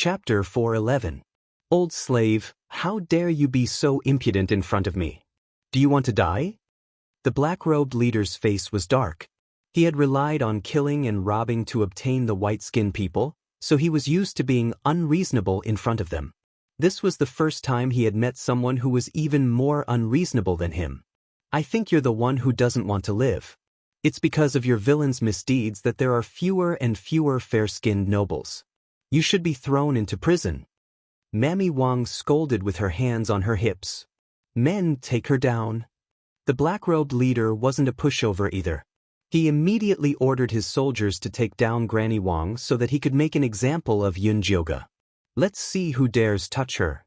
Chapter 411. Old slave, how dare you be so impudent in front of me? Do you want to die? The black-robed leader's face was dark. He had relied on killing and robbing to obtain the white-skinned people, so he was used to being unreasonable in front of them. This was the first time he had met someone who was even more unreasonable than him. I think you're the one who doesn't want to live. It's because of your villain's misdeeds that there are fewer and fewer fair-skinned nobles. You should be thrown into prison. Mammy Wang scolded with her hands on her hips. Men, take her down. The black-robed leader wasn't a pushover either. He immediately ordered his soldiers to take down Granny Wang so that he could make an example of Yun Jioga. Let's see who dares touch her.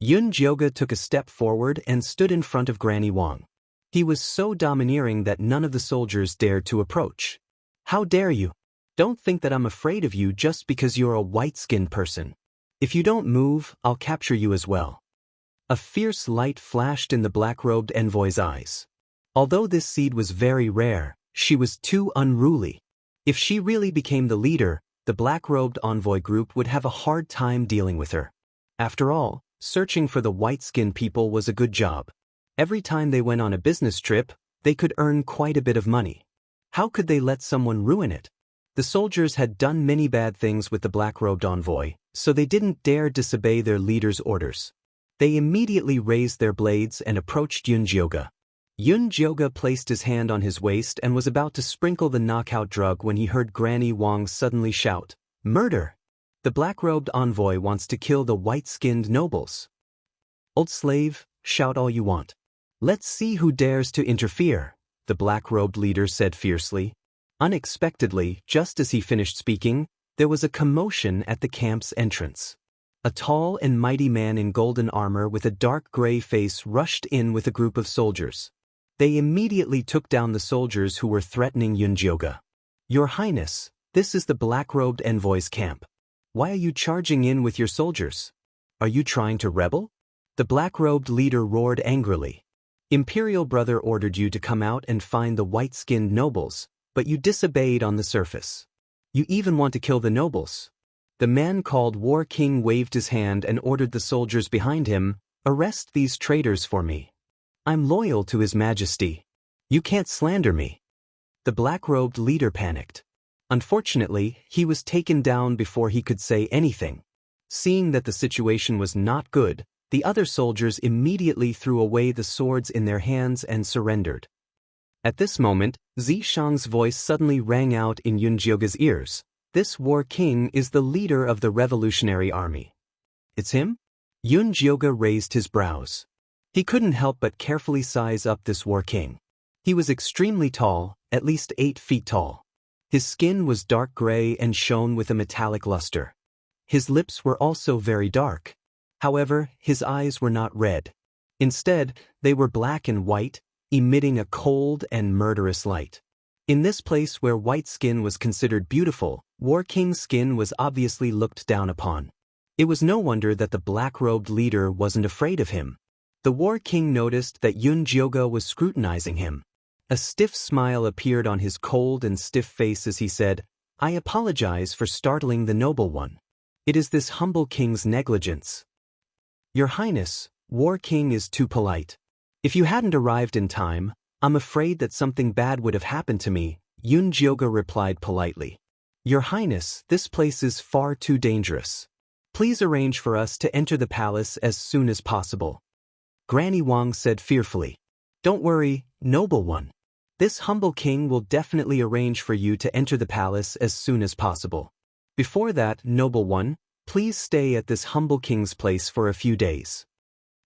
Yun Jioga took a step forward and stood in front of Granny Wang. He was so domineering that none of the soldiers dared to approach. How dare you? Don't think that I'm afraid of you just because you're a white-skinned person. If you don't move, I'll capture you as well. A fierce light flashed in the black-robed envoy's eyes. Although this seed was very rare, she was too unruly. If she really became the leader, the black-robed envoy group would have a hard time dealing with her. After all, searching for the white-skinned people was a good job. Every time they went on a business trip, they could earn quite a bit of money. How could they let someone ruin it? The soldiers had done many bad things with the black-robed envoy, so they didn't dare disobey their leader's orders. They immediately raised their blades and approached Yun Jioga. Yun Jioga placed his hand on his waist and was about to sprinkle the knockout drug when he heard Granny Wang suddenly shout, "Murder! The black-robed envoy wants to kill the white-skinned nobles." Old slave, shout all you want. Let's see who dares to interfere, the black-robed leader said fiercely. Unexpectedly, just as he finished speaking, there was a commotion at the camp's entrance. A tall and mighty man in golden armor with a dark gray face rushed in with a group of soldiers. They immediately took down the soldiers who were threatening Yun Jioga. Your Highness, this is the black-robed envoy's camp. Why are you charging in with your soldiers? Are you trying to rebel? The black-robed leader roared angrily. Imperial Brother ordered you to come out and find the white-skinned nobles, but you disobeyed on the surface. You even want to kill the nobles. The man called War King waved his hand and ordered the soldiers behind him, arrest these traitors for me. I'm loyal to His Majesty. You can't slander me. The black-robed leader panicked. Unfortunately, he was taken down before he could say anything. Seeing that the situation was not good, the other soldiers immediately threw away the swords in their hands and surrendered. At this moment, Zishang's voice suddenly rang out in Yun Jioga's ears. This War King is the leader of the Revolutionary Army. It's him? Yun Jioga raised his brows. He couldn't help but carefully size up this War King. He was extremely tall, at least 8 feet tall. His skin was dark gray and shone with a metallic luster. His lips were also very dark. However, his eyes were not red. Instead, they were black and white, emitting a cold and murderous light. In this place where white skin was considered beautiful, War King's skin was obviously looked down upon. It was no wonder that the black-robed leader wasn't afraid of him. The War King noticed that Yun Jioga was scrutinizing him. A stiff smile appeared on his cold and stiff face as he said, I apologize for startling the noble one. It is this humble king's negligence. Your Highness, War King is too polite. If you hadn't arrived in time, I'm afraid that something bad would have happened to me, Yun Jioga replied politely. Your Highness, this place is far too dangerous. Please arrange for us to enter the palace as soon as possible. Granny Wang said fearfully. Don't worry, noble one. This humble king will definitely arrange for you to enter the palace as soon as possible. Before that, noble one, please stay at this humble king's place for a few days.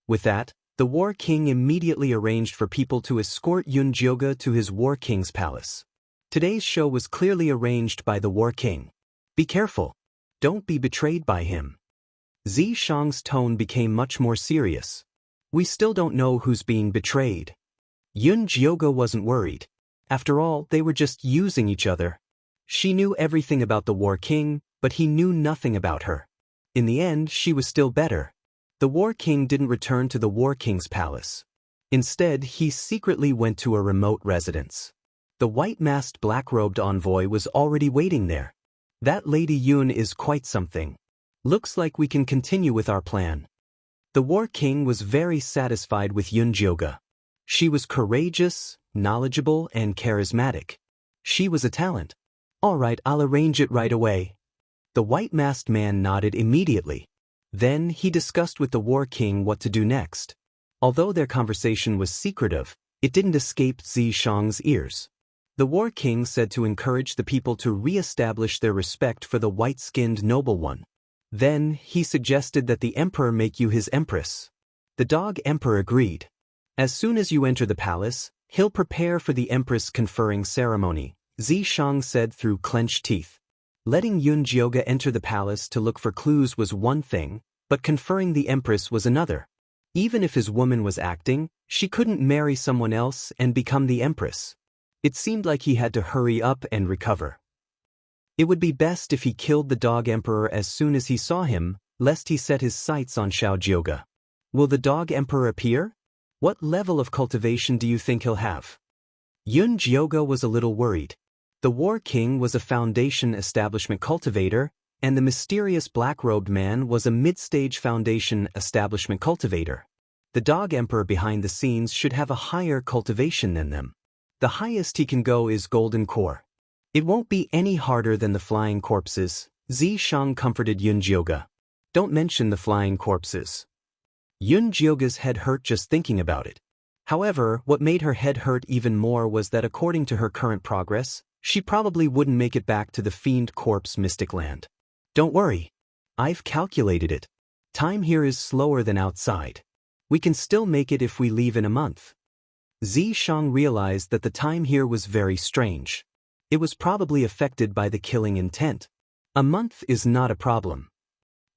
With that, the War King immediately arranged for people to escort Yun Jioga to his War King's palace. Today's show was clearly arranged by the War King. Be careful. Don't be betrayed by him. Zishang's tone became much more serious. We still don't know who's being betrayed. Yun Jioga wasn't worried. After all, they were just using each other. She knew everything about the War King, but he knew nothing about her. In the end, she was still better. The War King didn't return to the War King's palace. Instead, he secretly went to a remote residence. The white-masked black-robed envoy was already waiting there. That Lady Yun is quite something. Looks like we can continue with our plan. The War King was very satisfied with Yunjioga. She was courageous, knowledgeable, and charismatic. She was a talent. All right, I'll arrange it right away. The white-masked man nodded immediately. Then he discussed with the War King what to do next. Although their conversation was secretive, it didn't escape Zishang's ears. The War King said to encourage the people to re-establish their respect for the white-skinned noble one. Then he suggested that the emperor make you his empress. The dog emperor agreed. As soon as you enter the palace, he'll prepare for the empress conferring ceremony, Zishang said through clenched teeth. Letting Yunjioga enter the palace to look for clues was one thing, but conferring the empress was another. Even if his woman was acting, she couldn't marry someone else and become the empress. It seemed like he had to hurry up and recover. It would be best if he killed the dog emperor as soon as he saw him, lest he set his sights on Xiaojioga. Will the dog emperor appear? What level of cultivation do you think he'll have? Yunjioga was a little worried. The War King was a foundation establishment cultivator, and the mysterious black-robed man was a mid-stage foundation establishment cultivator. The dog emperor behind the scenes should have a higher cultivation than them. The highest he can go is golden core. It won't be any harder than the flying corpses, Zishang comforted Yunjioga. Don't mention the flying corpses. Yunjioga's head hurt just thinking about it. However, what made her head hurt even more was that according to her current progress, she probably wouldn't make it back to the Fiend Corpse Mystic Land. Don't worry. I've calculated it. Time here is slower than outside. We can still make it if we leave in a month. Zishang realized that the time here was very strange. It was probably affected by the killing intent. A month is not a problem.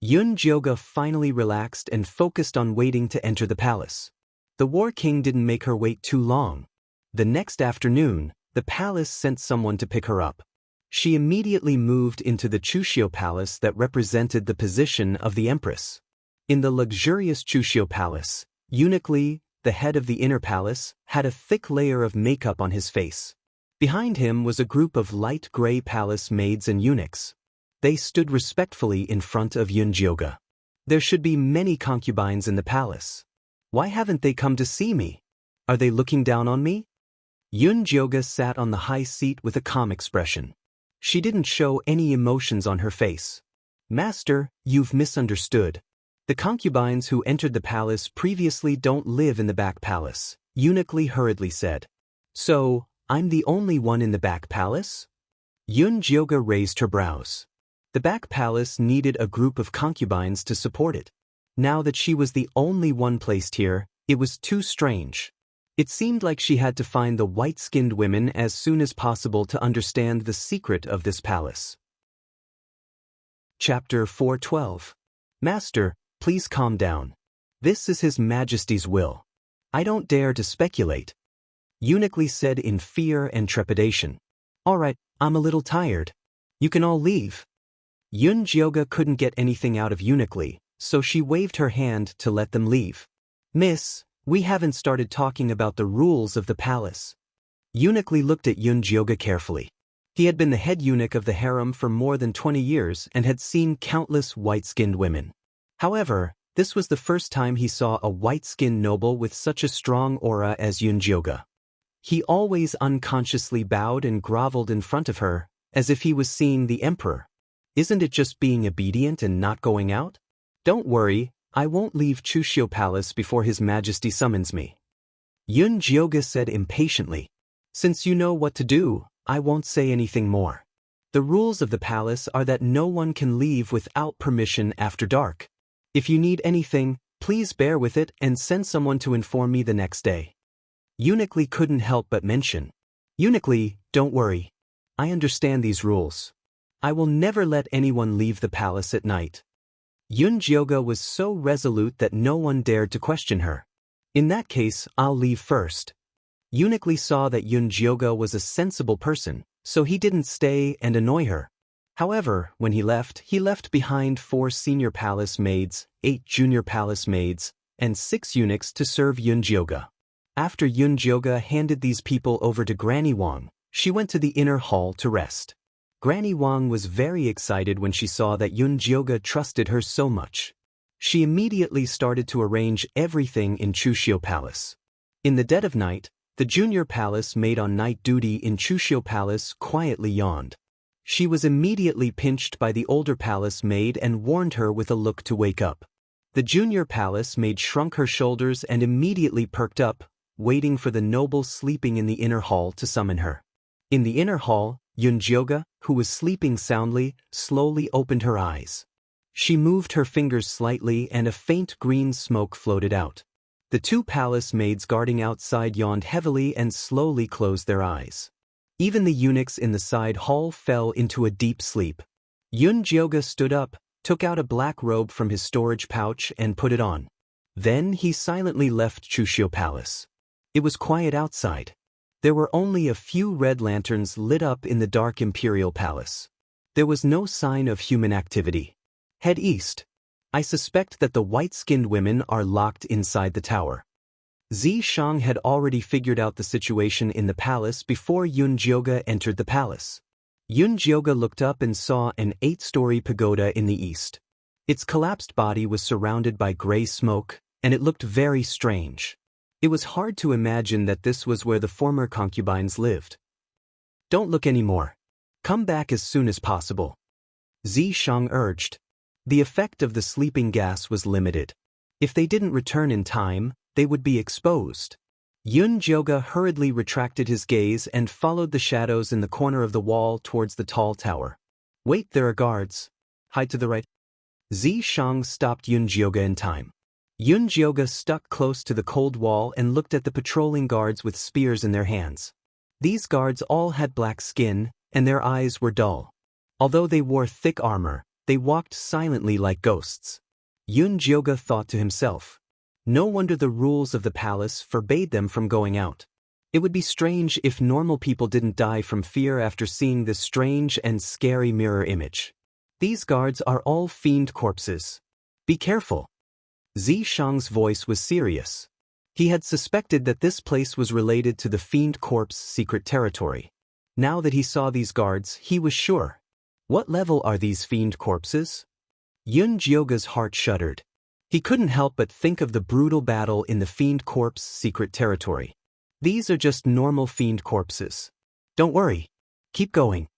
Yunjioga finally relaxed and focused on waiting to enter the palace. The War King didn't make her wait too long. The next afternoon, the palace sent someone to pick her up. She immediately moved into the Chushio Palace that represented the position of the empress. In the luxurious Chushio Palace, Eunuch Li, the head of the inner palace, had a thick layer of makeup on his face. Behind him was a group of light gray palace maids and eunuchs. They stood respectfully in front of Yunjioga. There should be many concubines in the palace. Why haven't they come to see me? Are they looking down on me? Yunjioga sat on the high seat with a calm expression. She didn't show any emotions on her face. Master, you've misunderstood. The concubines who entered the palace previously don't live in the back palace, Eunuch Li hurriedly said. So, I'm the only one in the back palace? Yunjioga raised her brows. The back palace needed a group of concubines to support it. Now that she was the only one placed here, it was too strange. It seemed like she had to find the white-skinned women as soon as possible to understand the secret of this palace. Chapter 412. Master, please calm down. This is His Majesty's will. I don't dare to speculate. Eunuch Li said in fear and trepidation. All right, I'm a little tired. You can all leave. Yunjioga couldn't get anything out of Eunuch Li, so she waved her hand to let them leave. Miss, we haven't started talking about the rules of the palace. Eunuch Li looked at Yunjioga carefully. He had been the head eunuch of the harem for more than 20 years and had seen countless white-skinned women. However, this was the first time he saw a white-skinned noble with such a strong aura as Yunjioga. He always unconsciously bowed and groveled in front of her, as if he was seeing the emperor. Isn't it just being obedient and not going out? Don't worry, I won't leave Chushio Palace before His Majesty summons me. Yunjioga said impatiently. Since you know what to do, I won't say anything more. The rules of the palace are that no one can leave without permission after dark. If you need anything, please bear with it and send someone to inform me the next day. Eunuch Li couldn't help but mention. Eunuch Li, don't worry. I understand these rules. I will never let anyone leave the palace at night. Yunjioga was so resolute that no one dared to question her. In that case, I'll leave first. Eunuch Li saw that Yunjioga was a sensible person, so he didn't stay and annoy her. However, when he left behind 4 senior palace maids, 8 junior palace maids, and 6 eunuchs to serve Yunjioga. After Yunjioga handed these people over to Granny Wang, she went to the inner hall to rest. Granny Wang was very excited when she saw that Yun Jioga trusted her so much. She immediately started to arrange everything in Chushio Palace. In the dead of night, the junior palace maid on night duty in Chushio Palace quietly yawned. She was immediately pinched by the older palace maid and warned her with a look to wake up. The junior palace maid shrunk her shoulders and immediately perked up, waiting for the noble sleeping in the inner hall to summon her. In the inner hall, Yun Jioga, who was sleeping soundly, slowly opened her eyes. She moved her fingers slightly and a faint green smoke floated out. The two palace maids guarding outside yawned heavily and slowly closed their eyes. Even the eunuchs in the side hall fell into a deep sleep. Yun Jioga stood up, took out a black robe from his storage pouch and put it on. Then he silently left Chushio Palace. It was quiet outside. There were only a few red lanterns lit up in the dark imperial palace. There was no sign of human activity. Head east. I suspect that the white-skinned women are locked inside the tower. Zi Shang had already figured out the situation in the palace before Yun Jioga entered the palace. Yun Jioga looked up and saw an 8-story pagoda in the east. Its collapsed body was surrounded by gray smoke, and it looked very strange. It was hard to imagine that this was where the former concubines lived. Don't look anymore. Come back as soon as possible. Zi Shang urged. The effect of the sleeping gas was limited. If they didn't return in time, they would be exposed. Yun Jioga hurriedly retracted his gaze and followed the shadows in the corner of the wall towards the tall tower. Wait, there are guards. Hide to the right. Zi Shang stopped Yun Jioga in time. Yun Jioga stuck close to the cold wall and looked at the patrolling guards with spears in their hands. These guards all had black skin, and their eyes were dull. Although they wore thick armor, they walked silently like ghosts. Yun Jioga thought to himself. No wonder the rules of the palace forbade them from going out. It would be strange if normal people didn't die from fear after seeing this strange and scary mirror image. These guards are all fiend corpses. Be careful. Zi Shang's voice was serious. He had suspected that this place was related to the fiend corpse secret territory. Now that he saw these guards, he was sure. What level are these fiend corpses? Yun Jioga's heart shuddered. He couldn't help but think of the brutal battle in the fiend corpse secret territory. These are just normal fiend corpses. Don't worry. Keep going.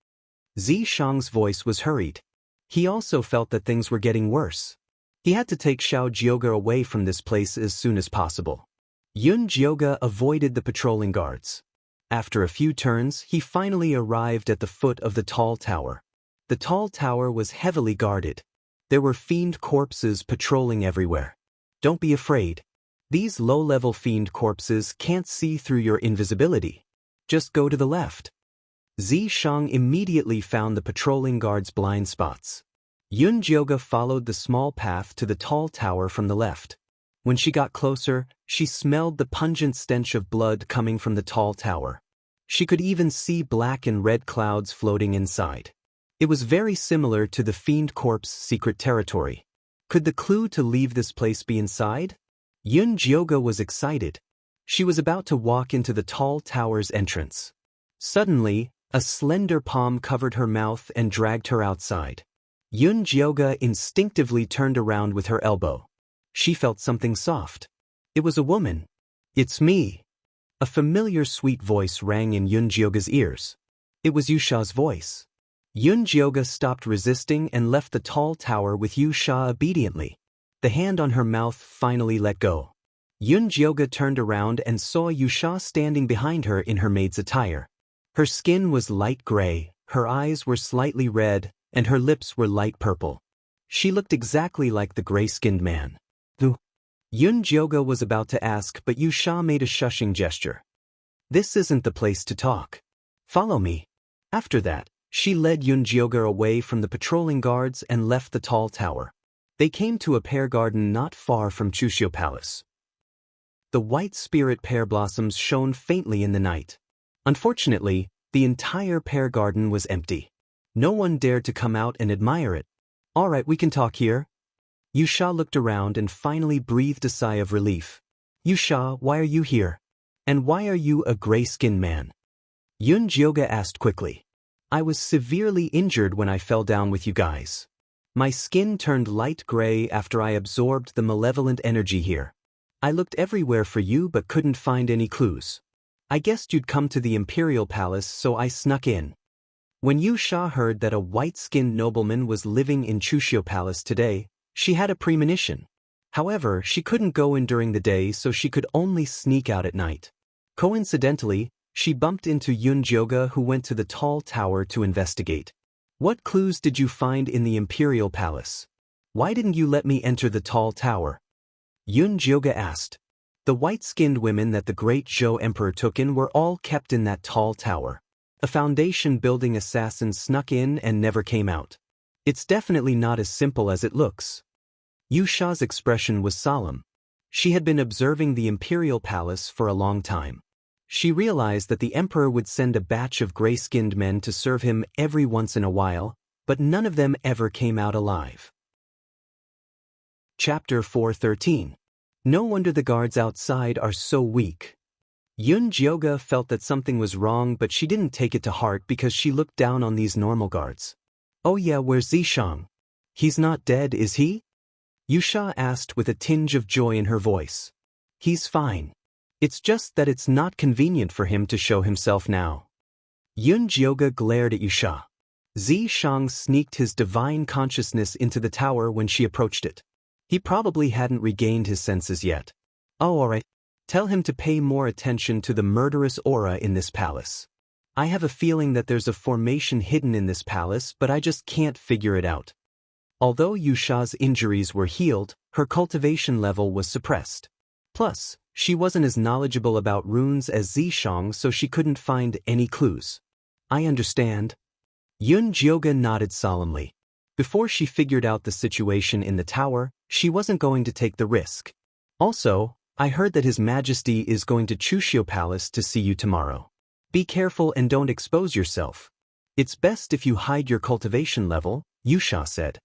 Zi Shang's voice was hurried. He also felt that things were getting worse. He had to take Xiao Jioga away from this place as soon as possible. Yun Jioga avoided the patrolling guards. After a few turns, he finally arrived at the foot of the tall tower. The tall tower was heavily guarded. There were fiend corpses patrolling everywhere. Don't be afraid. These low-level fiend corpses can't see through your invisibility. Just go to the left. Zi Shang immediately found the patrolling guards' blind spots. Yun Jioga followed the small path to the tall tower from the left. When she got closer, she smelled the pungent stench of blood coming from the tall tower. She could even see black and red clouds floating inside. It was very similar to the fiend corpse secret territory. Could the clue to leave this place be inside? Yun Jioga was excited. She was about to walk into the tall tower's entrance. Suddenly, a slender palm covered her mouth and dragged her outside. Yun Jioga instinctively turned around with her elbow. She felt something soft. It was a woman. It's me. A familiar sweet voice rang in Yun Jioga's ears. It was Yusha's voice. Yun Jioga stopped resisting and left the tall tower with Yusha obediently. The hand on her mouth finally let go. Yun Jioga turned around and saw Yusha standing behind her in her maid's attire. Her skin was light gray, her eyes were slightly red, and her lips were light purple. She looked exactly like the gray-skinned man. Yun Jioga was about to ask, but Yusha made a shushing gesture. This isn't the place to talk. Follow me. After that, she led Yun Jioga away from the patrolling guards and left the tall tower. They came to a pear garden not far from Chushio Palace. The white spirit pear blossoms shone faintly in the night. Unfortunately, the entire pear garden was empty. No one dared to come out and admire it. All right, we can talk here. Yusha looked around and finally breathed a sigh of relief. Yusha, why are you here? And why are you a gray-skinned man? Yun Jioga asked quickly. I was severely injured when I fell down with you guys. My skin turned light gray after I absorbed the malevolent energy here. I looked everywhere for you but couldn't find any clues. I guessed you'd come to the Imperial Palace, so I snuck in. When Yu Sha heard that a white-skinned nobleman was living in Chushio Palace today, she had a premonition. However, she couldn't go in during the day, so she could only sneak out at night. Coincidentally, she bumped into Yun Jioga, who went to the tall tower to investigate. What clues did you find in the Imperial Palace? Why didn't you let me enter the tall tower? Yun Jioga asked. The white-skinned women that the great Zhou Emperor took in were all kept in that tall tower. A foundation-building assassin snuck in and never came out. It's definitely not as simple as it looks. Yu Sha's expression was solemn. She had been observing the Imperial Palace for a long time. She realized that the Emperor would send a batch of gray-skinned men to serve him every once in a while, but none of them ever came out alive. Chapter 413. No wonder the guards outside are so weak. Yun Jioga felt that something was wrong, but she didn't take it to heart because she looked down on these normal guards. Oh yeah, where's Zishang? He's not dead, is he? Yu Sha asked with a tinge of joy in her voice. He's fine. It's just that it's not convenient for him to show himself now. Yun Jioga glared at Yu Sha. Zishang sneaked his divine consciousness into the tower when she approached it. He probably hadn't regained his senses yet. Oh, alright. Tell him to pay more attention to the murderous aura in this palace. I have a feeling that there's a formation hidden in this palace, but I just can't figure it out. Although Yu Sha's injuries were healed, her cultivation level was suppressed. Plus, she wasn't as knowledgeable about runes as Zishang, so she couldn't find any clues. I understand. Yun Jioga nodded solemnly. Before she figured out the situation in the tower, she wasn't going to take the risk. Also, I heard that His Majesty is going to Chushio Palace to see you tomorrow. Be careful and don't expose yourself. It's best if you hide your cultivation level, Yu Sha said.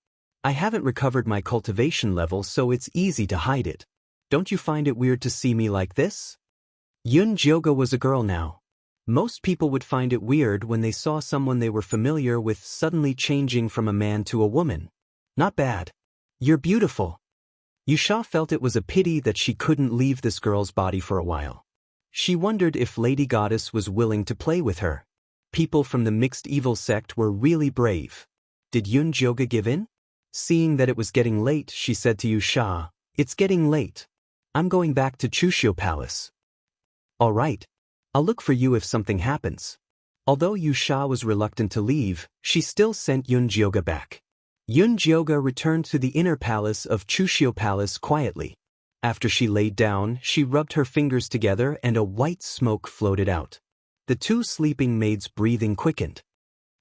I haven't recovered my cultivation level, so it's easy to hide it. Don't you find it weird to see me like this? Yun Jioga was a girl now. Most people would find it weird when they saw someone they were familiar with suddenly changing from a man to a woman. Not bad. You're beautiful. Yu Sha felt it was a pity that she couldn't leave this girl's body for a while. She wondered if Lady Goddess was willing to play with her. People from the mixed evil sect were really brave. Did Yun Jioga give in? Seeing that it was getting late, she said to Yu Sha, It's getting late. I'm going back to Chushio Palace. All right. I'll look for you if something happens. Although Yu Sha was reluctant to leave, she still sent Yun Jioga back. Yun Jioga returned to the inner palace of Chushio Palace quietly. After she laid down, she rubbed her fingers together and a white smoke floated out. The two sleeping maids' breathing quickened.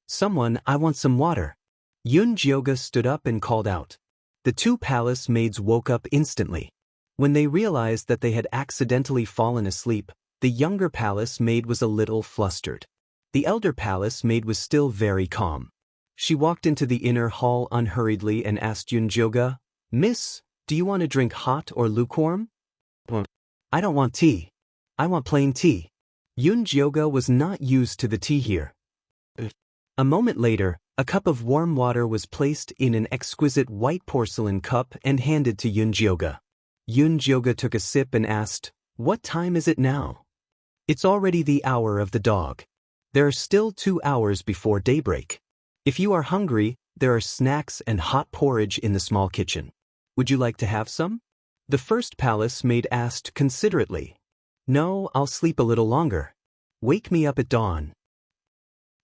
Someone, I want some water. Yun Jioga stood up and called out. The two palace maids woke up instantly. When they realized that they had accidentally fallen asleep, the younger palace maid was a little flustered. The elder palace maid was still very calm. She walked into the inner hall unhurriedly and asked Yun Jioga, Miss, do you want to drink hot or lukewarm? I don't want tea. I want plain tea. Yun Jioga was not used to the tea here. A moment later, a cup of warm water was placed in an exquisite white porcelain cup and handed to Yun Jioga. Yun Jioga took a sip and asked, What time is it now? It's already the hour of the dog. There are still 2 hours before daybreak. If you are hungry, there are snacks and hot porridge in the small kitchen. Would you like to have some? The first palace maid asked considerately. No, I'll sleep a little longer. Wake me up at dawn.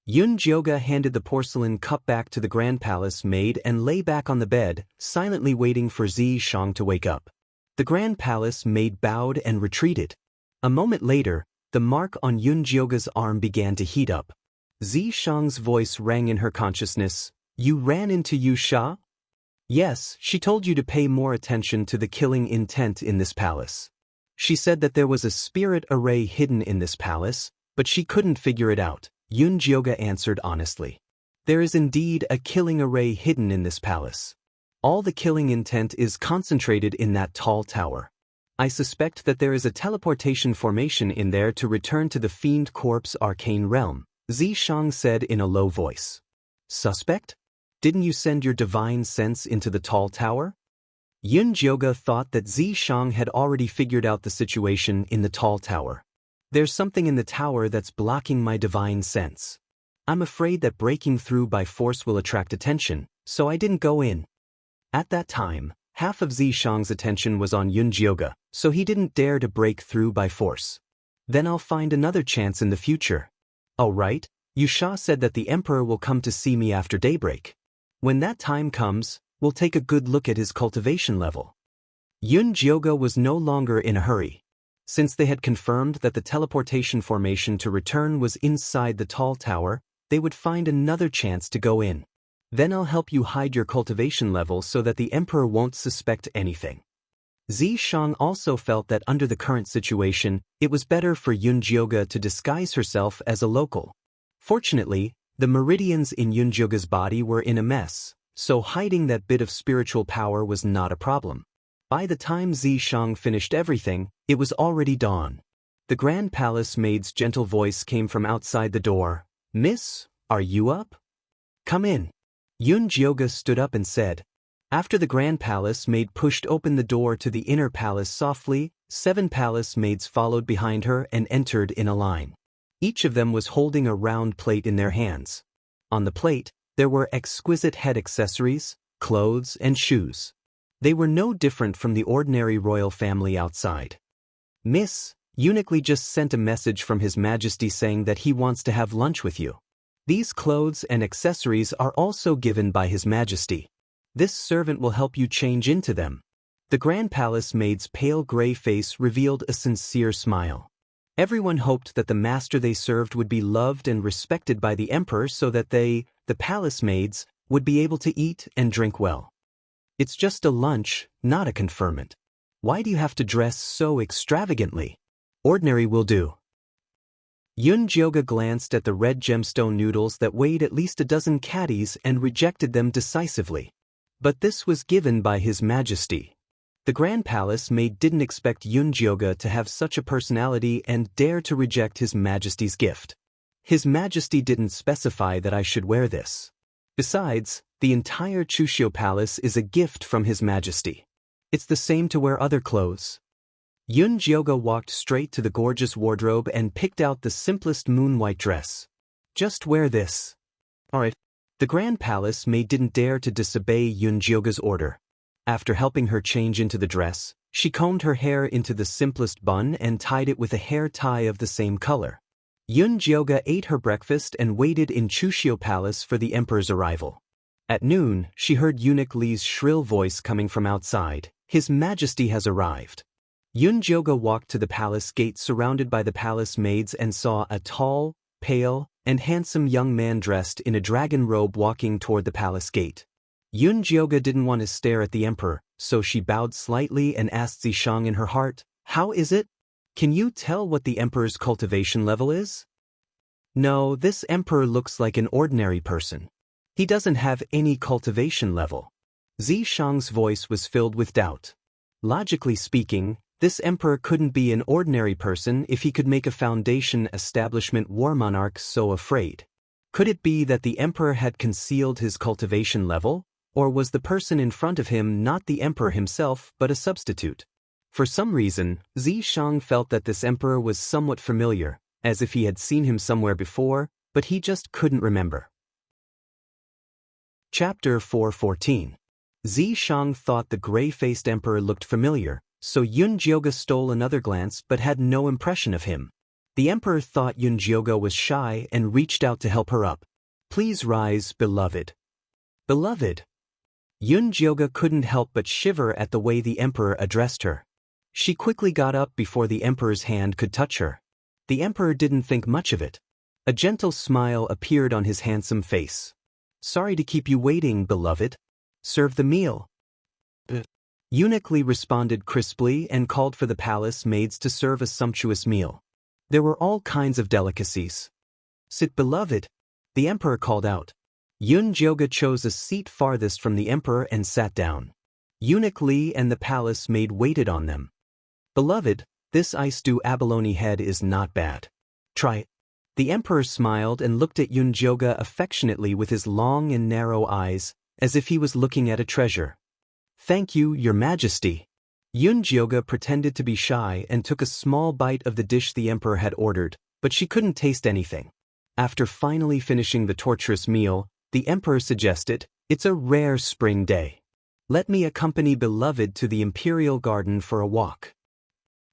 Yun Jioga handed the porcelain cup back to the grand palace maid and lay back on the bed, silently waiting for Zishang to wake up. The grand palace maid bowed and retreated. A moment later, the mark on Yun Jioga's arm began to heat up. Zishang's voice rang in her consciousness. You ran into Yu Sha? Yes, she told you to pay more attention to the killing intent in this palace. She said that there was a spirit array hidden in this palace, but she couldn't figure it out, Yun Jioga answered honestly. There is indeed a killing array hidden in this palace. All the killing intent is concentrated in that tall tower. I suspect that there is a teleportation formation in there to return to the Fiend Corp's arcane realm, Zishang said in a low voice. Suspect? Didn't you send your divine sense into the tall tower? Yun Jioge thought that Zishang had already figured out the situation in the tall tower. There's something in the tower that's blocking my divine sense. I'm afraid that breaking through by force will attract attention, so I didn't go in. At that time, half of Zishang's attention was on Yun Jioge, so he didn't dare to break through by force. Then I'll find another chance in the future. Oh right, Yusha said that the emperor will come to see me after daybreak. When that time comes, we'll take a good look at his cultivation level. Yun Jioge was no longer in a hurry. Since they had confirmed that the teleportation formation to return was inside the tall tower, they would find another chance to go in. Then I'll help you hide your cultivation level so that the emperor won't suspect anything. Zishang also felt that under the current situation, it was better for Yun Jioge to disguise herself as a local. Fortunately, the meridians in Yun Jioge's body were in a mess, so hiding that bit of spiritual power was not a problem. By the time Zishang finished everything, it was already dawn. The Grand Palace maid's gentle voice came from outside the door. Miss, are you up? Come in. Yun Jioge stood up and said. After the Grand Palace maid pushed open the door to the inner palace softly, 7 palace maids followed behind her and entered in a line. Each of them was holding a round plate in their hands. On the plate, there were exquisite head accessories, clothes, and shoes. They were no different from the ordinary royal family outside. Miss, Eunuchly just sent a message from His Majesty saying that he wants to have lunch with you. These clothes and accessories are also given by His Majesty. This servant will help you change into them. The Grand Palace maid's pale gray face revealed a sincere smile. Everyone hoped that the master they served would be loved and respected by the emperor so that they, the palace maids, would be able to eat and drink well. It's just a lunch, not a conferment. Why do you have to dress so extravagantly? Ordinary will do. Yun Jioge glanced at the red gemstone noodles that weighed at least a dozen caddies and rejected them decisively. But this was given by His Majesty. The Grand Palace maid didn't expect Yun Jioge to have such a personality and dare to reject His Majesty's gift. His Majesty didn't specify that I should wear this. Besides, the entire Chushio Palace is a gift from His Majesty. It's the same to wear other clothes. Yun Jioge walked straight to the gorgeous wardrobe and picked out the simplest moon-white dress. Just wear this. Alright. The Grand Palace maid didn't dare to disobey Yun Jioge's order. After helping her change into the dress, she combed her hair into the simplest bun and tied it with a hair tie of the same color. Yun Jioge ate her breakfast and waited in Chushio Palace for the emperor's arrival. At noon, she heard Eunuch Li's shrill voice coming from outside. His Majesty has arrived. Yun Jioge walked to the palace gate surrounded by the palace maids and saw a tall, pale, and handsome young man dressed in a dragon robe walking toward the palace gate. Yun Jioge didn't want to stare at the emperor, so she bowed slightly and asked Zishang in her heart, "How is it? Can you tell what the emperor's cultivation level is?" "No, this emperor looks like an ordinary person. He doesn't have any cultivation level." Zishang's voice was filled with doubt. Logically speaking, this emperor couldn't be an ordinary person if he could make a foundation establishment war monarch so afraid. Could it be that the emperor had concealed his cultivation level, or was the person in front of him not the emperor himself but a substitute? For some reason, Zishang felt that this emperor was somewhat familiar, as if he had seen him somewhere before, but he just couldn't remember. Chapter 414. Zishang thought the gray-faced emperor looked familiar, so Yun Jioge stole another glance but had no impression of him. The emperor thought Yun Jioge was shy and reached out to help her up. "Please rise, beloved." Beloved? Yun Jioge couldn't help but shiver at the way the emperor addressed her. She quickly got up before the emperor's hand could touch her. The emperor didn't think much of it. A gentle smile appeared on his handsome face. "Sorry to keep you waiting, beloved. Serve the meal." Eunuch Li responded crisply and called for the palace maids to serve a sumptuous meal. There were all kinds of delicacies. "Sit, beloved," the emperor called out. Yun Jioge chose a seat farthest from the emperor and sat down. Eunuch Li and the palace maid waited on them. "Beloved, this ice stew abalone head is not bad. Try it." The emperor smiled and looked at Yunjoga affectionately with his long and narrow eyes, as if he was looking at a treasure. "Thank you, your majesty." Yunjoga pretended to be shy and took a small bite of the dish the emperor had ordered, but she couldn't taste anything. After finally finishing the torturous meal, the emperor suggested, "It's a rare spring day. Let me accompany beloved to the imperial garden for a walk."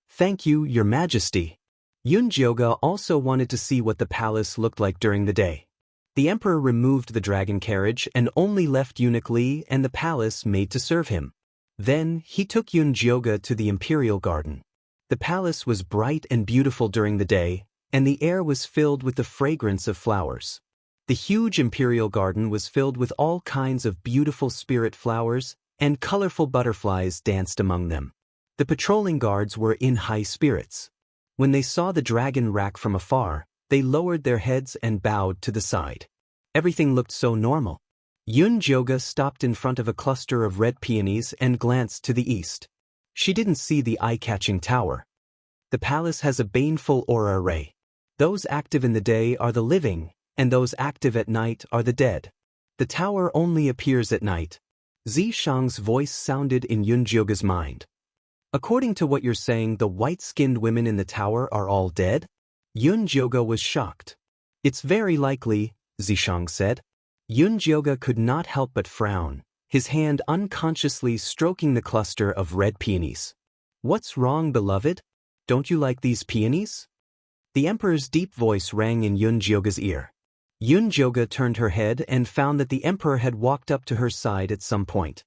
"Thank you, your majesty." Yunjoga also wanted to see what the palace looked like during the day. The emperor removed the dragon carriage and only left Eunuch Li and the palace maid to serve him. Then, he took Yunjoga to the imperial garden. The palace was bright and beautiful during the day, and the air was filled with the fragrance of flowers. The huge imperial garden was filled with all kinds of beautiful spirit flowers, and colorful butterflies danced among them. The patrolling guards were in high spirits. When they saw the dragon rack from afar, they lowered their heads and bowed to the side. Everything looked so normal. Yunjoga stopped in front of a cluster of red peonies and glanced to the east. She didn't see the eye-catching tower. The palace has a baneful aura array. Those active in the day are the living, and those active at night are the dead. The tower only appears at night. Zishang's voice sounded in Yunjoga's mind. "According to what you're saying, the white-skinned women in the tower are all dead?" Yunjoga was shocked. "It's very likely," Zishang said. Yunjoga could not help but frown, his hand unconsciously stroking the cluster of red peonies. "What's wrong, beloved? Don't you like these peonies?" The emperor's deep voice rang in Yunjoga's ear. Yunjoga turned her head and found that the emperor had walked up to her side at some point.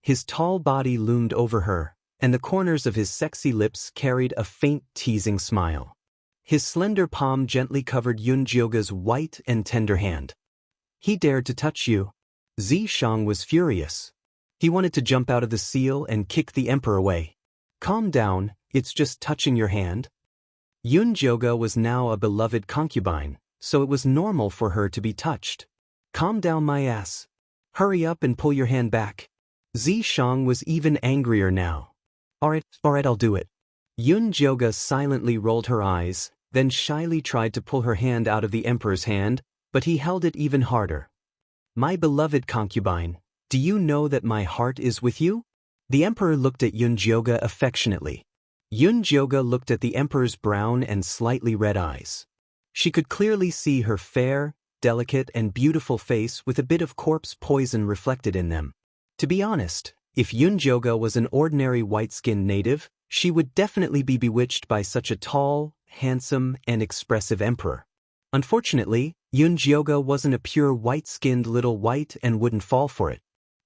His tall body loomed over her, and the corners of his sexy lips carried a faint teasing smile. His slender palm gently covered Yunjoga's white and tender hand. "He dared to touch you." Zishang was furious. He wanted to jump out of the seal and kick the emperor away. "Calm down, it's just touching your hand." Yunjoga was now a beloved concubine, so it was normal for her to be touched. "Calm down, my ass. Hurry up and pull your hand back." Zishang was even angrier now. Alright, I'll do it." Yunjoga silently rolled her eyes, then shyly tried to pull her hand out of the emperor's hand, but he held it even harder. "My beloved concubine, do you know that my heart is with you?" The emperor looked at Yunjoga affectionately. Yunjoga looked at the emperor's brown and slightly red eyes. She could clearly see her fair, delicate and beautiful face with a bit of corpse poison reflected in them. To be honest, if Yunjoga was an ordinary white-skinned native, she would definitely be bewitched by such a tall, handsome and expressive emperor. Unfortunately, Yunjoga wasn't a pure white-skinned little white and wouldn't fall for it.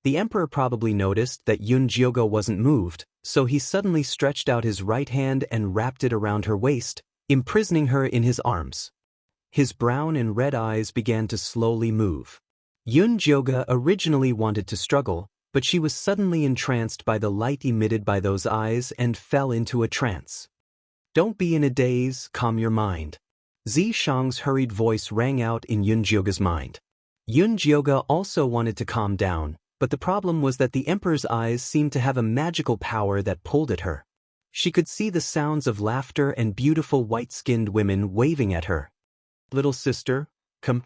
The emperor probably noticed that Yunjoga wasn't moved, so he suddenly stretched out his right hand and wrapped it around her waist, imprisoning her in his arms. His brown and red eyes began to slowly move. Yunjoga originally wanted to struggle, but she was suddenly entranced by the light emitted by those eyes and fell into a trance. "Don't be in a daze, calm your mind." Zishang's hurried voice rang out in Yunjoga's mind. Yunjoga also wanted to calm down, but the problem was that the emperor's eyes seemed to have a magical power that pulled at her. She could see the sounds of laughter and beautiful white-skinned women waving at her. "Little sister, come."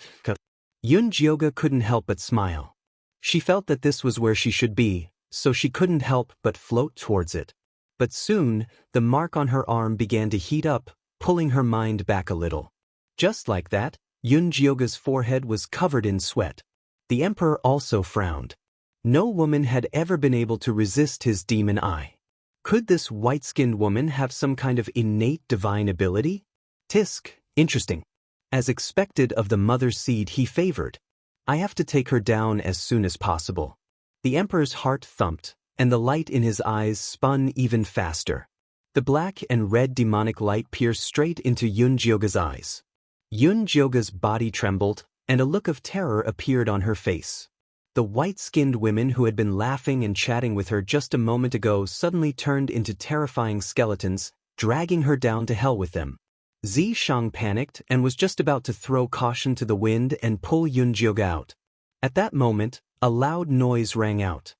Yunjoga couldn't help but smile. She felt that this was where she should be, so she couldn't help but float towards it. But soon, the mark on her arm began to heat up, pulling her mind back a little. Just like that, Yunjoga's forehead was covered in sweat. The emperor also frowned. No woman had ever been able to resist his demon eye. Could this white-skinned woman have some kind of innate divine ability? Tisk, interesting. As expected of the mother's seed he favored. I have to take her down as soon as possible. The emperor's heart thumped, and the light in his eyes spun even faster. The black and red demonic light pierced straight into Yunjoga's eyes. Yunjoga's body trembled, and a look of terror appeared on her face. The white-skinned women who had been laughing and chatting with her just a moment ago suddenly turned into terrifying skeletons, dragging her down to hell with them. Zishang panicked and was just about to throw caution to the wind and pull Yunjoga out. At that moment, a loud noise rang out.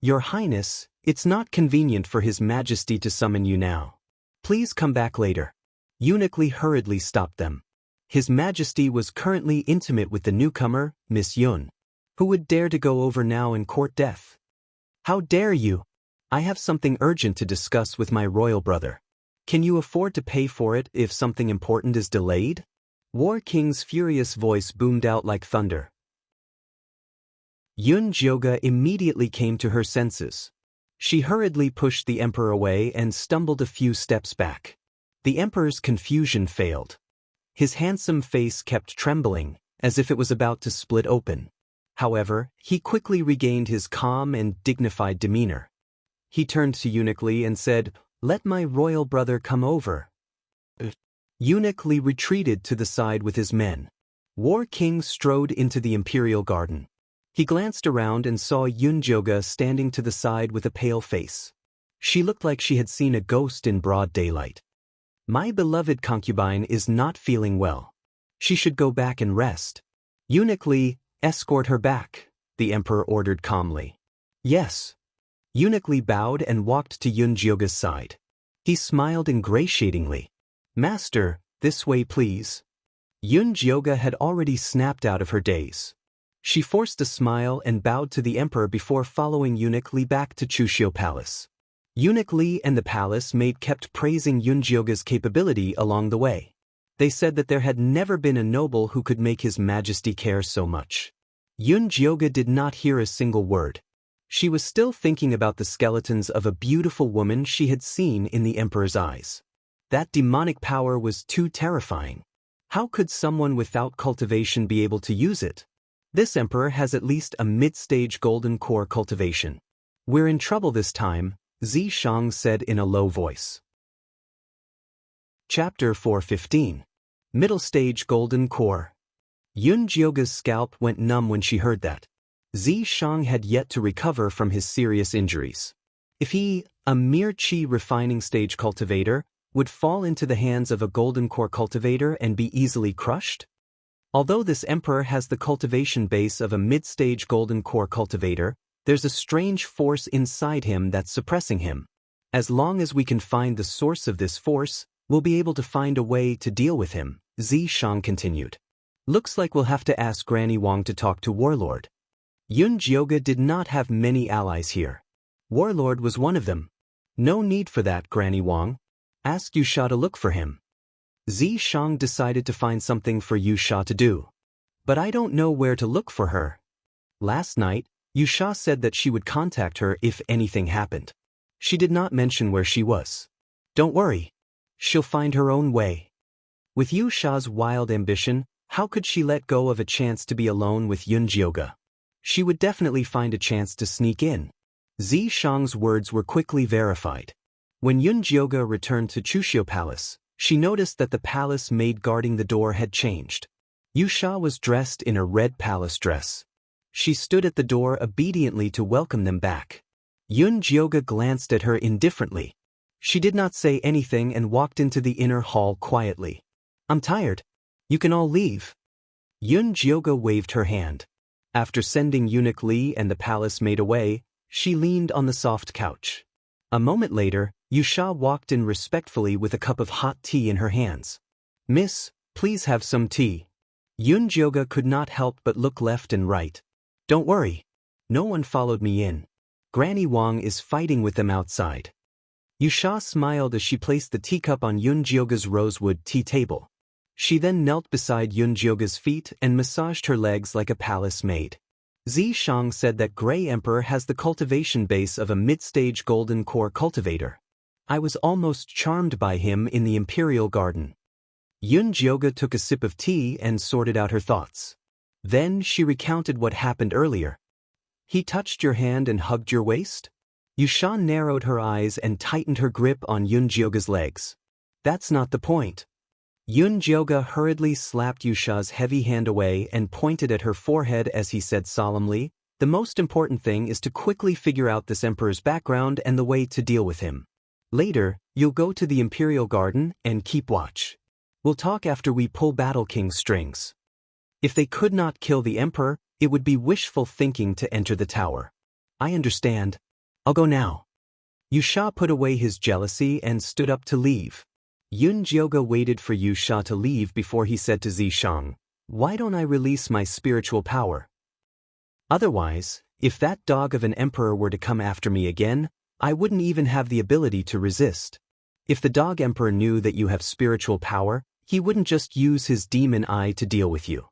"Your Highness, it's not convenient for His Majesty to summon you now. Please come back later." Eunuch Li hurriedly stopped them. His Majesty was currently intimate with the newcomer, Miss Yun. Who would dare to go over now and court death? How dare you? I have something urgent to discuss with my royal brother. Can you afford to pay for it if something important is delayed? War King's furious voice boomed out like thunder. Yun Jioga immediately came to her senses. She hurriedly pushed the emperor away and stumbled a few steps back. The emperor's confusion failed. His handsome face kept trembling, as if it was about to split open. However, he quickly regained his calm and dignified demeanor. He turned to Eunuch Li and said, "Let my royal brother come over." Eunuch Li retreated to the side with his men. War King strode into the imperial garden. He glanced around and saw Yun Jioga standing to the side with a pale face. She looked like she had seen a ghost in broad daylight. My beloved concubine is not feeling well. She should go back and rest. Eunuch Li, escort her back, the emperor ordered calmly. Yes. Eunuch Li bowed and walked to Yun Jioga's side. He smiled ingratiatingly. Master, this way please. Yun Jioga had already snapped out of her daze. She forced a smile and bowed to the emperor before following Eunuch Li back to Chushio Palace. Eunuch Li and the palace maid kept praising Yun Jioga's capability along the way. They said that there had never been a noble who could make his majesty care so much. Yun Jioga did not hear a single word. She was still thinking about the skeletons of a beautiful woman she had seen in the emperor's eyes. That demonic power was too terrifying. How could someone without cultivation be able to use it? This emperor has at least a mid-stage golden core cultivation. We're in trouble this time, Zi Shang said in a low voice. Chapter 415. Middle Stage Golden Core. Yun Jioga's scalp went numb when she heard that. Zi Shang had yet to recover from his serious injuries. If he, a mere Qi refining stage cultivator, would fall into the hands of a golden core cultivator and be easily crushed? Although this emperor has the cultivation base of a mid-stage golden core cultivator, there's a strange force inside him that's suppressing him. As long as we can find the source of this force, we'll be able to find a way to deal with him, Zi Shang continued. Looks like we'll have to ask Granny Wang to talk to Warlord. Yun Jioga did not have many allies here. Warlord was one of them. No need for that, Granny Wang. Ask Yusha to look for him. Zi Shang decided to find something for Yusha to do. But I don't know where to look for her. Last night, Yusha said that she would contact her if anything happened. She did not mention where she was. Don't worry. She'll find her own way. With Yusha's wild ambition, how could she let go of a chance to be alone with Yun Jioga? She would definitely find a chance to sneak in. Zi Shang's words were quickly verified. When Yun Jioga returned to Chushio Palace, she noticed that the palace maid guarding the door had changed. Yusha was dressed in a red palace dress. She stood at the door obediently to welcome them back. Yun Jioga glanced at her indifferently. She did not say anything and walked into the inner hall quietly. I'm tired. You can all leave. Yun Jioga waved her hand. After sending Eunuch Li and the palace maid away, she leaned on the soft couch. A moment later, Yusha walked in respectfully with a cup of hot tea in her hands. Miss, please have some tea. Yun Jioga could not help but look left and right. Don't worry. No one followed me in. Granny Wang is fighting with them outside. Yusha smiled as she placed the teacup on Yun Jioga's rosewood tea table. She then knelt beside Yun Jioga's feet and massaged her legs like a palace maid. Zi Shang said that Grey Emperor has the cultivation base of a mid-stage golden core cultivator. I was almost charmed by him in the Imperial Garden. Yun Jioga took a sip of tea and sorted out her thoughts. Then she recounted what happened earlier. He touched your hand and hugged your waist? Yusha narrowed her eyes and tightened her grip on Yun Jioga's legs. That's not the point. Yun Jioga hurriedly slapped Yusha's heavy hand away and pointed at her forehead as he said solemnly, the most important thing is to quickly figure out this emperor's background and the way to deal with him. Later, you'll go to the Imperial Garden and keep watch. We'll talk after we pull Battle King's strings. If they could not kill the emperor, it would be wishful thinking to enter the tower. I understand. I'll go now. Yusha put away his jealousy and stood up to leave. Yun Jioge waited for Yu Sha to leave before he said to Zishang, "Why don't I release my spiritual power? Otherwise, if that dog of an emperor were to come after me again, I wouldn't even have the ability to resist. If the dog emperor knew that you have spiritual power, he wouldn't just use his demon eye to deal with you."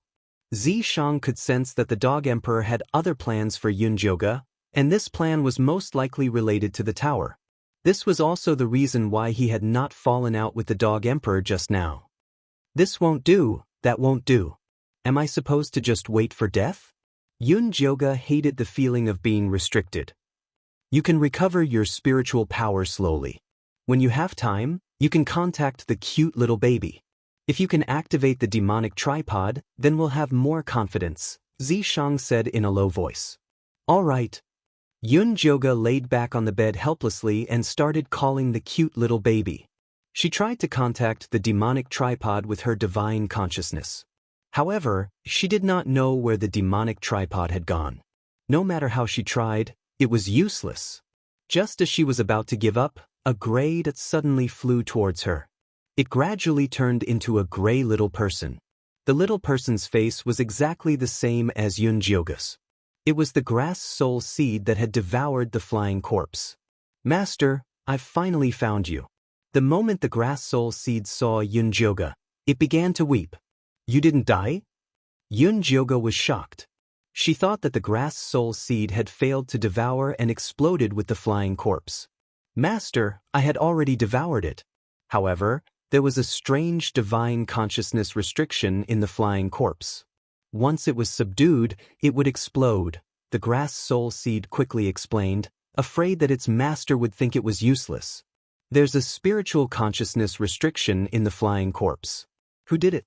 Zishang could sense that the dog emperor had other plans for Yun Jioge, and this plan was most likely related to the tower. This was also the reason why he had not fallen out with the dog emperor just now. This won't do, that won't do. Am I supposed to just wait for death? Yun Jioge hated the feeling of being restricted. You can recover your spiritual power slowly. When you have time, you can contact the cute little baby. If you can activate the demonic tripod, then we'll have more confidence, Zishang said in a low voice. All right. Yun Jioge laid back on the bed helplessly and started calling the cute little baby. She tried to contact the demonic tripod with her divine consciousness. However, she did not know where the demonic tripod had gone. No matter how she tried, it was useless. Just as she was about to give up, a gray dot suddenly flew towards her. It gradually turned into a gray little person. The little person's face was exactly the same as Yun Jioge's. It was the grass soul seed that had devoured the flying corpse. Master, I've finally found you. The moment the grass soul seed saw Yun Jioge, it began to weep. You didn't die? Yun Jioge was shocked. She thought that the grass soul seed had failed to devour and exploded with the flying corpse. Master, I had already devoured it. However, there was a strange divine consciousness restriction in the flying corpse. Once it was subdued, it would explode, the grass soul seed quickly explained, afraid that its master would think it was useless. There's a spiritual consciousness restriction in the flying corpse. Who did it?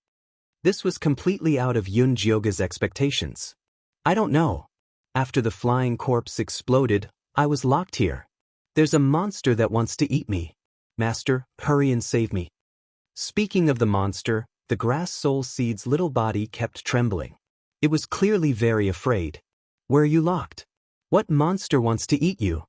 This was completely out of Yun Jioge's expectations. I don't know. After the flying corpse exploded, I was locked here. There's a monster that wants to eat me. Master, hurry and save me. Speaking of the monster, the grass soul seed's little body kept trembling. It was clearly very afraid. Where are you locked? What monster wants to eat you?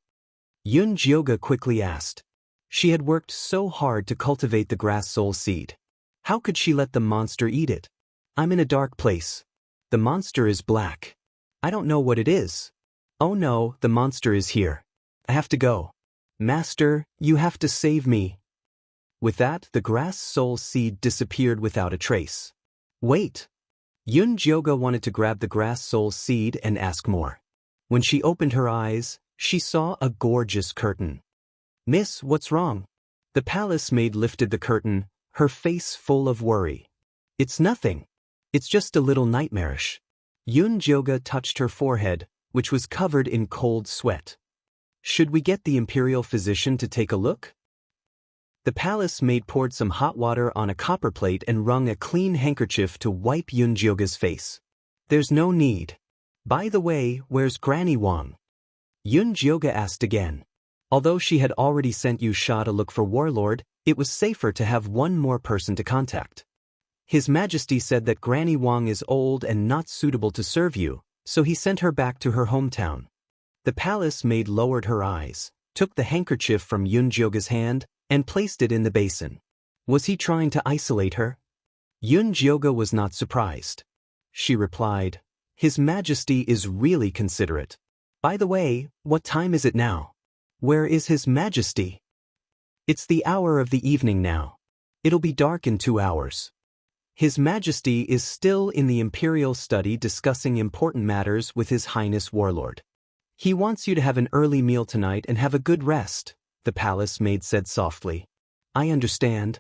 Yun Jioge quickly asked. She had worked so hard to cultivate the grass soul seed. How could she let the monster eat it? I'm in a dark place. The monster is black. I don't know what it is. Oh no, the monster is here. I have to go. Master, you have to save me. With that, the grass soul seed disappeared without a trace. Wait. Yun Jioge wanted to grab the grass soul seed and ask more. When she opened her eyes, she saw a gorgeous curtain. Miss, what's wrong? The palace maid lifted the curtain, her face full of worry. It's nothing. It's just a little nightmarish. Yun Jioge touched her forehead, which was covered in cold sweat. Should we get the imperial physician to take a look? The palace maid poured some hot water on a copper plate and wrung a clean handkerchief to wipe Yun Jioge's face. There's no need. By the way, where's Granny Wang? Yun Jioge asked again. Although she had already sent Yu Sha to look for Warlord, it was safer to have one more person to contact. His Majesty said that Granny Wang is old and not suitable to serve you, so he sent her back to her hometown. The palace maid lowered her eyes, took the handkerchief from Yun Jioge's hand, and placed it in the basin. Was he trying to isolate her? Yun Jioge was not surprised. She replied, His Majesty is really considerate. By the way, what time is it now? Where is His Majesty? It's the hour of the evening now. It'll be dark in 2 hours. His Majesty is still in the imperial study discussing important matters with His Highness Warlord. He wants you to have an early meal tonight and have a good rest, the palace maid said softly. I understand.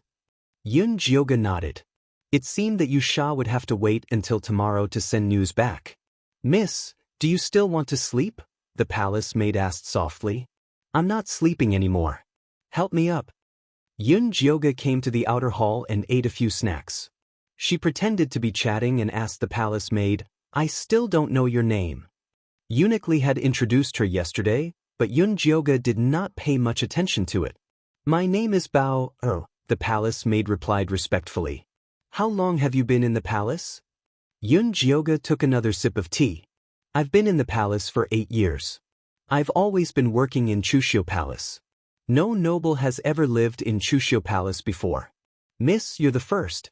Yun Jioge nodded. It seemed that Yu Sha would have to wait until tomorrow to send news back. Miss, do you still want to sleep? The palace maid asked softly. I'm not sleeping anymore. Help me up. Yun Jioge came to the outer hall and ate a few snacks. She pretended to be chatting and asked the palace maid, I still don't know your name. Eunuch Li had introduced her yesterday, but Yun Jioge did not pay much attention to it. My name is Bao, the palace maid replied respectfully. How long have you been in the palace? Yun Jioge took another sip of tea. I've been in the palace for 8 years. I've always been working in Chushio Palace. No noble has ever lived in Chushio Palace before. Miss, you're the first.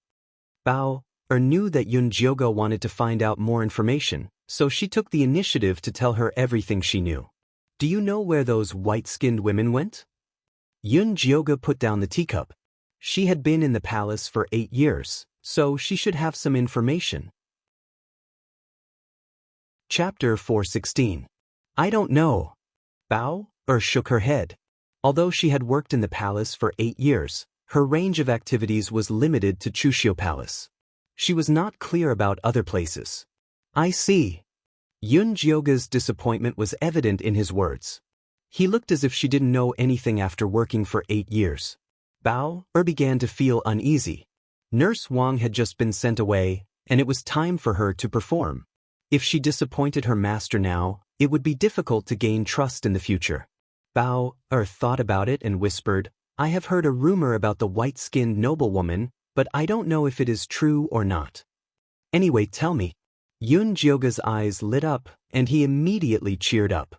Bao knew that Yun Jioga wanted to find out more information, so she took the initiative to tell her everything she knew. Do you know where those white-skinned women went? Yun Jioga put down the teacup. She had been in the palace for 8 years, so she should have some information. Chapter 416. I don't know. Bao shook her head. Although she had worked in the palace for 8 years, her range of activities was limited to Chushio Palace. She was not clear about other places. I see. Yun Jioga's disappointment was evident in his words. He looked as if she didn't know anything after working for 8 years. Bao began to feel uneasy. Nurse Wang had just been sent away, and it was time for her to perform. If she disappointed her master now, it would be difficult to gain trust in the future. Bao thought about it and whispered, I have heard a rumor about the white-skinned noblewoman, but I don't know if it is true or not. Anyway, tell me. Yun Jioga's eyes lit up, and he immediately cheered up.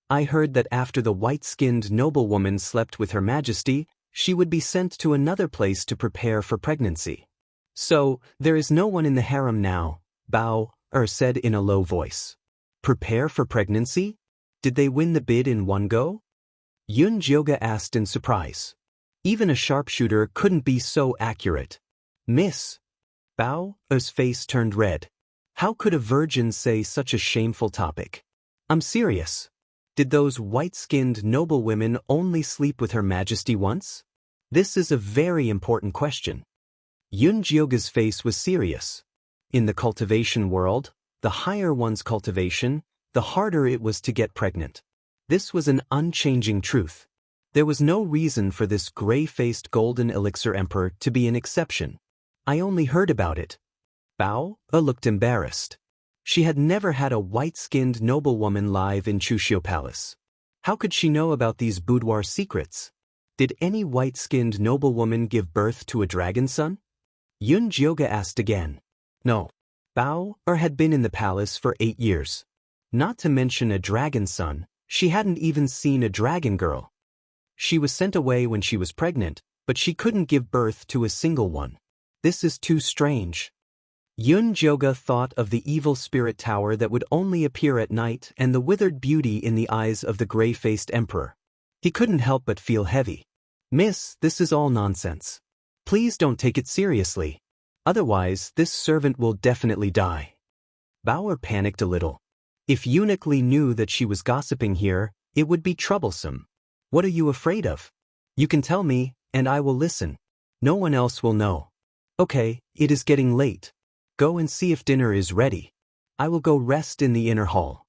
I heard that after the white-skinned noblewoman slept with Her Majesty, she would be sent to another place to prepare for pregnancy. So, there is no one in the harem now, Bao said in a low voice. Prepare for pregnancy? Did they win the bid in one go? Yun Jioga asked in surprise. Even a sharpshooter couldn't be so accurate. Miss. Bao's face turned red. How could a virgin say such a shameful topic? I'm serious. Did those white-skinned noblewomen only sleep with Her Majesty once? This is a very important question. Yun Jioga's face was serious. In the cultivation world, the higher one's cultivation, the harder it was to get pregnant. This was an unchanging truth. There was no reason for this gray-faced golden elixir emperor to be an exception. I only heard about it. Bao looked embarrassed. She had never had a white-skinned noblewoman live in Chushio Palace. How could she know about these boudoir secrets? Did any white-skinned noblewoman give birth to a dragon son? Yun Jioga asked again. No. Bao had been in the palace for 8 years. Not to mention a dragon son, she hadn't even seen a dragon girl. She was sent away when she was pregnant, but she couldn't give birth to a single one. This is too strange. Yun Jioga thought of the evil spirit tower that would only appear at night and the withered beauty in the eyes of the gray-faced emperor. He couldn't help but feel heavy. Miss, this is all nonsense. Please don't take it seriously. Otherwise, this servant will definitely die. Bauer panicked a little. If Eunuch Li knew that she was gossiping here, it would be troublesome. What are you afraid of? You can tell me, and I will listen. No one else will know. Okay, it is getting late. Go and see if dinner is ready. I will go rest in the inner hall.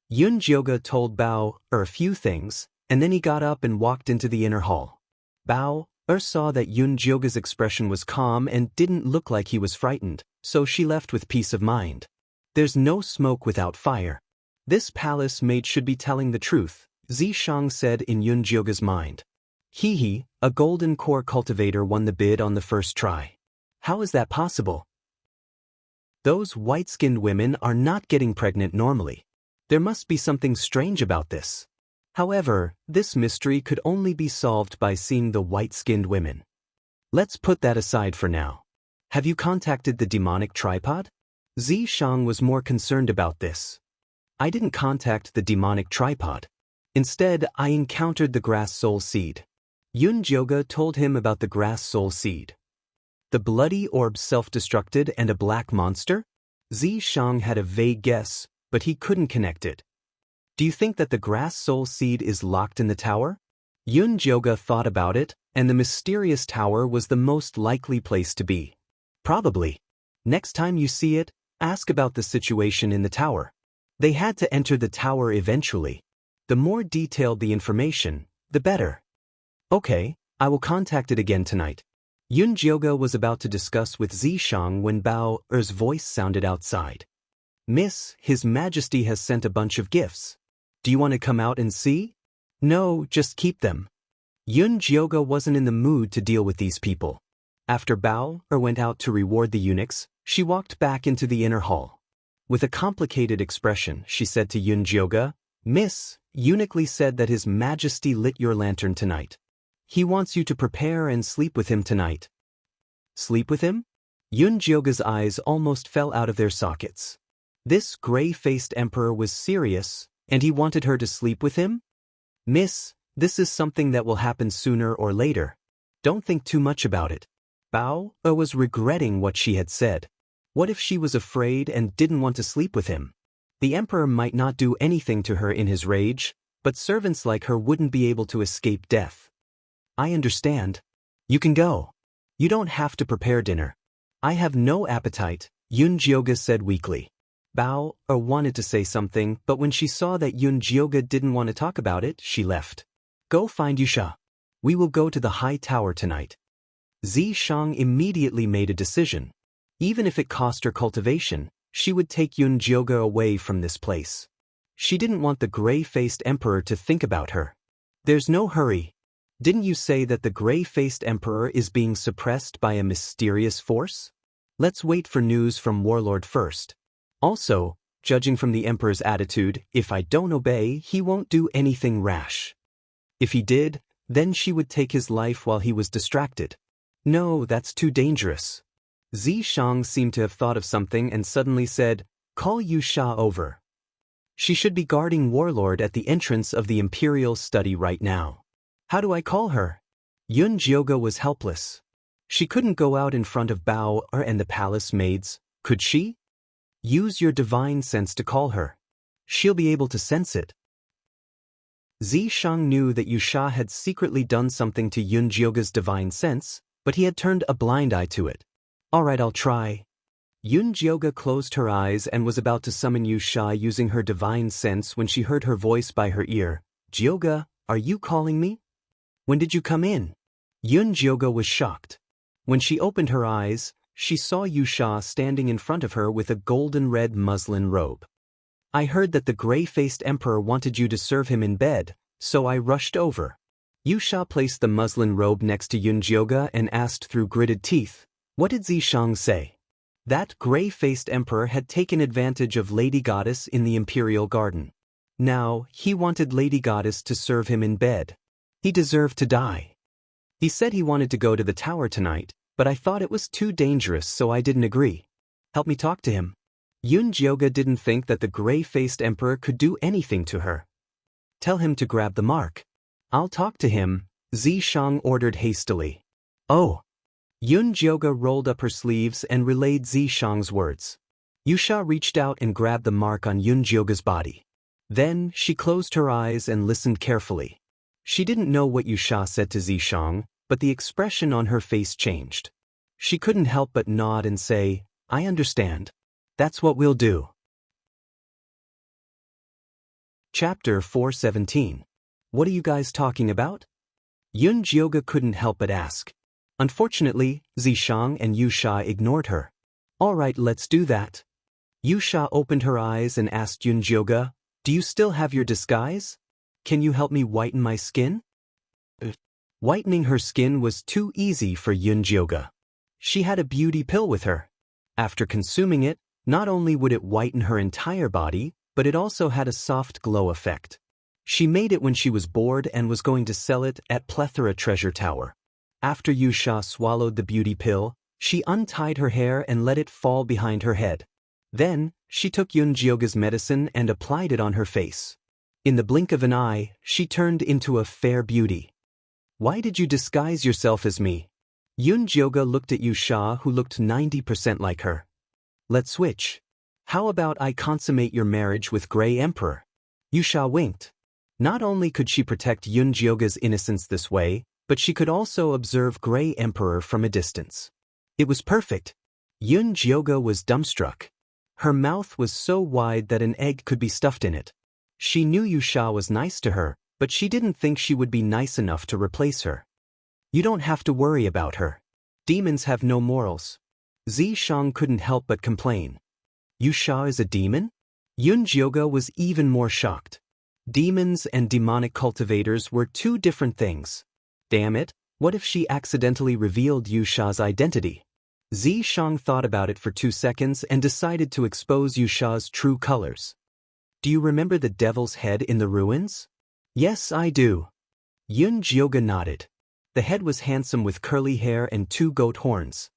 Yun Jioga told Bao a few things, and then he got up and walked into the inner hall. Bao saw that Yun Jioga's expression was calm and didn't look like he was frightened, so she left with peace of mind. There's no smoke without fire. This palace maid should be telling the truth, Zishang said in Yun Jioga's mind. He, a golden core cultivator, won the bid on the first try. How is that possible? Those white-skinned women are not getting pregnant normally. There must be something strange about this. However, this mystery could only be solved by seeing the white-skinned women. Let's put that aside for now. Have you contacted the demonic tripod? Zishang was more concerned about this. I didn't contact the demonic tripod. Instead, I encountered the grass soul seed. Yun Jioga told him about the grass soul seed. The bloody orb self-destructed and a black monster? Zishang had a vague guess, but he couldn't connect it. Do you think that the grass soul seed is locked in the tower? Yun Jioga thought about it, and the mysterious tower was the most likely place to be. Probably. Next time you see it, ask about the situation in the tower. They had to enter the tower eventually. The more detailed the information, the better. Okay, I will contact it again tonight. Yun Jioga was about to discuss with Zishang when Bao's voice sounded outside. Miss, His Majesty has sent a bunch of gifts. Do you want to come out and see? No, just keep them. Yun Jioga wasn't in the mood to deal with these people. After Bao went out to reward the eunuchs, she walked back into the inner hall. With a complicated expression, she said to Yun Jioga, Miss, Eunuch Li said that His Majesty lit your lantern tonight. He wants you to prepare and sleep with him tonight. Sleep with him? Yun Jioga's eyes almost fell out of their sockets. This gray-faced emperor was serious, and he wanted her to sleep with him? Miss, this is something that will happen sooner or later. Don't think too much about it. Bao was regretting what she had said. What if she was afraid and didn't want to sleep with him? The emperor might not do anything to her in his rage, but servants like her wouldn't be able to escape death. I understand. You can go. You don't have to prepare dinner. I have no appetite, Yun Jioga said weakly. Bao wanted to say something, but when she saw that Yun Jioga didn't want to talk about it, she left. Go find Yusha. We will go to the high tower tonight. Zi Shang immediately made a decision. Even if it cost her cultivation, she would take Yun Jioga away from this place. She didn't want the gray-faced emperor to think about her. There's no hurry. Didn't you say that the gray-faced emperor is being suppressed by a mysterious force? Let's wait for news from Warlord first. Also, judging from the emperor's attitude, if I don't obey, he won't do anything rash. If he did, then she would take his life while he was distracted. No, that's too dangerous. Zi Shang seemed to have thought of something and suddenly said, Call Yu Sha over. She should be guarding Warlord at the entrance of the Imperial study right now. How do I call her? Yun Jioga was helpless. She couldn't go out in front of Bao and the palace maids, could she? Use your divine sense to call her. She'll be able to sense it. Zi Shang knew that Yu Sha had secretly done something to Yun Jioga's divine sense, but he had turned a blind eye to it. All right, I'll try. Yun Jioga closed her eyes and was about to summon Yu Sha using her divine sense when she heard her voice by her ear. Jioga, are you calling me? When did you come in? Yun Jioga was shocked. When she opened her eyes, she saw Yu Sha standing in front of her with a golden-red muslin robe. I heard that the gray-faced emperor wanted you to serve him in bed, so I rushed over. Yu Sha placed the muslin robe next to Yun Jioga and asked through gritted teeth, What did Zi Shang say? That gray-faced emperor had taken advantage of Lady Goddess in the Imperial Garden. Now, he wanted Lady Goddess to serve him in bed. He deserved to die. He said he wanted to go to the tower tonight, but I thought it was too dangerous, so I didn't agree. Help me talk to him. Yun Jioga didn't think that the gray-faced emperor could do anything to her. Tell him to grab the mark. I'll talk to him, Zi Shang ordered hastily. Oh. Yun Jioga rolled up her sleeves and relayed Zi Shang's words. Yu Sha reached out and grabbed the mark on Yun Jioga's body. Then, she closed her eyes and listened carefully. She didn't know what Yu Sha said to Zi Shang, but the expression on her face changed. She couldn't help but nod and say, I understand. That's what we'll do. Chapter 417. What are you guys talking about? Yun Jioga couldn't help but ask. Unfortunately, Zi Shang and Yu Sha ignored her. All right, let's do that. Yu Sha opened her eyes and asked Yun Jioga, Do you still have your disguise? Can you help me whiten my skin? Whitening her skin was too easy for Yun Jioga. She had a beauty pill with her. After consuming it, not only would it whiten her entire body, but it also had a soft glow effect. She made it when she was bored and was going to sell it at Plethora Treasure Tower. After Yu Sha swallowed the beauty pill, she untied her hair and let it fall behind her head. Then, she took Yun Jioga's medicine and applied it on her face. In the blink of an eye, she turned into a fair beauty. Why did you disguise yourself as me? Yun Jioga looked at Yu Sha, who looked 90% like her. Let's switch. How about I consummate your marriage with Grey Emperor? Yu Sha winked. Not only could she protect Yun Jioga's innocence this way, but she could also observe Grey Emperor from a distance. It was perfect. Yun Jioga was dumbstruck. Her mouth was so wide that an egg could be stuffed in it. She knew Yu Sha was nice to her, but she didn't think she would be nice enough to replace her. You don't have to worry about her. Demons have no morals. Zi Shang couldn't help but complain. Yu Sha is a demon? Yun Jioga was even more shocked. Demons and demonic cultivators were two different things. Damn it, what if she accidentally revealed Yu Sha's identity? Zi Shang thought about it for 2 seconds and decided to expose Yu Sha's true colors. Do you remember the devil's head in the ruins? Yes, I do. Yun Jioga nodded. The head was handsome with curly hair and 2 goat horns.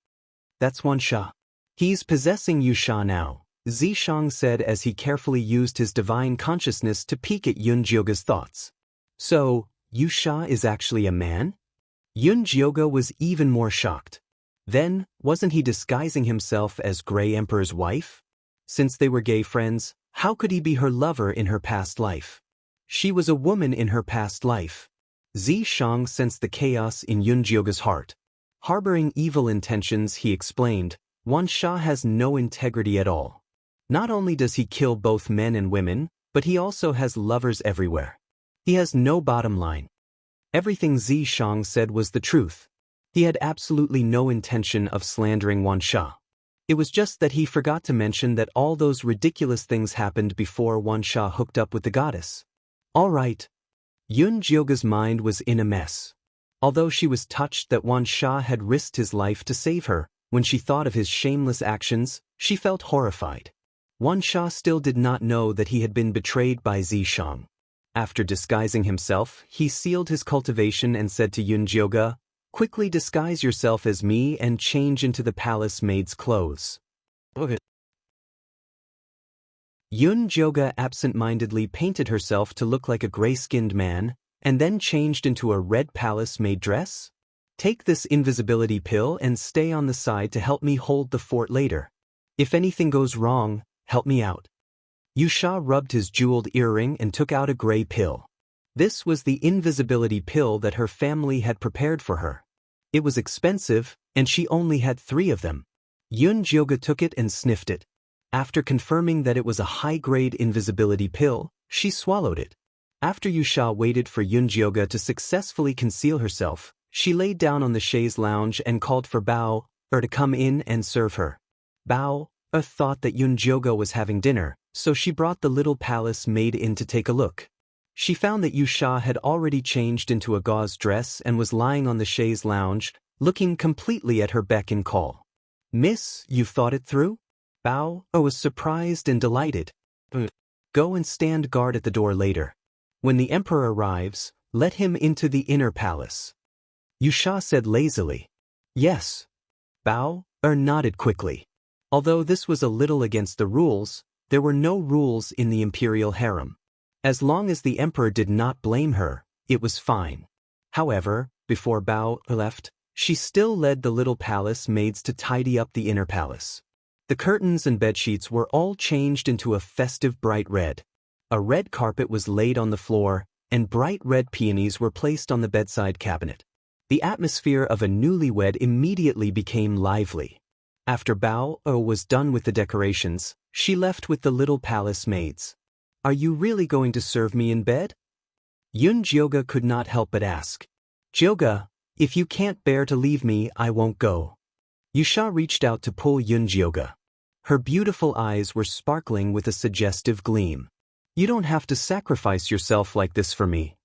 That's Wan Sha. He's possessing Yusha now, Zishang said as he carefully used his divine consciousness to peek at Yun Jioga's thoughts. So, Yusha is actually a man? Yun Jioga was even more shocked. Then, wasn't he disguising himself as Grey Emperor's wife? Since they were gay friends, how could he be her lover in her past life? She was a woman in her past life. Zishang sensed the chaos in Yun Jioga's heart. Harboring evil intentions, he explained, Wan Sha has no integrity at all. Not only does he kill both men and women, but he also has lovers everywhere. He has no bottom line. Everything Zishang said was the truth. He had absolutely no intention of slandering Wan Sha. It was just that he forgot to mention that all those ridiculous things happened before Wan Sha hooked up with the goddess. All right. Yun Jioga's mind was in a mess. Although she was touched that Wan Sha had risked his life to save her, when she thought of his shameless actions, she felt horrified. Wan Sha still did not know that he had been betrayed by Zishang. After disguising himself, he sealed his cultivation and said to Yun Jioga, "Quickly disguise yourself as me and change into the palace maid's clothes." Okay. Yun Jioga absent-mindedly painted herself to look like a gray-skinned man, and then changed into a red palace maid dress? Take this invisibility pill and stay on the side to help me hold the fort later. If anything goes wrong, help me out. Yusha rubbed his jeweled earring and took out a gray pill. This was the invisibility pill that her family had prepared for her. It was expensive, and she only had 3 of them. Yun Jioga took it and sniffed it. After confirming that it was a high-grade invisibility pill, she swallowed it. After Yusha waited for Yun Jioga to successfully conceal herself, she laid down on the chaise lounge and called for Bao to come in and serve her. Bao thought that Yun Jioga was having dinner, so she brought the little palace maid in to take a look. She found that Yusha had already changed into a gauze dress and was lying on the chaise lounge, looking completely at her beck and call. "Miss, you've thought it through?" Bao was surprised and delighted. "Go and stand guard at the door later. When the emperor arrives, let him into the inner palace." Yusha said lazily. "Yes." Bao nodded quickly. Although this was a little against the rules, there were no rules in the imperial harem. As long as the emperor did not blame her, it was fine. However, before Bao left, she still led the little palace maids to tidy up the inner palace. The curtains and bedsheets were all changed into a festive bright red. A red carpet was laid on the floor, and bright red peonies were placed on the bedside cabinet. The atmosphere of a newlywed immediately became lively. After Bao was done with the decorations, she left with the little palace maids. "Are you really going to serve me in bed?" Yun Jioga could not help but ask. "Jioga, if you can't bear to leave me, I won't go." Yusha reached out to pull Yun Jioga. Her beautiful eyes were sparkling with a suggestive gleam. "You don't have to sacrifice yourself like this for me."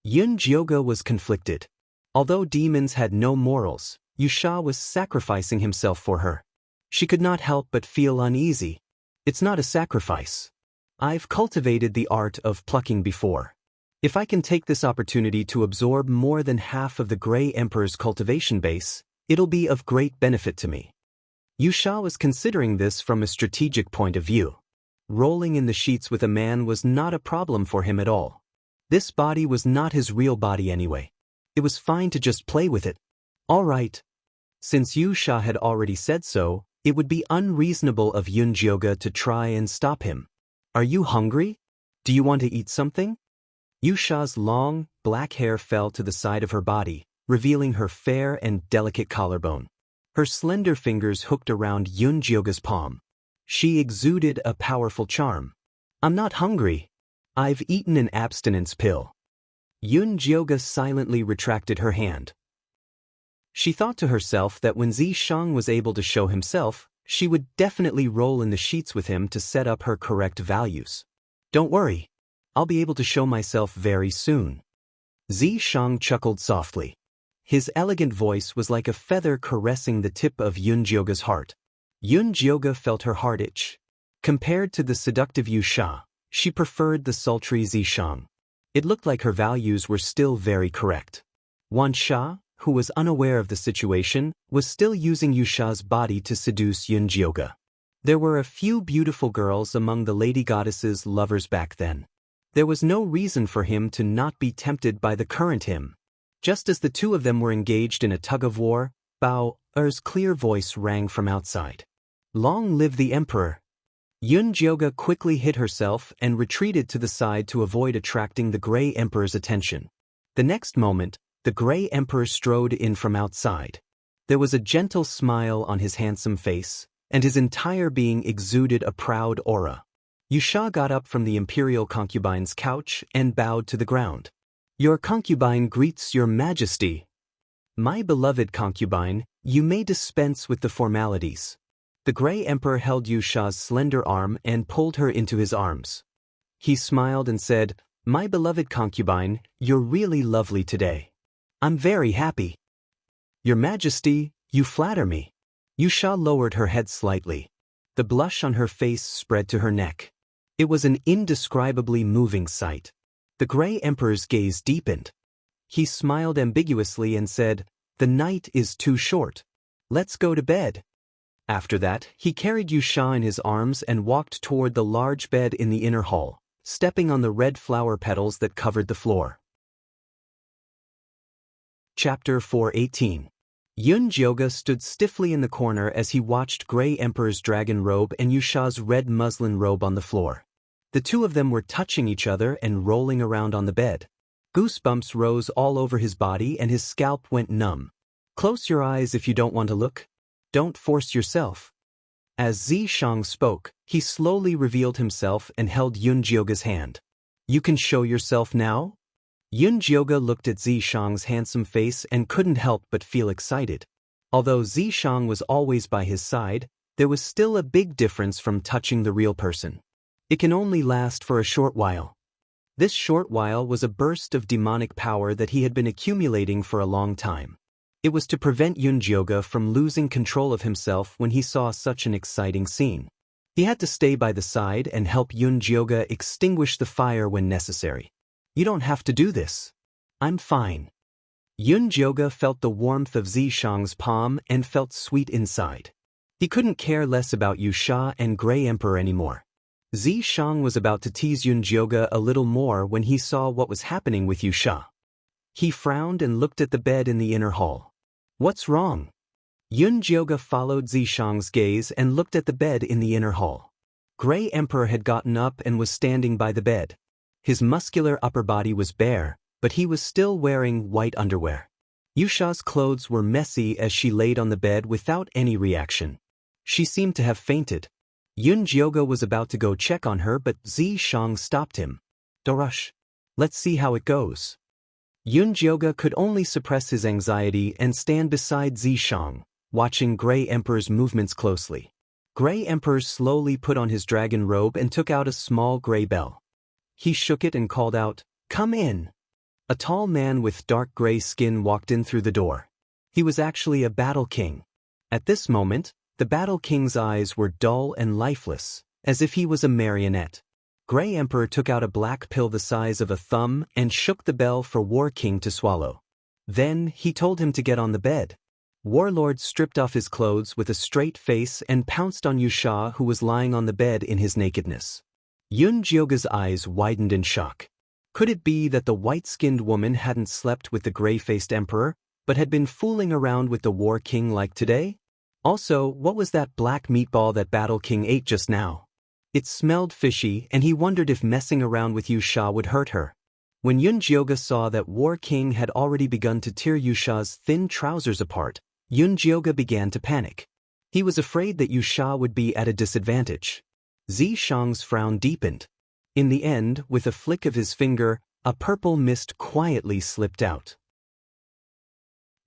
Yun Jioga was conflicted. Although demons had no morals, Yusha was sacrificing himself for her. She could not help but feel uneasy. "It's not a sacrifice. I've cultivated the art of plucking before. If I can take this opportunity to absorb more than half of the Grey Emperor's cultivation base, it'll be of great benefit to me." Yusha was considering this from a strategic point of view. Rolling in the sheets with a man was not a problem for him at all. This body was not his real body anyway. It was fine to just play with it. All right. Since Yusha had already said so, it would be unreasonable of Yun Jioga to try and stop him. "Are you hungry? Do you want to eat something?" Yusha's long, black hair fell to the side of her body, revealing her fair and delicate collarbone. Her slender fingers hooked around Yun Jioga's palm. She exuded a powerful charm. "I'm not hungry. I've eaten an abstinence pill." Yun Jioga silently retracted her hand. She thought to herself that when Zishang was able to show himself, she would definitely roll in the sheets with him to set up her correct values. "Don't worry. I'll be able to show myself very soon." Zishang chuckled softly. His elegant voice was like a feather caressing the tip of Yun Jioga's heart. Yun Jioga felt her heart itch. Compared to the seductive Yusha, she preferred the sultry Zishang. It looked like her values were still very correct. Wan Sha, who was unaware of the situation, was still using Yusha's body to seduce Yunjioga. There were a few beautiful girls among the lady goddess's lovers back then. There was no reason for him to not be tempted by the current him. Just as the two of them were engaged in a tug-of-war, Bao Er's clear voice rang from outside. "Long live the Emperor!" Yunjioga quickly hid herself and retreated to the side to avoid attracting the Grey Emperor's attention. The next moment, the Grey Emperor strode in from outside. There was a gentle smile on his handsome face, and his entire being exuded a proud aura. Yusha got up from the imperial concubine's couch and bowed to the ground. "Your concubine greets your majesty." "My beloved concubine, you may dispense with the formalities." The Grey Emperor held Yusha's slender arm and pulled her into his arms. He smiled and said, "My beloved concubine, you're really lovely today. I'm very happy." "Your Majesty, you flatter me." Yusha lowered her head slightly. The blush on her face spread to her neck. It was an indescribably moving sight. The Grey Emperor's gaze deepened. He smiled ambiguously and said, "The night is too short. Let's go to bed." After that, he carried Yusha in his arms and walked toward the large bed in the inner hall, stepping on the red flower petals that covered the floor. Chapter 418. Yunjioga stood stiffly in the corner as he watched Grey Emperor's dragon robe and Yusha's red muslin robe on the floor. The two of them were touching each other and rolling around on the bed. Goosebumps rose all over his body and his scalp went numb. "Close your eyes if you don't want to look. Don't force yourself." As Zishang spoke, he slowly revealed himself and held Yunjioga's hand. "You can show yourself now?" Yunjioga looked at Zishang's handsome face and couldn't help but feel excited. Although Zishang was always by his side, there was still a big difference from touching the real person. It can only last for a short while. This short while was a burst of demonic power that he had been accumulating for a long time. It was to prevent Yunjioga from losing control of himself when he saw such an exciting scene. He had to stay by the side and help Yunjioga extinguish the fire when necessary. "You don't have to do this. I'm fine." Yunjioga felt the warmth of Zishang's palm and felt sweet inside. He couldn't care less about Yusha and Grey Emperor anymore. Zishang was about to tease Yunjioga a little more when he saw what was happening with Yusha. He frowned and looked at the bed in the inner hall. "What's wrong?" Yunjioga followed Zishang's gaze and looked at the bed in the inner hall. Grey Emperor had gotten up and was standing by the bed. His muscular upper body was bare, but he was still wearing white underwear. Yusha's clothes were messy as she laid on the bed without any reaction. She seemed to have fainted. Yunjioga was about to go check on her, but Zishang stopped him. "Don't rush. Let's see how it goes." Yunjioga could only suppress his anxiety and stand beside Zishang, watching Grey Emperor's movements closely. Grey Emperor slowly put on his dragon robe and took out a small gray bell. He shook it and called out, "Come in." A tall man with dark gray skin walked in through the door. He was actually a battle king. At this moment, the battle king's eyes were dull and lifeless, as if he was a marionette. Grey Emperor took out a black pill the size of a thumb and shook the bell for War King to swallow. Then he told him to get on the bed. Warlord stripped off his clothes with a straight face and pounced on Yusha, who was lying on the bed in his nakedness. Yunjioga's eyes widened in shock. Could it be that the white-skinned woman hadn't slept with the gray-faced emperor, but had been fooling around with the War King like today? Also, what was that black meatball that Battle King ate just now? It smelled fishy, and he wondered if messing around with Yusha would hurt her. When Yunjioga saw that War King had already begun to tear Yusha's thin trousers apart, Yunjioga began to panic. He was afraid that Yusha would be at a disadvantage. Zishang's frown deepened. In the end, with a flick of his finger, a purple mist quietly slipped out.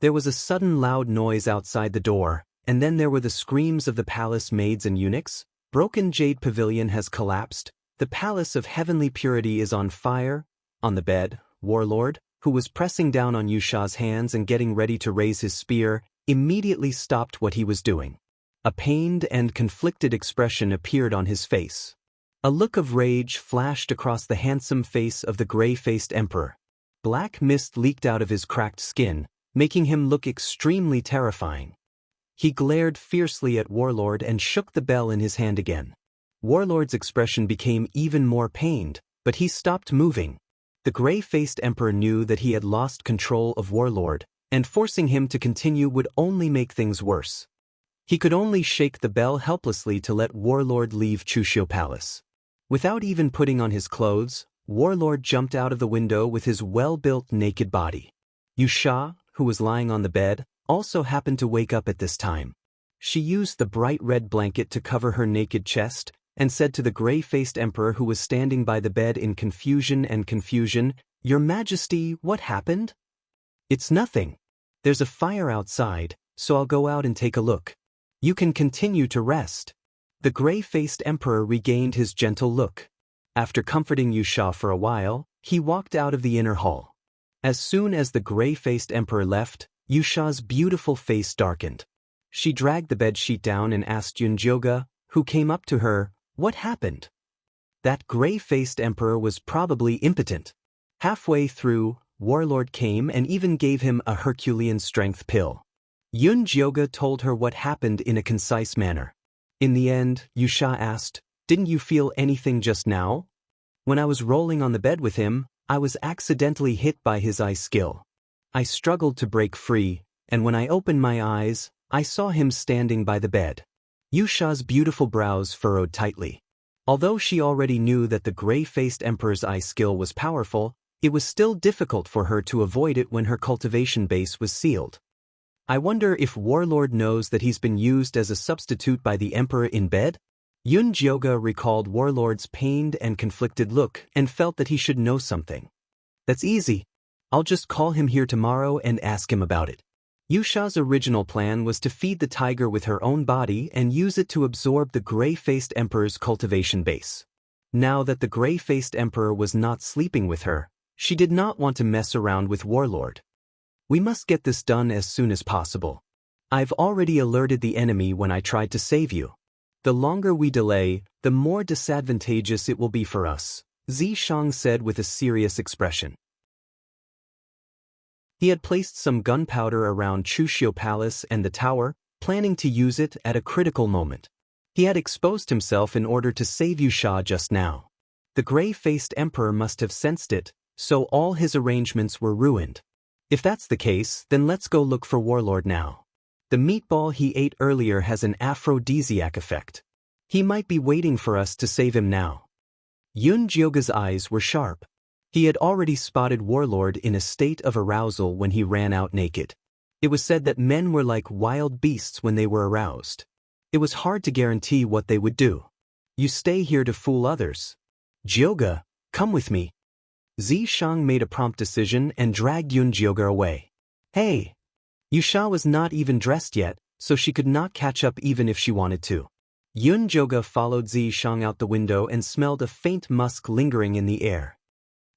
There was a sudden loud noise outside the door, and then there were the screams of the palace maids and eunuchs. Broken Jade Pavilion has collapsed. The palace of heavenly purity is on fire. On the bed, Warlord, who was pressing down on Yusha's hands and getting ready to raise his spear, immediately stopped what he was doing. A pained and conflicted expression appeared on his face. A look of rage flashed across the handsome face of the gray-faced emperor. Black mist leaked out of his cracked skin, making him look extremely terrifying. He glared fiercely at Warlord and shook the bell in his hand again. Warlord's expression became even more pained, but he stopped moving. The gray-faced Emperor knew that he had lost control of Warlord, and forcing him to continue would only make things worse. He could only shake the bell helplessly to let Warlord leave Chushio Palace. Without even putting on his clothes, Warlord jumped out of the window with his well-built naked body. Yusha, who was lying on the bed, also happened to wake up at this time. She used the bright red blanket to cover her naked chest, and said to the gray-faced Emperor who was standing by the bed in confusion, "Your Majesty, what happened?" "It's nothing. There's a fire outside, so I'll go out and take a look. You can continue to rest." The gray-faced Emperor regained his gentle look. After comforting Yusha for a while, he walked out of the inner hall. As soon as the gray-faced Emperor left, Yusha's beautiful face darkened. She dragged the bedsheet down and asked Yunjioga, who came up to her, "What happened?" That gray-faced Emperor was probably impotent. Halfway through, Warlord came and even gave him a Herculean strength pill. Yunjioga told her what happened in a concise manner. In the end, Yusha asked, "Didn't you feel anything just now?" "When I was rolling on the bed with him, I was accidentally hit by his ice skill. I struggled to break free, and when I opened my eyes, I saw him standing by the bed." Yusha's beautiful brows furrowed tightly. Although she already knew that the gray-faced Emperor's ice skill was powerful, it was still difficult for her to avoid it when her cultivation base was sealed. "I wonder if Warlord knows that he's been used as a substitute by the Emperor in bed?" Yunjioga recalled Warlord's pained and conflicted look and felt that he should know something. "That's easy. I'll just call him here tomorrow and ask him about it." Yusha's original plan was to feed the tiger with her own body and use it to absorb the gray-faced Emperor's cultivation base. Now that the gray-faced Emperor was not sleeping with her, she did not want to mess around with Warlord. "We must get this done as soon as possible. I've already alerted the enemy when I tried to save you. The longer we delay, the more disadvantageous it will be for us," Zishang said with a serious expression. He had placed some gunpowder around Chushio Palace and the tower, planning to use it at a critical moment. He had exposed himself in order to save Yusha just now. The gray-faced Emperor must have sensed it, so all his arrangements were ruined. If that's the case, then let's go look for Warlord now. The meatball he ate earlier has an aphrodisiac effect. He might be waiting for us to save him now. Yunjioga's eyes were sharp. He had already spotted Warlord in a state of arousal when he ran out naked. It was said that men were like wild beasts when they were aroused. It was hard to guarantee what they would do. "You stay here to fool others. Jioga, come with me." Zishang made a prompt decision and dragged Yunjioga away. "Hey!" Yusha was not even dressed yet, so she could not catch up even if she wanted to. Yunjioga followed Zishang out the window and smelled a faint musk lingering in the air.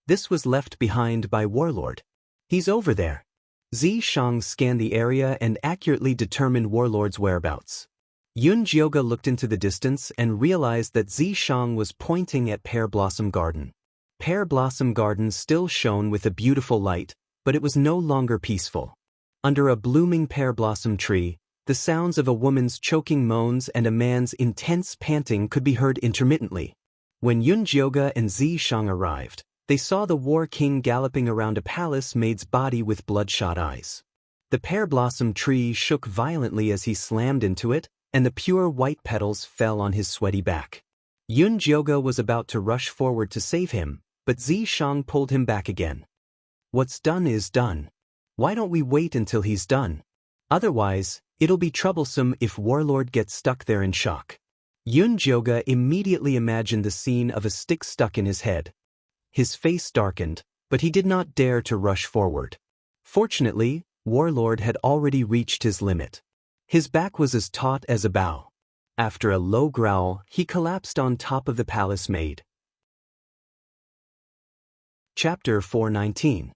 This was left behind by Warlord. "He's over there." Zishang scanned the area and accurately determined Warlord's whereabouts. Yunjioga looked into the distance and realized that Zishang was pointing at Pear Blossom Garden. Pear Blossom Garden still shone with a beautiful light, but it was no longer peaceful. Under a blooming pear blossom tree, the sounds of a woman's choking moans and a man's intense panting could be heard intermittently. When Yunjioga and Zishang arrived, they saw the War King galloping around a palace maid's body with bloodshot eyes. The pear blossom tree shook violently as he slammed into it, and the pure white petals fell on his sweaty back. Yunjioga was about to rush forward to save him, but Zishang pulled him back again. "What's done is done. Why don't we wait until he's done? Otherwise, it'll be troublesome if Warlord gets stuck there in shock." Yunjioga immediately imagined the scene of a stick stuck in his head. His face darkened, but he did not dare to rush forward. Fortunately, Warlord had already reached his limit. His back was as taut as a bow. After a low growl, he collapsed on top of the palace maid. Chapter 419.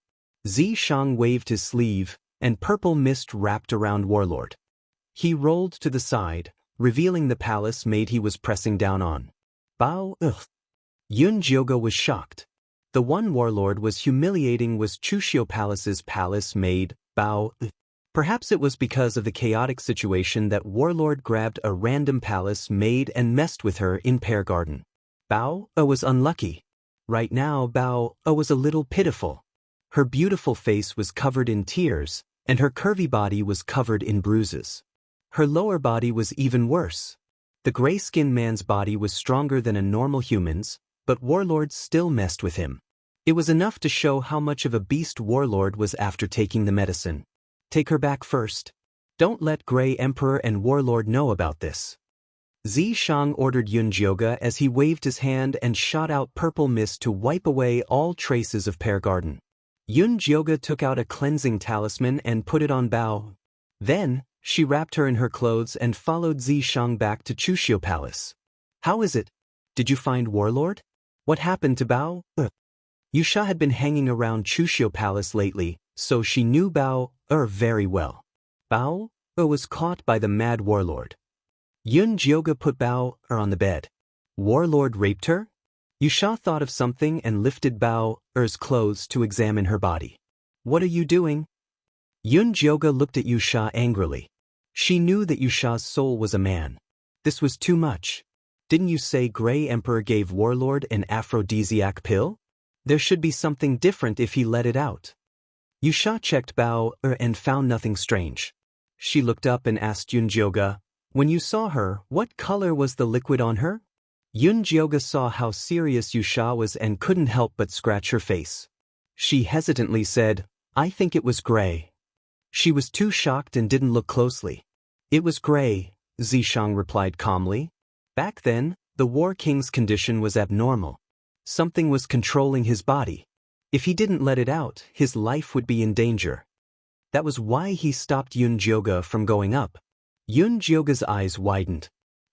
Zishang waved his sleeve, and purple mist wrapped around Warlord. He rolled to the side, revealing the palace maid he was pressing down on. "Bao, ugh." Yunjioga was shocked. The one Warlord was humiliating was Chushio Palace's palace maid, Bao. Perhaps it was because of the chaotic situation that Warlord grabbed a random palace maid and messed with her in Pear Garden. Bao was unlucky. Right now Bao was a little pitiful. Her beautiful face was covered in tears, and her curvy body was covered in bruises. Her lower body was even worse. The gray-skinned man's body was stronger than a normal human's, but Warlord still messed with him. It was enough to show how much of a beast Warlord was after taking the medicine. Take her back first. Don't let Grey Emperor and Warlord know about this. Zishang ordered Yunjioge as he waved his hand and shot out purple mist to wipe away all traces of Pear Garden. Yunjioge took out a cleansing talisman and put it on Bao. Then, she wrapped her in her clothes and followed Zishang back to Chushio Palace. How is it? Did you find Warlord? What happened to Bao? Yusha had been hanging around Chushio Palace lately, so she knew Bao very well. Bao was caught by the mad Warlord. Yunjioge put Bao on the bed. Warlord raped her? Yusha thought of something and lifted Bao's clothes to examine her body. What are you doing? Yunjioge looked at Yusha angrily. She knew that Yusha's soul was a man. This was too much. Didn't you say Grey Emperor gave Warlord an aphrodisiac pill? There should be something different if he let it out. Yusha checked Bao and found nothing strange. She looked up and asked Yunjioge, when you saw her, what color was the liquid on her? Yunjioge saw how serious Yusha was and couldn't help but scratch her face. She hesitantly said, I think it was gray. She was too shocked and didn't look closely. It was gray, Zishang replied calmly. Back then, the War King's condition was abnormal. Something was controlling his body. If he didn't let it out, his life would be in danger. That was why he stopped Yunjioge from going up. Yunjioge's eyes widened.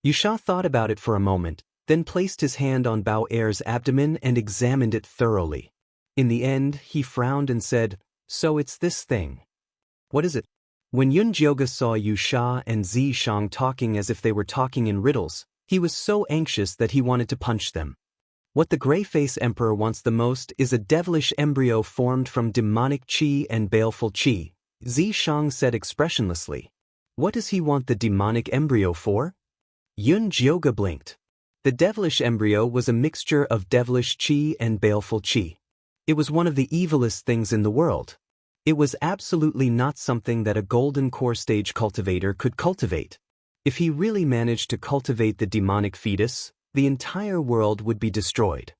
Yusha thought about it for a moment, then placed his hand on Bao'er's abdomen and examined it thoroughly. In the end, he frowned and said, so it's this thing. What is it? When Yunjioge saw Yusha and Zishang talking as if they were talking in riddles, he was so anxious that he wanted to punch them. What the Grey-Face Emperor wants the most is a devilish embryo formed from demonic qi and baleful qi, Zishang said expressionlessly. What does he want the demonic embryo for? Yunjioge blinked. The devilish embryo was a mixture of devilish qi and baleful qi. It was one of the evilest things in the world. It was absolutely not something that a golden core stage cultivator could cultivate. If he really managed to cultivate the demonic fetus, the entire world would be destroyed.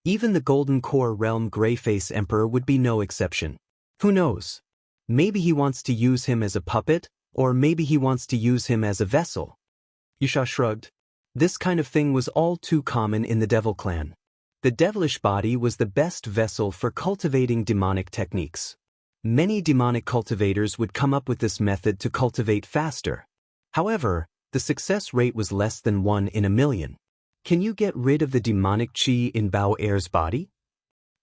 Even the Golden Core Realm Greyface Emperor would be no exception. Who knows? Maybe he wants to use him as a puppet, or maybe he wants to use him as a vessel. Yusha shrugged. This kind of thing was all too common in the Devil Clan. The devilish body was the best vessel for cultivating demonic techniques. Many demonic cultivators would come up with this method to cultivate faster. However, the success rate was less than 1 in a million. Can you get rid of the demonic qi in Bao'er's body?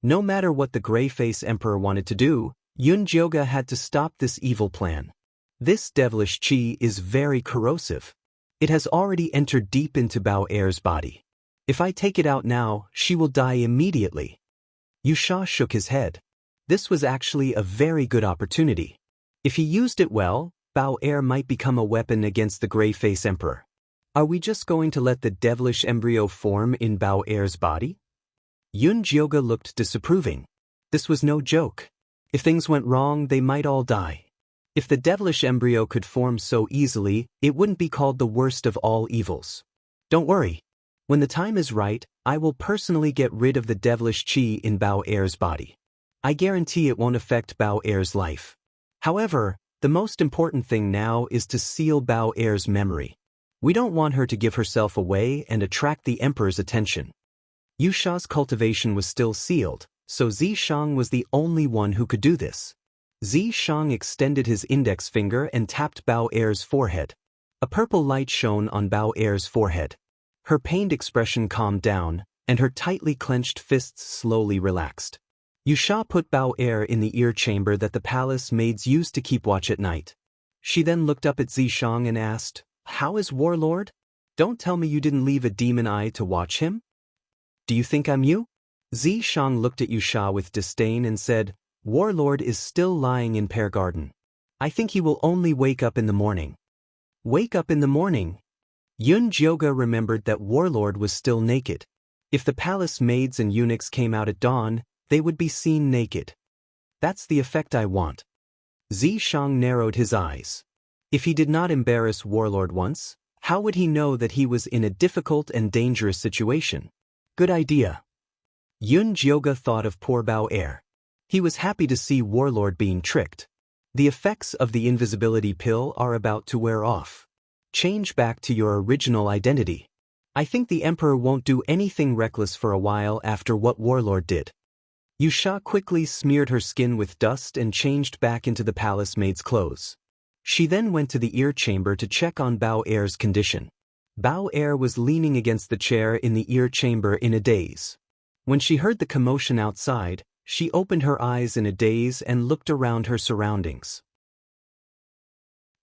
No matter what the Greyface Emperor wanted to do, Yunjioge had to stop this evil plan. This devilish qi is very corrosive. It has already entered deep into Bao'er's body. If I take it out now, she will die immediately. Yusha shook his head. This was actually a very good opportunity. If he used it well, Bao'er might become a weapon against the Greyface Emperor. Are we just going to let the devilish embryo form in Bao'er's body? Yunjioge looked disapproving. This was no joke. If things went wrong, they might all die. If the devilish embryo could form so easily, it wouldn't be called the worst of all evils. Don't worry. When the time is right, I will personally get rid of the devilish qi in Bao'er's body. I guarantee it won't affect Bao'er's life. However, the most important thing now is to seal Bao'er's memory. We don't want her to give herself away and attract the Emperor's attention. Yusha's cultivation was still sealed, so Zishang was the only one who could do this. Zishang extended his index finger and tapped Bao'er's forehead. A purple light shone on Bao'er's forehead. Her pained expression calmed down, and her tightly clenched fists slowly relaxed. Yusha put Bao'er in the ear chamber that the palace maids used to keep watch at night. She then looked up at Zishang and asked, How is Warlord? Don't tell me you didn't leave a demon eye to watch him? Do you think I'm you? Zishang looked at Yusha with disdain and said, Warlord is still lying in Pear Garden. I think he will only wake up in the morning. Wake up in the morning? Yun Jyoga remembered that Warlord was still naked. If the palace maids and eunuchs came out at dawn, they would be seen naked. That's the effect I want. Zishang narrowed his eyes. If he did not embarrass Warlord once, how would he know that he was in a difficult and dangerous situation? Good idea. Yun Jyoga thought of poor Bao Er. He was happy to see Warlord being tricked. The effects of the invisibility pill are about to wear off. Change back to your original identity. I think the Emperor won't do anything reckless for a while after what Warlord did. Yusha quickly smeared her skin with dust and changed back into the palace maid's clothes. She then went to the ear chamber to check on Bao Er's condition. Bao Er was leaning against the chair in the ear chamber in a daze. When she heard the commotion outside, she opened her eyes in a daze and looked around her surroundings.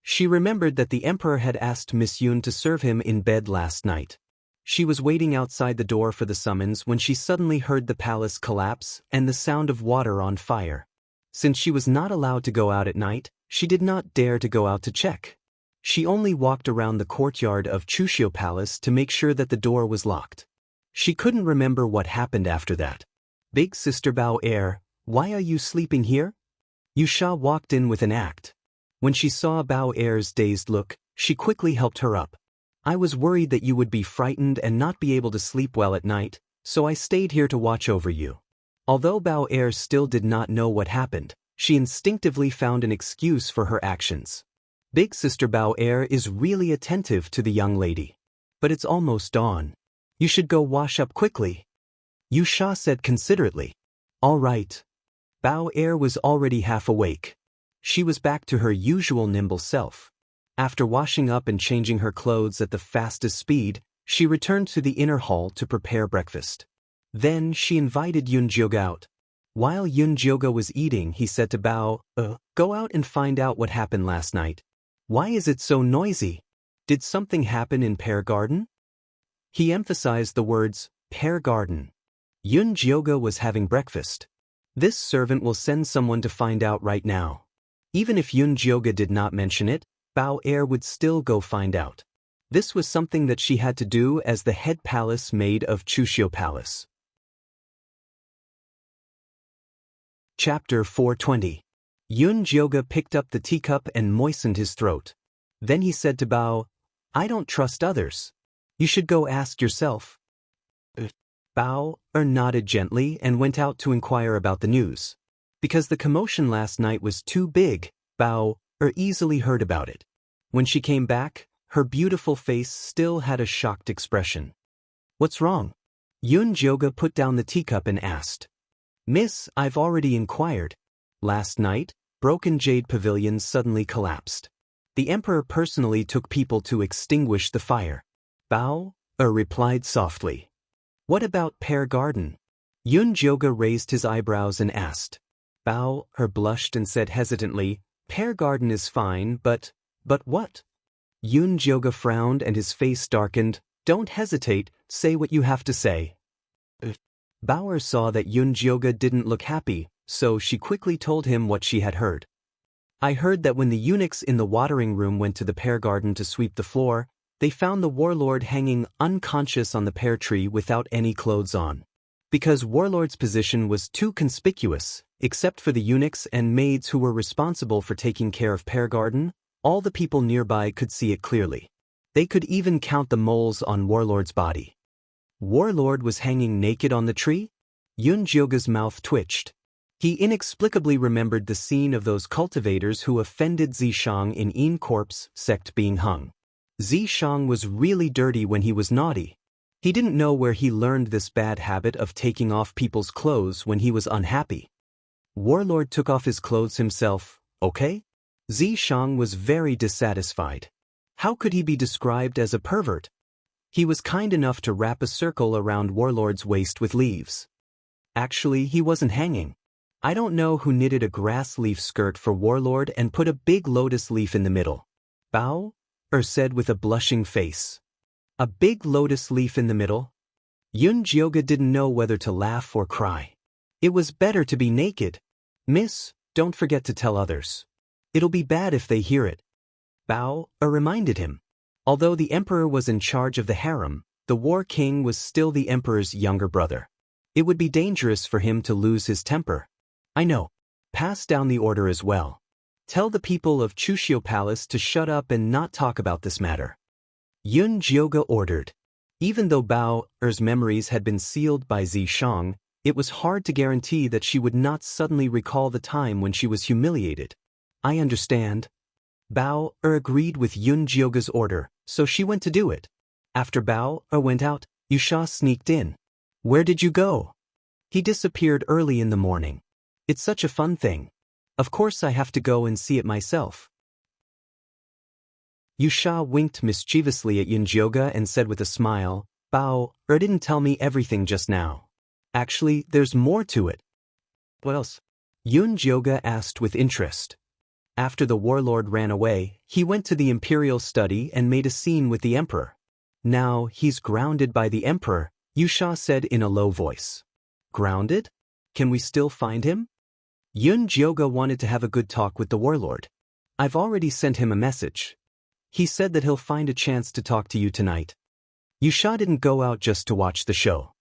She remembered that the Emperor had asked Miss Yun to serve him in bed last night. She was waiting outside the door for the summons when she suddenly heard the palace collapse and the sound of water on fire. Since she was not allowed to go out at night, she did not dare to go out to check. She only walked around the courtyard of Chushio Palace to make sure that the door was locked. She couldn't remember what happened after that. Big Sister Bao Er, why are you sleeping here? Yusha walked in with an act. When she saw Bao Er's dazed look, she quickly helped her up. I was worried that you would be frightened and not be able to sleep well at night, so I stayed here to watch over you. Although Bao Er still did not know what happened, she instinctively found an excuse for her actions. Big Sister Bao Er is really attentive to the young lady. But it's almost dawn. You should go wash up quickly. Yusha said considerately. All right. Bao Er was already half awake. She was back to her usual nimble self. After washing up and changing her clothes at the fastest speed, she returned to the inner hall to prepare breakfast. Then she invited Yun Jyoga out. While Yun Jyoga was eating, he said to Bao, go out and find out what happened last night. Why is it so noisy? Did something happen in Pear Garden? He emphasized the words, Pear Garden. Yun Jyoga was having breakfast. This servant will send someone to find out right now. Even if Yun Jyoga did not mention it, Bao Er would still go find out. This was something that she had to do as the head palace maid of Chushio Palace. Chapter 420. Yun Jyoga picked up the teacup and moistened his throat. Then he said to Bao, I don't trust others. You should go ask yourself. Bao Er nodded gently and went out to inquire about the news. Because the commotion last night was too big, Bao Er easily heard about it. When she came back, her beautiful face still had a shocked expression. What's wrong? Yun Jyoga put down the teacup and asked. Miss, I've already inquired. Last night, Broken Jade Pavilion suddenly collapsed. The Emperor personally took people to extinguish the fire. Bao Er replied softly. What about Pear Garden? Yun Jyoga raised his eyebrows and asked. Bao Er blushed and said hesitantly, Pear Garden is fine, but what? Yun Jyoga frowned and his face darkened. Don't hesitate, say what you have to say. Bao Er saw that Yun Jyoga didn't look happy, so she quickly told him what she had heard. I heard that when the eunuchs in the watering room went to the pear garden to sweep the floor, they found the warlord hanging unconscious on the pear tree without any clothes on. Because warlord's position was too conspicuous, except for the eunuchs and maids who were responsible for taking care of pear garden, all the people nearby could see it clearly. They could even count the moles on warlord's body. Warlord was hanging naked on the tree? Yun Jyoga's mouth twitched. He inexplicably remembered the scene of those cultivators who offended Zishang in Yin Corpse sect being hung. Zishang was really dirty when he was naughty. He didn't know where he learned this bad habit of taking off people's clothes when he was unhappy. Warlord took off his clothes himself, okay? Zishang was very dissatisfied. How could he be described as a pervert? He was kind enough to wrap a circle around Warlord's waist with leaves. Actually, he wasn't hanging. I don't know who knitted a grass leaf skirt for Warlord and put a big lotus leaf in the middle. Bao Er said with a blushing face. A big lotus leaf in the middle? Yun Jyoga didn't know whether to laugh or cry. It was better to be naked. Miss, don't forget to tell others. It'll be bad if they hear it. Bao reminded him. Although the emperor was in charge of the harem, the war king was still the emperor's younger brother. It would be dangerous for him to lose his temper. I know. Pass down the order as well. Tell the people of Chushio Palace to shut up and not talk about this matter. Yun Jioga ordered. Even though Bao's memories had been sealed by Zishang, it was hard to guarantee that she would not suddenly recall the time when she was humiliated. I understand. Bao agreed with Yun Jioga's order, so she went to do it. After Bao went out, Yusha sneaked in. Where did you go? He disappeared early in the morning. It's such a fun thing. Of course I have to go and see it myself. Yusha winked mischievously at Yun Jioga and said with a smile, Bao didn't tell me everything just now. Actually, there's more to it. What else? Yun Jioga asked with interest. After the warlord ran away, he went to the imperial study and made a scene with the emperor. Now he's grounded by the emperor, Yusha said in a low voice. Grounded? Can we still find him? Yun Jioga wanted to have a good talk with the warlord. I've already sent him a message. He said that he'll find a chance to talk to you tonight. Yusha didn't go out just to watch the show.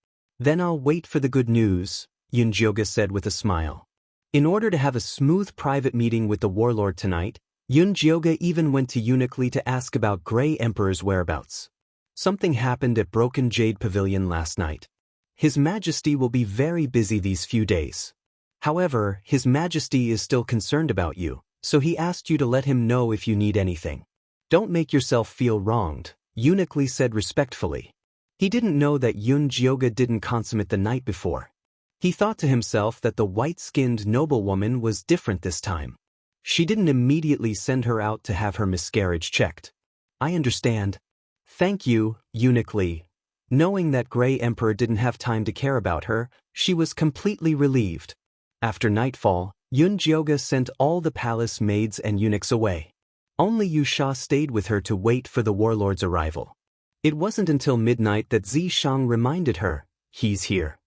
Then I'll wait for the good news, Yun Jioga said with a smile. In order to have a smooth private meeting with the warlord tonight, Yun Jioga even went to Uniquely to ask about Grey Emperor's whereabouts. Something happened at Broken Jade Pavilion last night. His Majesty will be very busy these few days. However, His Majesty is still concerned about you, so he asked you to let him know if you need anything. Don't make yourself feel wronged, Uniquely said respectfully. He didn't know that Yun Jioga didn't consummate the night before. He thought to himself that the white-skinned noblewoman was different this time. She didn't immediately send her out to have her miscarriage checked. I understand. Thank you, Uniquely. Knowing that Grey Emperor didn't have time to care about her, she was completely relieved. After nightfall, Yun Jioga sent all the palace maids and eunuchs away. Only Yusha stayed with her to wait for the warlord's arrival. It wasn't until midnight that Zishang reminded her, he's here.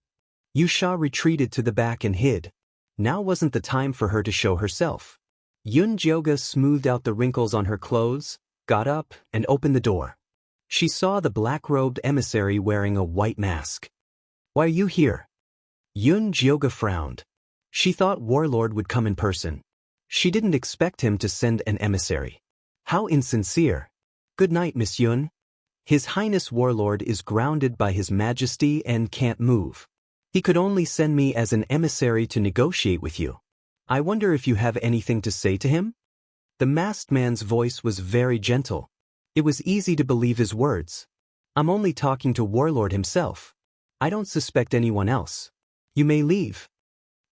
Yusha retreated to the back and hid. Now wasn't the time for her to show herself. Yun Jioga smoothed out the wrinkles on her clothes, got up, and opened the door. She saw the black-robed emissary wearing a white mask. Why are you here? Yun Jioga frowned. She thought Warlord would come in person. She didn't expect him to send an emissary. How insincere. Good night, Miss Yun. His Highness Warlord is grounded by His Majesty and can't move. He could only send me as an emissary to negotiate with you. I wonder if you have anything to say to him? The masked man's voice was very gentle. It was easy to believe his words. I'm only talking to Warlord himself. I don't suspect anyone else. You may leave.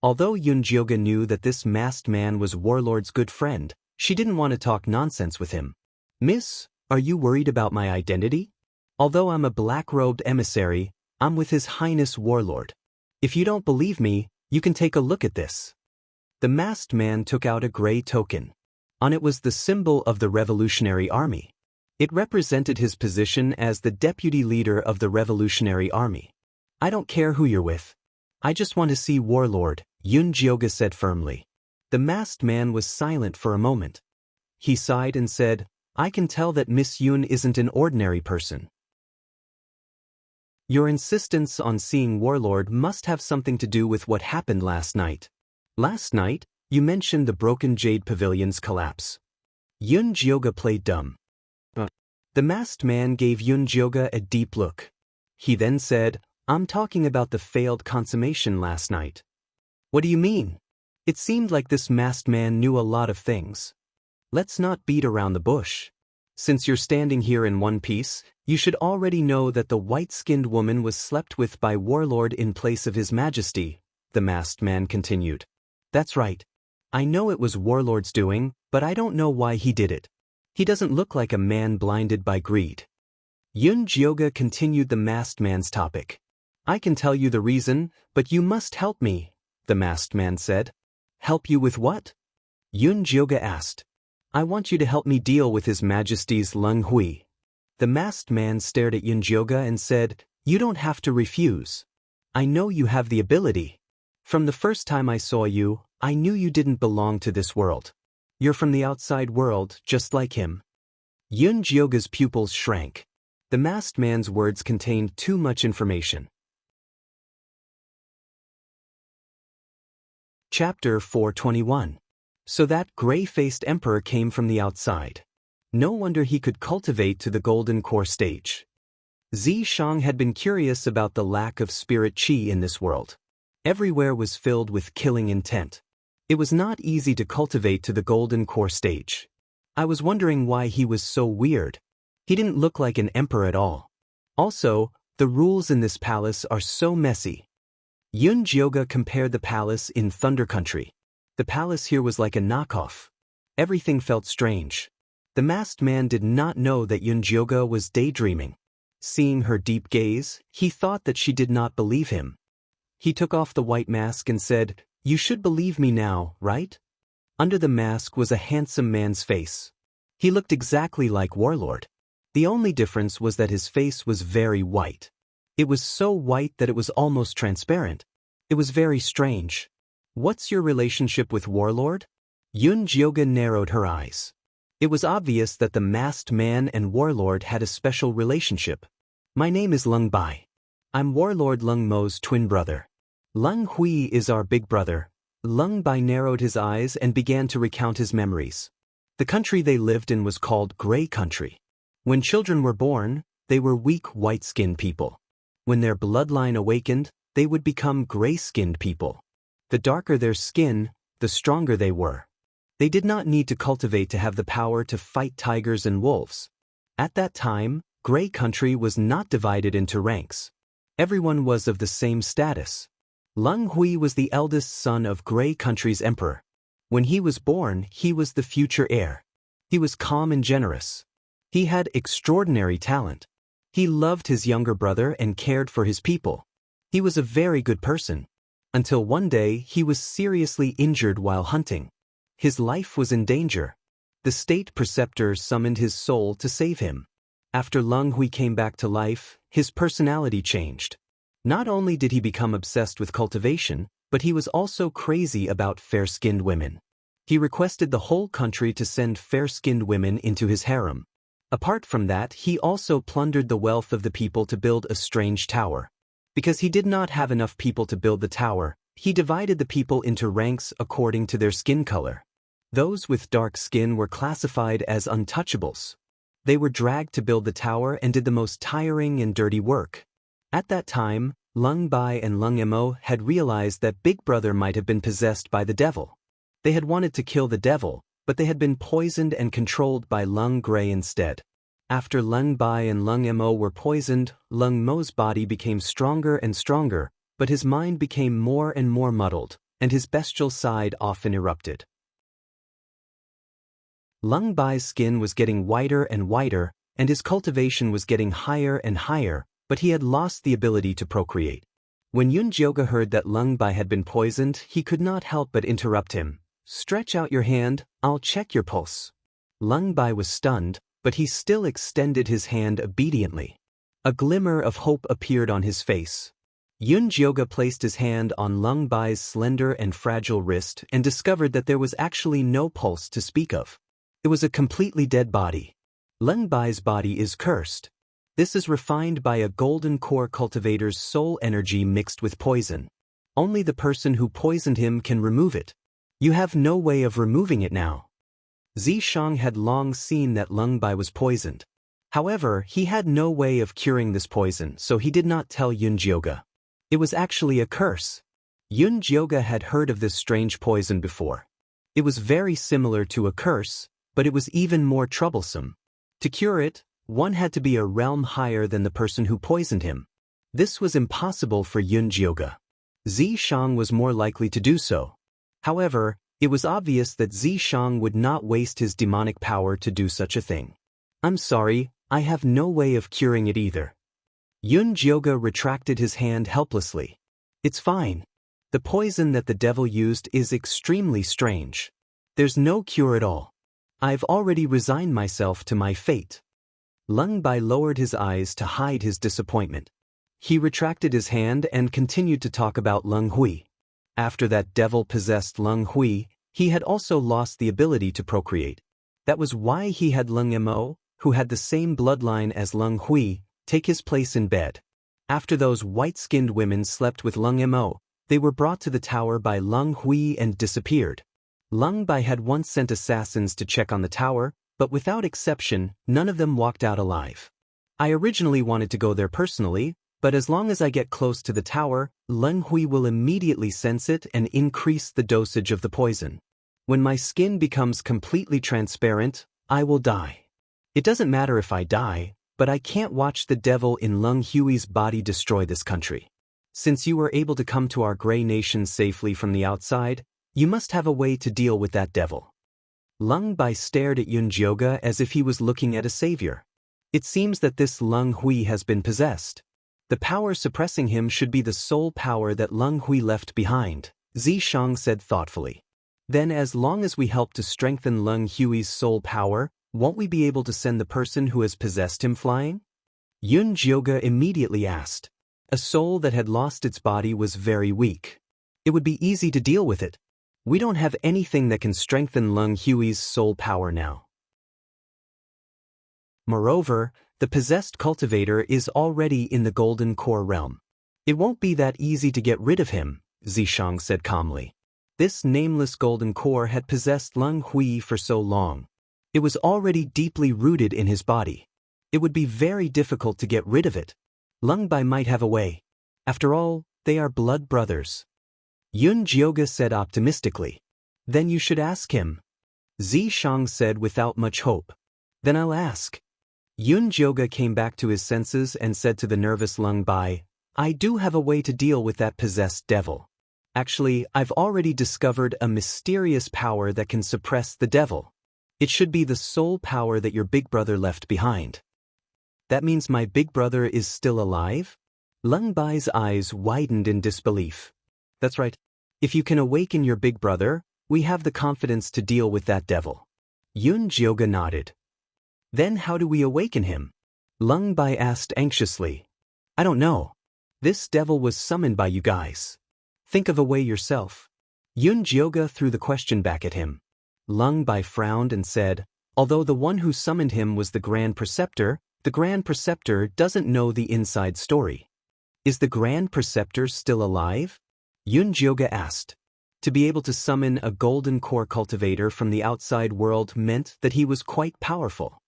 Although Yun Jioga knew that this masked man was Warlord's good friend, she didn't want to talk nonsense with him. Miss, are you worried about my identity? Although I'm a black-robed emissary, I'm with His Highness Warlord. If you don't believe me, you can take a look at this. The masked man took out a gray token. On it was the symbol of the Revolutionary Army. It represented his position as the deputy leader of the Revolutionary Army. I don't care who you're with. I just want to see Warlord, Yun Jioga said firmly. The masked man was silent for a moment. He sighed and said, I can tell that Miss Yun isn't an ordinary person. Your insistence on seeing Warlord must have something to do with what happened last night. Last night, you mentioned the Broken Jade Pavilion's collapse. Yun Jioga played dumb. The masked man gave Yun Jioga a deep look. He then said, I'm talking about the failed consummation last night. What do you mean? It seemed like this masked man knew a lot of things. Let's not beat around the bush. Since you're standing here in one piece, you should already know that the white-skinned woman was slept with by Warlord in place of His Majesty, the masked man continued. That's right. I know it was Warlord's doing, but I don't know why he did it. He doesn't look like a man blinded by greed. Yun Jioga continued the masked man's topic. I can tell you the reason, but you must help me, the masked man said. Help you with what? Yun Jioga asked. I want you to help me deal with His Majesty's Leng Hui. The masked man stared at Yun Jioga and said, You don't have to refuse. I know you have the ability. From the first time I saw you, I knew you didn't belong to this world. You're from the outside world, just like him. Yun Jyoga's pupils shrank. The masked man's words contained too much information. Chapter 421. So that gray-faced emperor came from the outside. No wonder he could cultivate to the golden core stage. Zishang had been curious about the lack of spirit qi in this world. Everywhere was filled with killing intent. It was not easy to cultivate to the golden core stage. I was wondering why he was so weird. He didn't look like an emperor at all. Also, the rules in this palace are so messy. Yun Jyoga compared the palace in Thunder Country. The palace here was like a knockoff. Everything felt strange. The masked man did not know that Yun Jyoga was daydreaming. Seeing her deep gaze, he thought that she did not believe him. He took off the white mask and said, "You should believe me now, right?" Under the mask was a handsome man's face. He looked exactly like Warlord. The only difference was that his face was very white. It was so white that it was almost transparent. It was very strange. "What's your relationship with Warlord?" Yun Jyoga narrowed her eyes. It was obvious that the masked man and Warlord had a special relationship. "My name is Lung Bai. I'm Warlord Lung Mo's twin brother. Lung Hui is our big brother." Lung Bai narrowed his eyes and began to recount his memories. The country they lived in was called Gray Country. When children were born, they were weak white-skinned people. When their bloodline awakened, they would become gray-skinned people. The darker their skin, the stronger they were. They did not need to cultivate to have the power to fight tigers and wolves. At that time, Gray Country was not divided into ranks. Everyone was of the same status. Lung Hui was the eldest son of Gray Country's emperor. When he was born, he was the future heir. He was calm and generous. He had extraordinary talent. He loved his younger brother and cared for his people. He was a very good person. Until one day he was seriously injured while hunting. His life was in danger. The state preceptor summoned his soul to save him. After Lung Hui came back to life, his personality changed. Not only did he become obsessed with cultivation, but he was also crazy about fair-skinned women. He requested the whole country to send fair-skinned women into his harem. Apart from that, he also plundered the wealth of the people to build a strange tower. Because he did not have enough people to build the tower, he divided the people into ranks according to their skin color. Those with dark skin were classified as untouchables. They were dragged to build the tower and did the most tiring and dirty work. At that time, Lung Bai and Lung Mo had realized that Big Brother might have been possessed by the devil. They had wanted to kill the devil, but they had been poisoned and controlled by Lung Gray instead. After Lung Bai and Lung Mo were poisoned, Lung Mo's body became stronger and stronger, but his mind became more and more muddled, and his bestial side often erupted. Lung Bai's skin was getting whiter and whiter, and his cultivation was getting higher and higher, but he had lost the ability to procreate. When Yun Jyoga heard that Lung Bai had been poisoned, he could not help but interrupt him. "Stretch out your hand, I'll check your pulse." Lung Bai was stunned, but he still extended his hand obediently. A glimmer of hope appeared on his face. Yun Jyoga placed his hand on Lung Bai's slender and fragile wrist and discovered that there was actually no pulse to speak of. It was a completely dead body. Lung Bai's body is cursed. This is refined by a golden core cultivator's soul energy mixed with poison. Only the person who poisoned him can remove it. You have no way of removing it now. Zishang had long seen that Lung Bai was poisoned. However, he had no way of curing this poison, so he did not tell Yun Jyoga. It was actually a curse. Yun Jyoga had heard of this strange poison before. It was very similar to a curse, but it was even more troublesome. To cure it, one had to be a realm higher than the person who poisoned him. This was impossible for Yun Jyoga. Zishang was more likely to do so. However, it was obvious that Zishang would not waste his demonic power to do such a thing. "I'm sorry, I have no way of curing it either." Yun Jyoga retracted his hand helplessly. "It's fine. The poison that the devil used is extremely strange. There's no cure at all. I've already resigned myself to my fate." Lung Bai lowered his eyes to hide his disappointment. He retracted his hand and continued to talk about Lung Hui. After that devil-possessed Leng Hui, he had also lost the ability to procreate. That was why he had Leng Mo, who had the same bloodline as Leng Hui, take his place in bed. After those white-skinned women slept with Leng Mo, they were brought to the tower by Leng Hui and disappeared. Leng Bai had once sent assassins to check on the tower, but without exception, none of them walked out alive. I originally wanted to go there personally, but as long as I get close to the tower, Leng Hui will immediately sense it and increase the dosage of the poison. When my skin becomes completely transparent, I will die. It doesn't matter if I die, but I can't watch the devil in Leng Hui's body destroy this country. Since you were able to come to our Grey Nation safely from the outside, you must have a way to deal with that devil. Leng Bai stared at Yun Jioge as if he was looking at a savior. It seems that this Leng Hui has been possessed. The power suppressing him should be the sole power that Leng Hui left behind, Zishang said thoughtfully. Then as long as we help to strengthen Leng Hui's soul power, won't we be able to send the person who has possessed him flying? Yun Jioge immediately asked. A soul that had lost its body was very weak. It would be easy to deal with it. We don't have anything that can strengthen Leng Hui's soul power now. Moreover, the possessed cultivator is already in the Golden Core realm. It won't be that easy to get rid of him, Zishang said calmly. This nameless Golden Core had possessed Leng Hui for so long. It was already deeply rooted in his body. It would be very difficult to get rid of it. Leng Bai might have a way. After all, they are blood brothers. Yun Jioge said optimistically. Then you should ask him. Zishang said without much hope. Then I'll ask. Yun Jioge came back to his senses and said to the nervous Leng Bai, I do have a way to deal with that possessed devil. Actually, I've already discovered a mysterious power that can suppress the devil. It should be the sole power that your big brother left behind. That means my big brother is still alive? Leng Bai's eyes widened in disbelief. That's right. If you can awaken your big brother, we have the confidence to deal with that devil. Yun Jioge nodded. Then how do we awaken him? Leng Bai asked anxiously. I don't know. This devil was summoned by you guys. Think of a way yourself. Yun Jioge threw the question back at him. Leng Bai frowned and said, although the one who summoned him was the Grand Preceptor, the Grand Preceptor doesn't know the inside story. Is the Grand Preceptor still alive? Yun Jioge asked. To be able to summon a Golden Core cultivator from the outside world meant that he was quite powerful.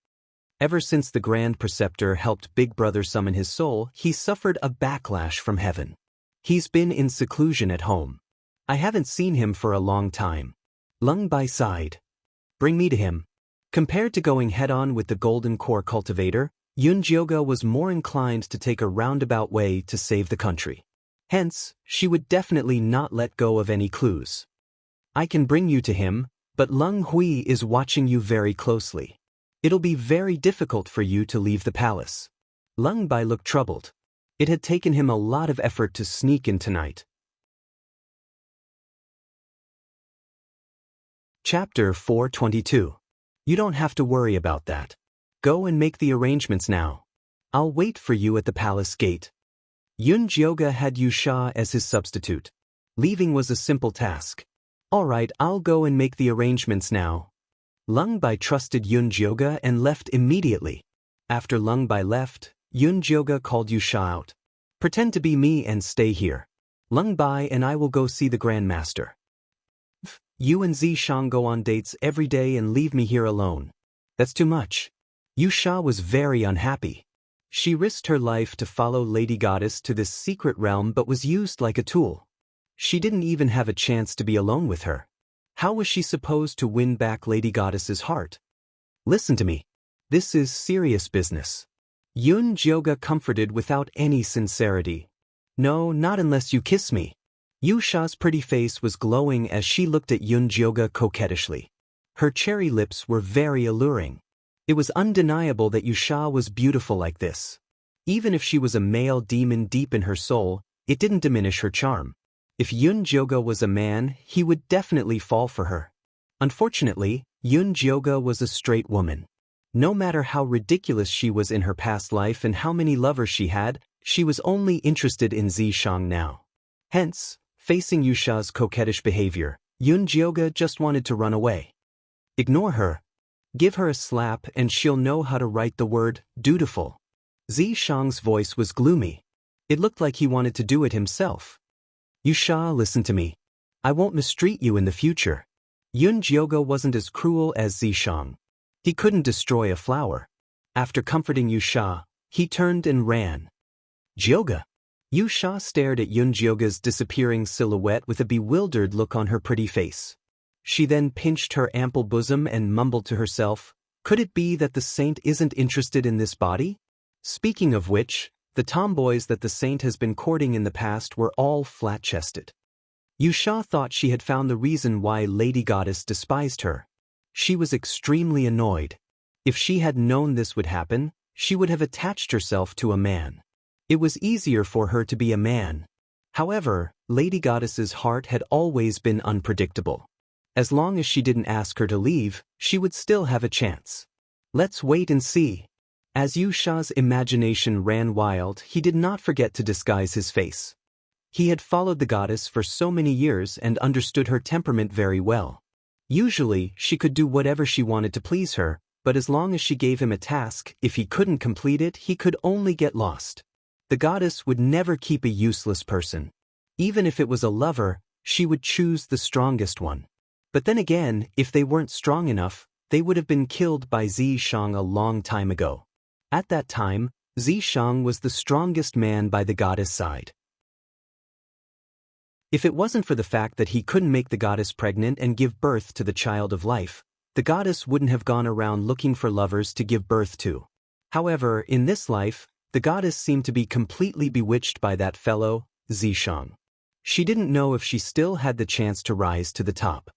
Ever since the Grand Preceptor helped Big Brother summon his soul, he suffered a backlash from heaven. He's been in seclusion at home. I haven't seen him for a long time. Leng Bai sighed. Bring me to him. Compared to going head-on with the Golden Core cultivator, Yun Jioge was more inclined to take a roundabout way to save the country. Hence, she would definitely not let go of any clues. I can bring you to him, but Leng Hui is watching you very closely. It'll be very difficult for you to leave the palace. Leng Bai looked troubled. It had taken him a lot of effort to sneak in tonight. Chapter 422. You don't have to worry about that. Go and make the arrangements now. I'll wait for you at the palace gate. Yun Jioge had Yu Sha as his substitute. Leaving was a simple task. All right, I'll go and make the arrangements now. Leng Bai trusted Yun Jioge and left immediately. After Leng Bai left, Yun Jioge called Yu Sha out. Pretend to be me and stay here. Leng Bai and I will go see the Grand Master. You and Zishang go on dates every day and leave me here alone. That's too much. Yu Sha was very unhappy. She risked her life to follow Lady Goddess to this secret realm but was used like a tool. She didn't even have a chance to be alone with her. How was she supposed to win back Lady Goddess's heart? Listen to me. This is serious business. Yun Jioge comforted without any sincerity. No, not unless you kiss me. Yu Sha's pretty face was glowing as she looked at Yun Jioge coquettishly. Her cherry lips were very alluring. It was undeniable that Yu Sha was beautiful like this. Even if she was a male demon deep in her soul, it didn't diminish her charm. If Yun Jioge was a man, he would definitely fall for her. Unfortunately, Yun Jioge was a straight woman. No matter how ridiculous she was in her past life and how many lovers she had, she was only interested in Zishang now. Hence, Facing Yusha's coquettish behavior, Yunjioga just wanted to run away. Ignore her. Give her a slap and she'll know how to write the word dutiful. Zishang's voice was gloomy. It looked like he wanted to do it himself. Yusha, listen to me. I won't mistreat you in the future. Yunjioga wasn't as cruel as Zishang. He couldn't destroy a flower. After comforting Yusha, he turned and ran. Jioga. Yusha stared at Yunjioga's disappearing silhouette with a bewildered look on her pretty face. She then pinched her ample bosom and mumbled to herself, could it be that the saint isn't interested in this body? Speaking of which, the tomboys that the saint has been courting in the past were all flat-chested. Yusha thought she had found the reason why Lady Goddess despised her. She was extremely annoyed. If she had known this would happen, she would have attached herself to a man. It was easier for her to be a man. However, Lady Goddess's heart had always been unpredictable. As long as she didn't ask her to leave, she would still have a chance. Let's wait and see. As Yusha's imagination ran wild, he did not forget to disguise his face. He had followed the goddess for so many years and understood her temperament very well. Usually, she could do whatever she wanted to please her, but as long as she gave him a task, if he couldn't complete it, he could only get lost. The goddess would never keep a useless person. Even if it was a lover, she would choose the strongest one. But then again, if they weren't strong enough, they would have been killed by Zishang a long time ago. At that time, Zishang was the strongest man by the goddess' side. If it wasn't for the fact that he couldn't make the goddess pregnant and give birth to the child of life, the goddess wouldn't have gone around looking for lovers to give birth to. However, in this life, the goddess seemed to be completely bewitched by that fellow, Zishang. She didn't know if she still had the chance to rise to the top.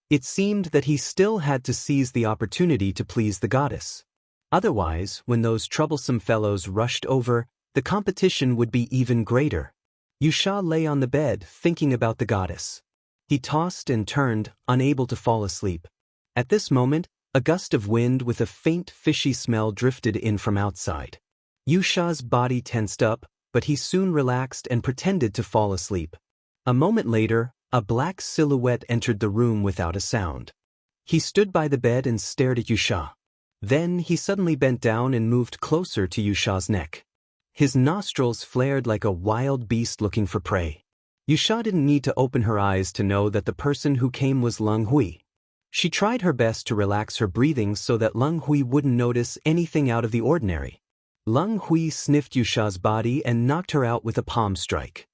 It seemed that he still had to seize the opportunity to please the goddess. Otherwise, when those troublesome fellows rushed over, the competition would be even greater. Yusha lay on the bed, thinking about the goddess. He tossed and turned, unable to fall asleep. At this moment, a gust of wind with a faint fishy smell drifted in from outside. Yusha's body tensed up, but he soon relaxed and pretended to fall asleep. A moment later, a black silhouette entered the room without a sound. He stood by the bed and stared at Yusha. Then he suddenly bent down and moved closer to Yusha's neck. His nostrils flared like a wild beast looking for prey. Yusha didn't need to open her eyes to know that the person who came was Leng Hui. She tried her best to relax her breathing so that Leng Hui wouldn't notice anything out of the ordinary. Leng Hui sniffed Yusha's body and knocked her out with a palm strike.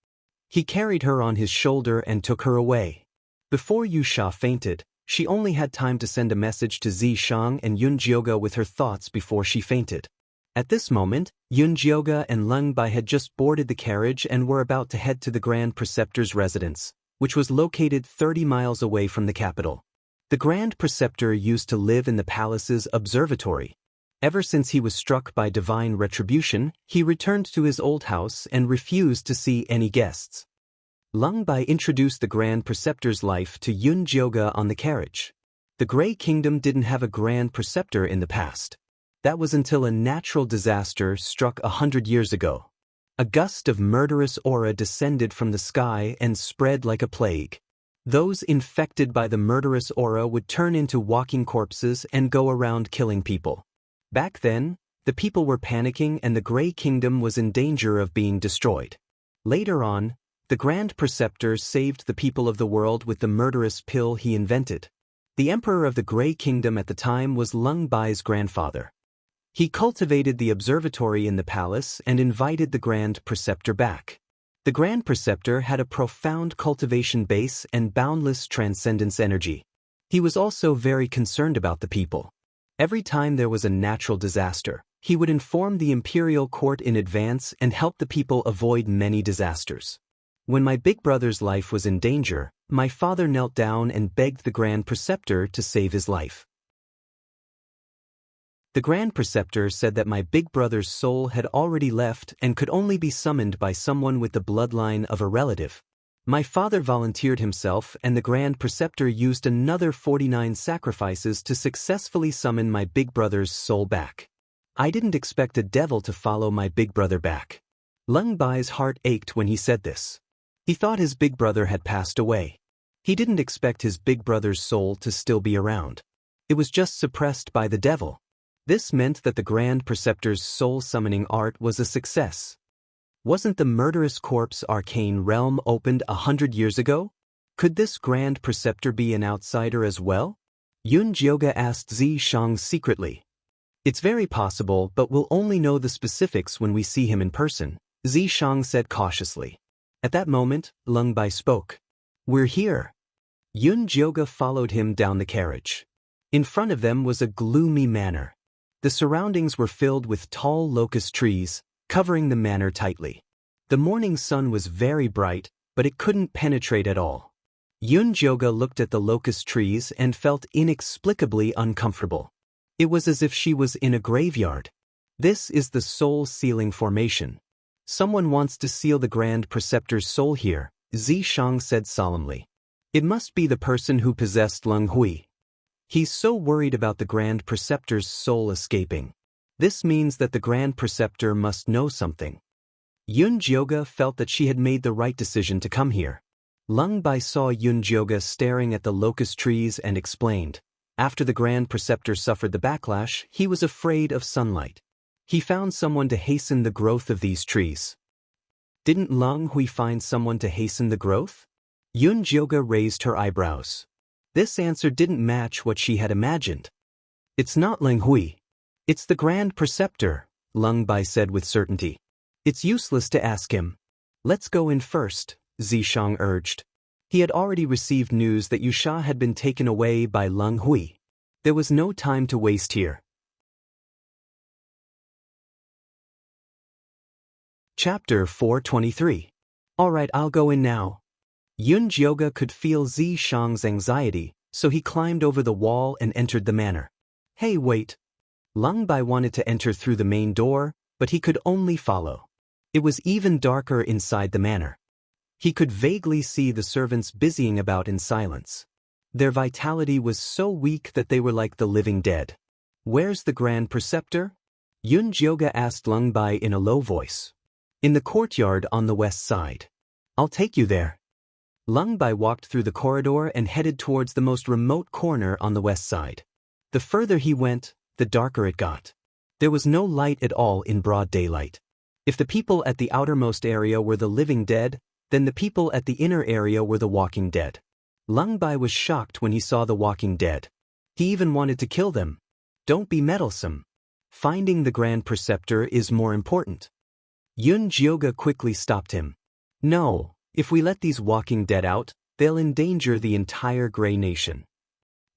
He carried her on his shoulder and took her away. Before Yusha fainted, she only had time to send a message to Zishang and Yunjioga with her thoughts before she fainted. At this moment, Yunjioga and Leng Bai had just boarded the carriage and were about to head to the Grand Preceptor's residence, which was located 30 miles away from the capital. The Grand Preceptor used to live in the palace's observatory. Ever since he was struck by divine retribution, he returned to his old house and refused to see any guests. Leng Bai introduced the Grand Preceptor's life to Yunjioga on the carriage. The Grey Kingdom didn't have a Grand Preceptor in the past. That was until a natural disaster struck 100 years ago. A gust of murderous aura descended from the sky and spread like a plague. Those infected by the murderous aura would turn into walking corpses and go around killing people. Back then, the people were panicking and the Grey Kingdom was in danger of being destroyed. Later on, the Grand Preceptor saved the people of the world with the murderous pill he invented. The Emperor of the Grey Kingdom at the time was Leng Bai's grandfather. He cultivated the observatory in the palace and invited the Grand Preceptor back. The Grand Preceptor had a profound cultivation base and boundless transcendence energy. He was also very concerned about the people. Every time there was a natural disaster, he would inform the imperial court in advance and help the people avoid many disasters. When my big brother's life was in danger, my father knelt down and begged the Grand Preceptor to save his life. The Grand Preceptor said that my big brother's soul had already left and could only be summoned by someone with the bloodline of a relative. My father volunteered himself and the Grand Preceptor used another 49 sacrifices to successfully summon my big brother's soul back. I didn't expect a devil to follow my big brother back. Leng Bai's heart ached when he said this. He thought his big brother had passed away. He didn't expect his big brother's soul to still be around. It was just suppressed by the devil. This meant that the Grand Preceptor's soul-summoning art was a success. Wasn't the murderous corpse arcane realm opened 100 years ago? Could this Grand Preceptor be an outsider as well? Yun Jioga asked Zi Shang secretly. It's very possible, but we'll only know the specifics when we see him in person, Zi Shang said cautiously. At that moment, Lung Bai spoke. We're here. Yun Jioga followed him down the carriage. In front of them was a gloomy manor. The surroundings were filled with tall locust trees, covering the manor tightly. The morning sun was very bright, but it couldn't penetrate at all. Yun Jioga looked at the locust trees and felt inexplicably uncomfortable. It was as if she was in a graveyard. This is the soul sealing formation. Someone wants to seal the Grand Preceptor's soul here, Zi Shang said solemnly. It must be the person who possessed Leng Hui. He's so worried about the Grand Preceptor's soul escaping. This means that the Grand Preceptor must know something. Yun Jioga felt that she had made the right decision to come here. Lung Bai saw Yun Jioga staring at the locust trees and explained. After the Grand Preceptor suffered the backlash, he was afraid of sunlight. He found someone to hasten the growth of these trees. Didn't Leng Hui find someone to hasten the growth? Yun Jioga raised her eyebrows. This answer didn't match what she had imagined. It's not Leng Hui. It's the Grand Preceptor, Lung Bai said with certainty. It's useless to ask him. Let's go in first, Zi Shang urged. He had already received news that Yusha had been taken away by Leng Hui. There was no time to waste here. Chapter 423. Alright, I'll go in now. Yun Jioga could feel Zi Shang's anxiety, so he climbed over the wall and entered the manor. Hey, wait. Lung Bai wanted to enter through the main door, but he could only follow. It was even darker inside the manor. He could vaguely see the servants busying about in silence. Their vitality was so weak that they were like the living dead. Where's the Grand Preceptor? Yun Jioga asked Lung Bai in a low voice. In the courtyard on the west side. I'll take you there. Lung Bai walked through the corridor and headed towards the most remote corner on the west side. The further he went, the darker it got. There was no light at all in broad daylight. If the people at the outermost area were the living dead, then the people at the inner area were the walking dead. Lung Bai was shocked when he saw the walking dead. He even wanted to kill them. Don't be meddlesome. Finding the Grand Preceptor is more important. Yun Jioga quickly stopped him. No, if we let these walking dead out, they'll endanger the entire Grey Nation.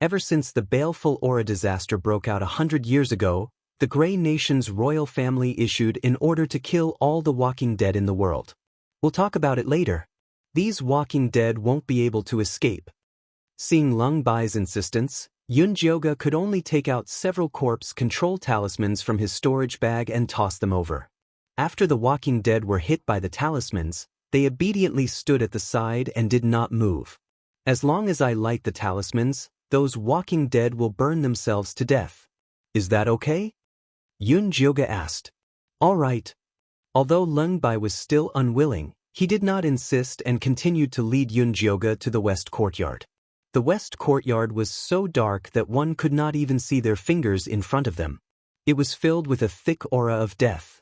Ever since the baleful Aura disaster broke out 100 years ago, the Grey Nation's royal family issued an order to kill all the walking dead in the world. We'll talk about it later. These walking dead won't be able to escape. Seeing Lung Bai's insistence, Yun Jioga could only take out several corpse control talismans from his storage bag and toss them over. After the walking dead were hit by the talismans, they obediently stood at the side and did not move. As long as I light the talismans, those walking dead will burn themselves to death. Is that okay? Yun Jioga asked. All right. Although Lung Bai was still unwilling, he did not insist and continued to lead Yun Jioga to the west courtyard. The west courtyard was so dark that one could not even see their fingers in front of them. It was filled with a thick aura of death.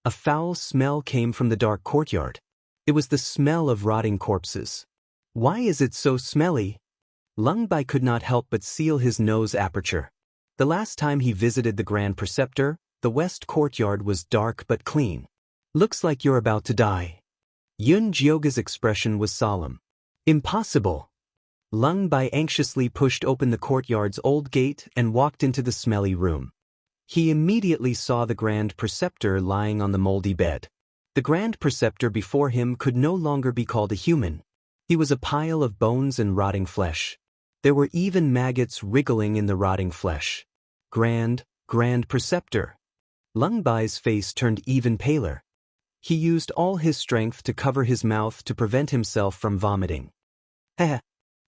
A foul smell came from the dark courtyard. It was the smell of rotting corpses. Why is it so smelly? Lung Bai could not help but seal his nose aperture. The last time he visited the Grand Preceptor, the west courtyard was dark but clean. Looks like you're about to die. Yun Jioga's expression was solemn. Impossible. Lung Bai anxiously pushed open the courtyard's old gate and walked into the smelly room. He immediately saw the Grand Preceptor lying on the moldy bed. The Grand Preceptor before him could no longer be called a human. He was a pile of bones and rotting flesh. There were even maggots wriggling in the rotting flesh. Grand Preceptor. Lung Bai's face turned even paler. He used all his strength to cover his mouth to prevent himself from vomiting. Heh.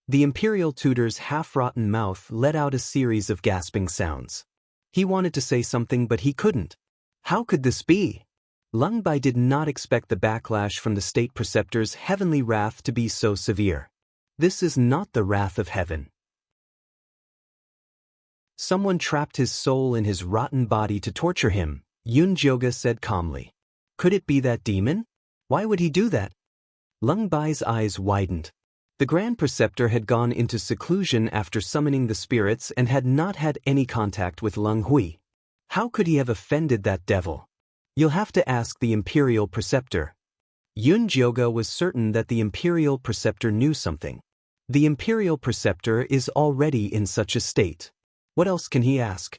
The Imperial Tutor's half-rotten mouth let out a series of gasping sounds. He wanted to say something but he couldn't. How could this be? Lung Bai did not expect the backlash from the state preceptor's heavenly wrath to be so severe. This is not the wrath of heaven. Someone trapped his soul in his rotten body to torture him, Yun Jyoga said calmly. Could it be that demon? Why would he do that? Lung Bai's eyes widened. The Grand Preceptor had gone into seclusion after summoning the spirits and had not had any contact with Lung Hui. How could he have offended that devil? You'll have to ask the Imperial Preceptor. Yun Jyoga was certain that the Imperial Preceptor knew something. The Imperial Preceptor is already in such a state. What else can he ask?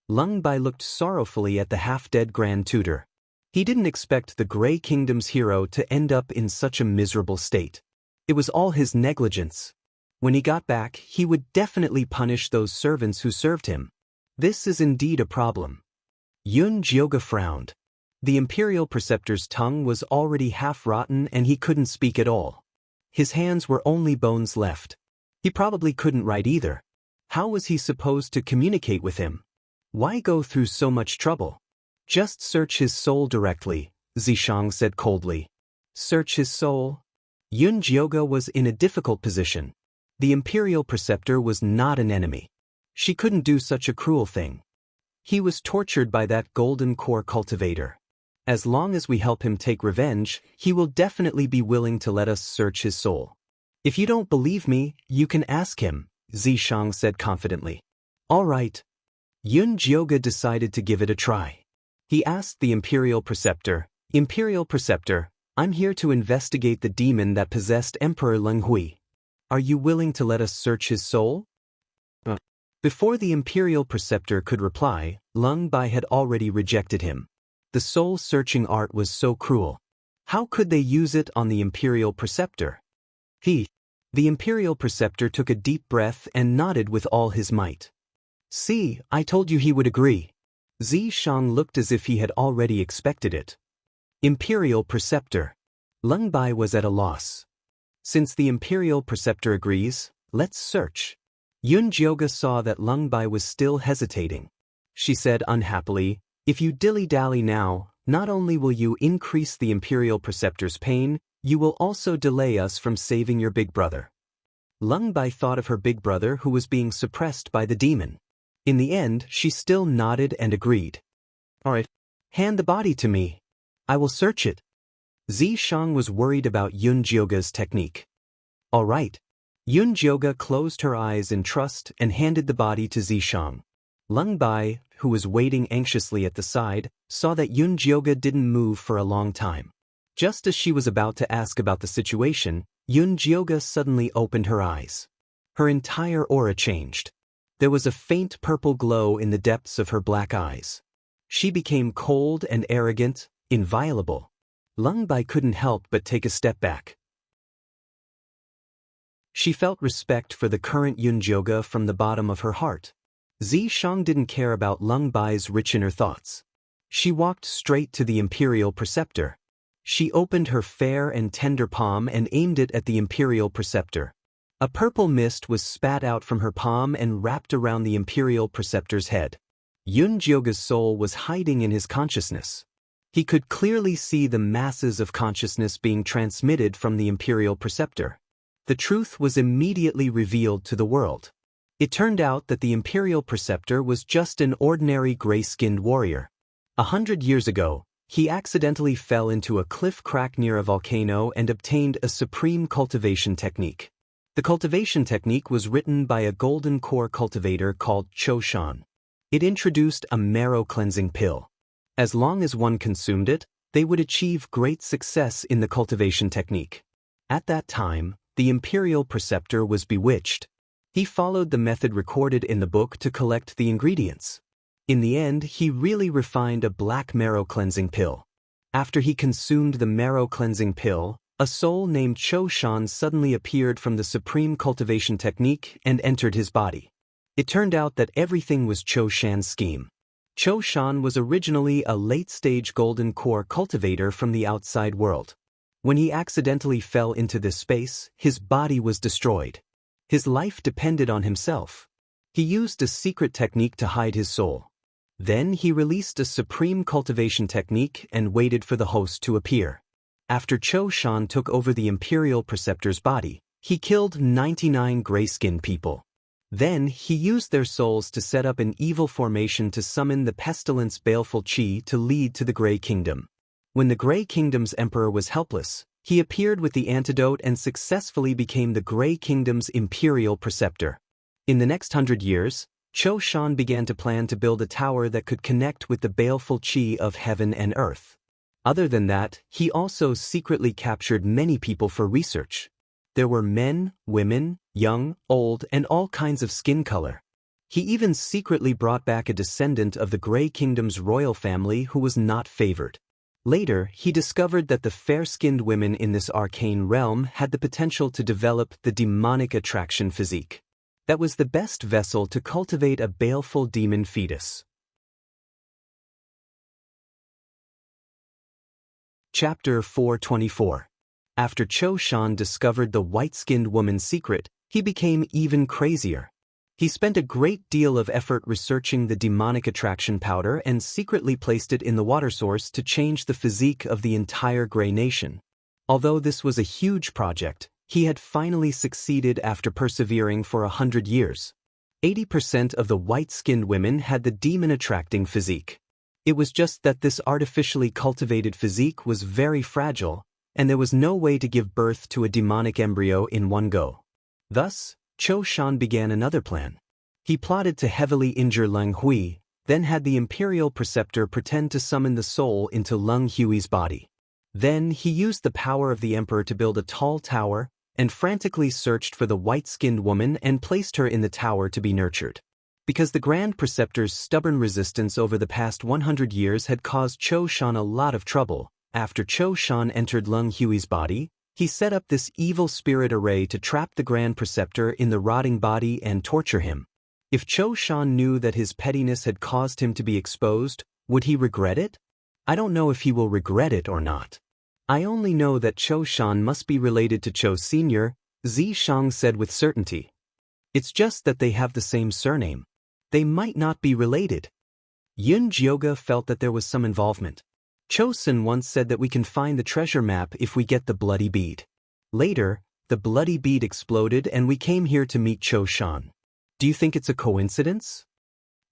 Lung Bai looked sorrowfully at the half-dead Grand Tutor. He didn't expect the Grey Kingdom's hero to end up in such a miserable state. It was all his negligence. When he got back, he would definitely punish those servants who served him. This is indeed a problem. Yun Jyoga frowned. The Imperial Preceptor's tongue was already half-rotten and he couldn't speak at all. His hands were only bones left. He probably couldn't write either. How was he supposed to communicate with him? Why go through so much trouble? Just search his soul directly, Zishang said coldly. Search his soul? Yun Jyoga was in a difficult position. The Imperial Preceptor was not an enemy. She couldn't do such a cruel thing. He was tortured by that golden core cultivator. As long as we help him take revenge, he will definitely be willing to let us search his soul. If you don't believe me, you can ask him, Zishang said confidently. All right. Yun Jyoga decided to give it a try. He asked the Imperial Preceptor, Imperial Preceptor, I'm here to investigate the demon that possessed Emperor Lung Hui. Are you willing to let us search his soul? Before the Imperial Preceptor could reply, Lung Bai had already rejected him. The soul-searching art was so cruel. How could they use it on the Imperial Preceptor? The Imperial Preceptor took a deep breath and nodded with all his might. See, I told you he would agree. Zishang looked as if he had already expected it. Imperial Preceptor. Lung Bai was at a loss. Since the Imperial Preceptor agrees, let's search. Yun Jyoga saw that Lung Bai was still hesitating. She said unhappily, if you dilly-dally now, not only will you increase the Imperial Preceptor's pain, you will also delay us from saving your big brother. Lung Bai thought of her big brother who was being suppressed by the demon. In the end, she still nodded and agreed. All right, hand the body to me. I will search it. Zishang was worried about Yun Jyoga's technique. All right. Yun Jyoga closed her eyes in trust and handed the body to Zishang. Lung Bai, who was waiting anxiously at the side, saw that Yun Jyoga didn't move for a long time. Just as she was about to ask about the situation, Yun Jyoga suddenly opened her eyes. Her entire aura changed. There was a faint purple glow in the depths of her black eyes. She became cold and arrogant, inviolable. Lung Bai couldn't help but take a step back. She felt respect for the current Yun Jyoga from the bottom of her heart. Zishang didn't care about Lung Bai's rich inner thoughts. She walked straight to the Imperial Preceptor. She opened her fair and tender palm and aimed it at the Imperial Preceptor. A purple mist was spat out from her palm and wrapped around the Imperial Preceptor's head. Yun Jyoga's soul was hiding in his consciousness. He could clearly see the masses of consciousness being transmitted from the Imperial Preceptor. The truth was immediately revealed to the world. It turned out that the Imperial Preceptor was just an ordinary gray-skinned warrior. 100 years ago, he accidentally fell into a cliff crack near a volcano and obtained a supreme cultivation technique. The cultivation technique was written by a golden core cultivator called Cho Shan. It introduced a marrow-cleansing pill. As long as one consumed it, they would achieve great success in the cultivation technique. At that time, the Imperial Preceptor was bewitched. He followed the method recorded in the book to collect the ingredients. In the end, he really refined a black marrow-cleansing pill. After he consumed the marrow-cleansing pill, a soul named Cho Shan suddenly appeared from the supreme cultivation technique and entered his body. It turned out that everything was Cho Shan's scheme. Cho Shan was originally a late-stage golden core cultivator from the outside world. When he accidentally fell into this space, his body was destroyed. His life depended on himself. He used a secret technique to hide his soul. Then he released a supreme cultivation technique and waited for the host to appear. After Cho Shan took over the Imperial Preceptor's body, he killed 99 gray-skinned people. Then he used their souls to set up an evil formation to summon the pestilence baleful Qi to lead to the Grey Kingdom. When the Grey Kingdom's emperor was helpless, he appeared with the antidote and successfully became the Grey Kingdom's Imperial Preceptor. In the next 100 years, Cho Shan began to plan to build a tower that could connect with the baleful Qi of heaven and earth. Other than that, he also secretly captured many people for research. There were men, women, young, old, and all kinds of skin color. He even secretly brought back a descendant of the Grey Kingdom's royal family who was not favored. Later, he discovered that the fair-skinned women in this arcane realm had the potential to develop the demonic attraction physique. That was the best vessel to cultivate a baleful demon fetus. Chapter 424. After Cho Shan discovered the white-skinned woman's secret, he became even crazier. He spent a great deal of effort researching the demonic attraction powder and secretly placed it in the water source to change the physique of the entire Grey Nation. Although this was a huge project, he had finally succeeded after persevering for 100 years. 80% of the white-skinned women had the demon-attracting physique. It was just that this artificially cultivated physique was very fragile, and there was no way to give birth to a demonic embryo in one go. Thus, Cho Shan began another plan. He plotted to heavily injure Leng Hui, then had the Imperial Preceptor pretend to summon the soul into Leng Hui's body. Then he used the power of the Emperor to build a tall tower, and frantically searched for the white-skinned woman and placed her in the tower to be nurtured. Because the Grand Preceptor's stubborn resistance over the past 100 years had caused Cho Shan a lot of trouble, after Cho Shan entered Leng Hui's body, he set up this evil spirit array to trap the Grand Preceptor in the rotting body and torture him. If Cho Shan knew that his pettiness had caused him to be exposed, would he regret it? I don't know if he will regret it or not. I only know that Cho Shan must be related to Cho Sr., Zi Shang said with certainty. It's just that they have the same surname. They might not be related. Yun Jioga felt that there was some involvement. Cho Sun once said that we can find the treasure map if we get the bloody bead. Later, the bloody bead exploded and we came here to meet Cho Shan. Do you think it's a coincidence?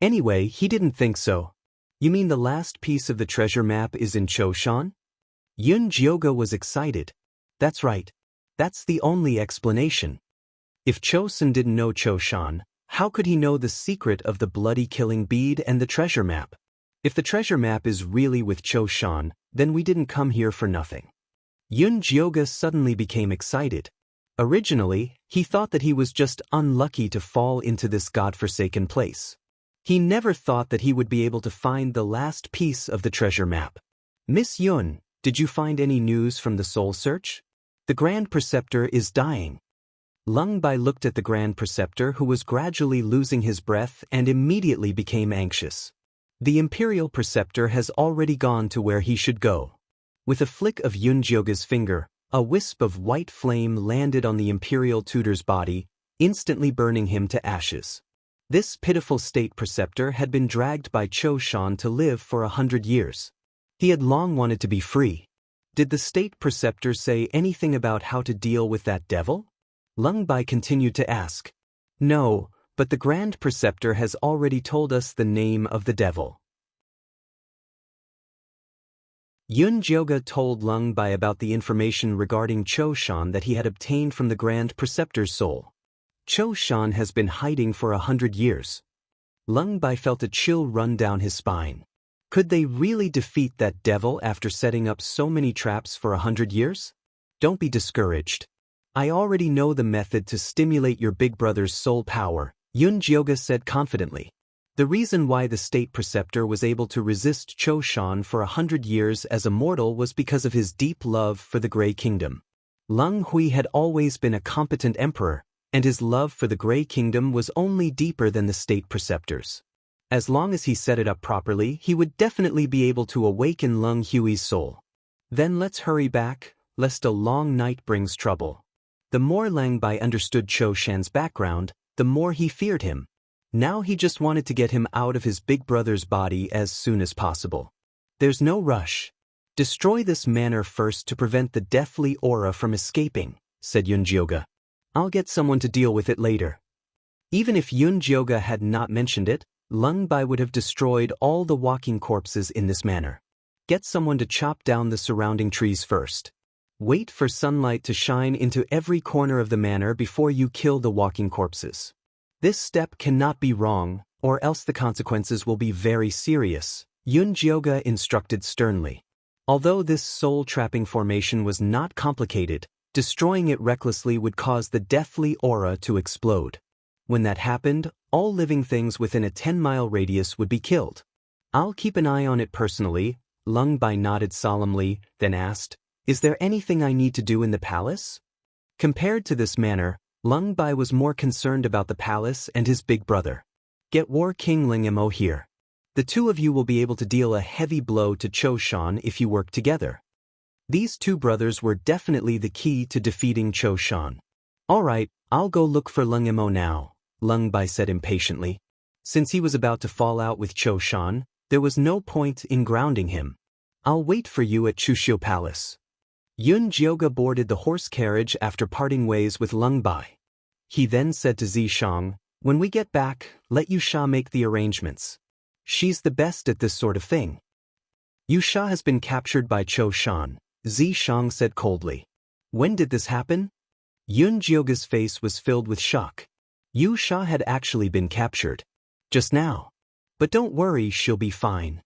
Anyway, he didn't think so. You mean the last piece of the treasure map is in Cho Shan? Yun Jioga was excited. That's right. That's the only explanation. If Cho Sun didn't know Cho Shan, how could he know the secret of the bloody killing bead and the treasure map? If the treasure map is really with Cho Shan, then we didn't come here for nothing. Yun Jioga suddenly became excited. Originally, he thought that he was just unlucky to fall into this godforsaken place. He never thought that he would be able to find the last piece of the treasure map. Miss Yun, did you find any news from the soul search? The Grand Preceptor is dying. Leng Bai looked at the Grand Preceptor who was gradually losing his breath and immediately became anxious. The Imperial Preceptor has already gone to where he should go. With a flick of Yun Jioga's finger, a wisp of white flame landed on the Imperial Tutor's body, instantly burning him to ashes. This pitiful State Preceptor had been dragged by Cho Shan to live for 100 years. He had long wanted to be free. Did the State Preceptor say anything about how to deal with that devil? Leng Bai continued to ask. No, but the Grand Preceptor has already told us the name of the devil. Yun Jioga told Leng Bai about the information regarding Cho Shan that he had obtained from the Grand Preceptor's soul. Cho Shan has been hiding for 100 years. Leng Bai felt a chill run down his spine. Could they really defeat that devil after setting up so many traps for 100 years? Don't be discouraged. I already know the method to stimulate your big brother's soul power, Yun Jioga said confidently. The reason why the State Preceptor was able to resist Cho Shan for 100 years as a mortal was because of his deep love for the Grey Kingdom. Leng Hui had always been a competent emperor, and his love for the Grey Kingdom was only deeper than the State Preceptor's. As long as he set it up properly, he would definitely be able to awaken Leng Hui's soul. Then let's hurry back, lest a long night brings trouble. The more Leng Bai understood Cho Shan's background, the more he feared him. Now he just wanted to get him out of his big brother's body as soon as possible. There's no rush. Destroy this manor first to prevent the deathly aura from escaping, said Yunjioga. I'll get someone to deal with it later. Even if Yunjioga had not mentioned it, Lung Bai would have destroyed all the walking corpses in this manor. Get someone to chop down the surrounding trees first. Wait for sunlight to shine into every corner of the manor before you kill the walking corpses. This step cannot be wrong, or else the consequences will be very serious, Yunjioga instructed sternly. Although this soul-trapping formation was not complicated, destroying it recklessly would cause the deathly aura to explode. When that happened, all living things within a 10-mile radius would be killed. I'll keep an eye on it personally, Lung Bai nodded solemnly, then asked, Is there anything I need to do in the palace? Compared to this manor, Lung Bai was more concerned about the palace and his big brother. Get War King Ling Mo here. The two of you will be able to deal a heavy blow to Cho Shan if you work together. These two brothers were definitely the key to defeating Cho Shan. All right, I'll go look for Ling Mo now, Lung Bai said impatiently. Since he was about to fall out with Cho Shan, there was no point in grounding him. I'll wait for you at Chushio Palace. Yunjioga boarded the horse carriage after parting ways with Lung Bai. He then said to Zishang, When we get back, let Yusha make the arrangements. She's the best at this sort of thing. Yusha has been captured by Cho Shan, Zishang said coldly. When did this happen? Yunjioga's face was filled with shock. Yusha had actually been captured. Just now. But don't worry, she'll be fine.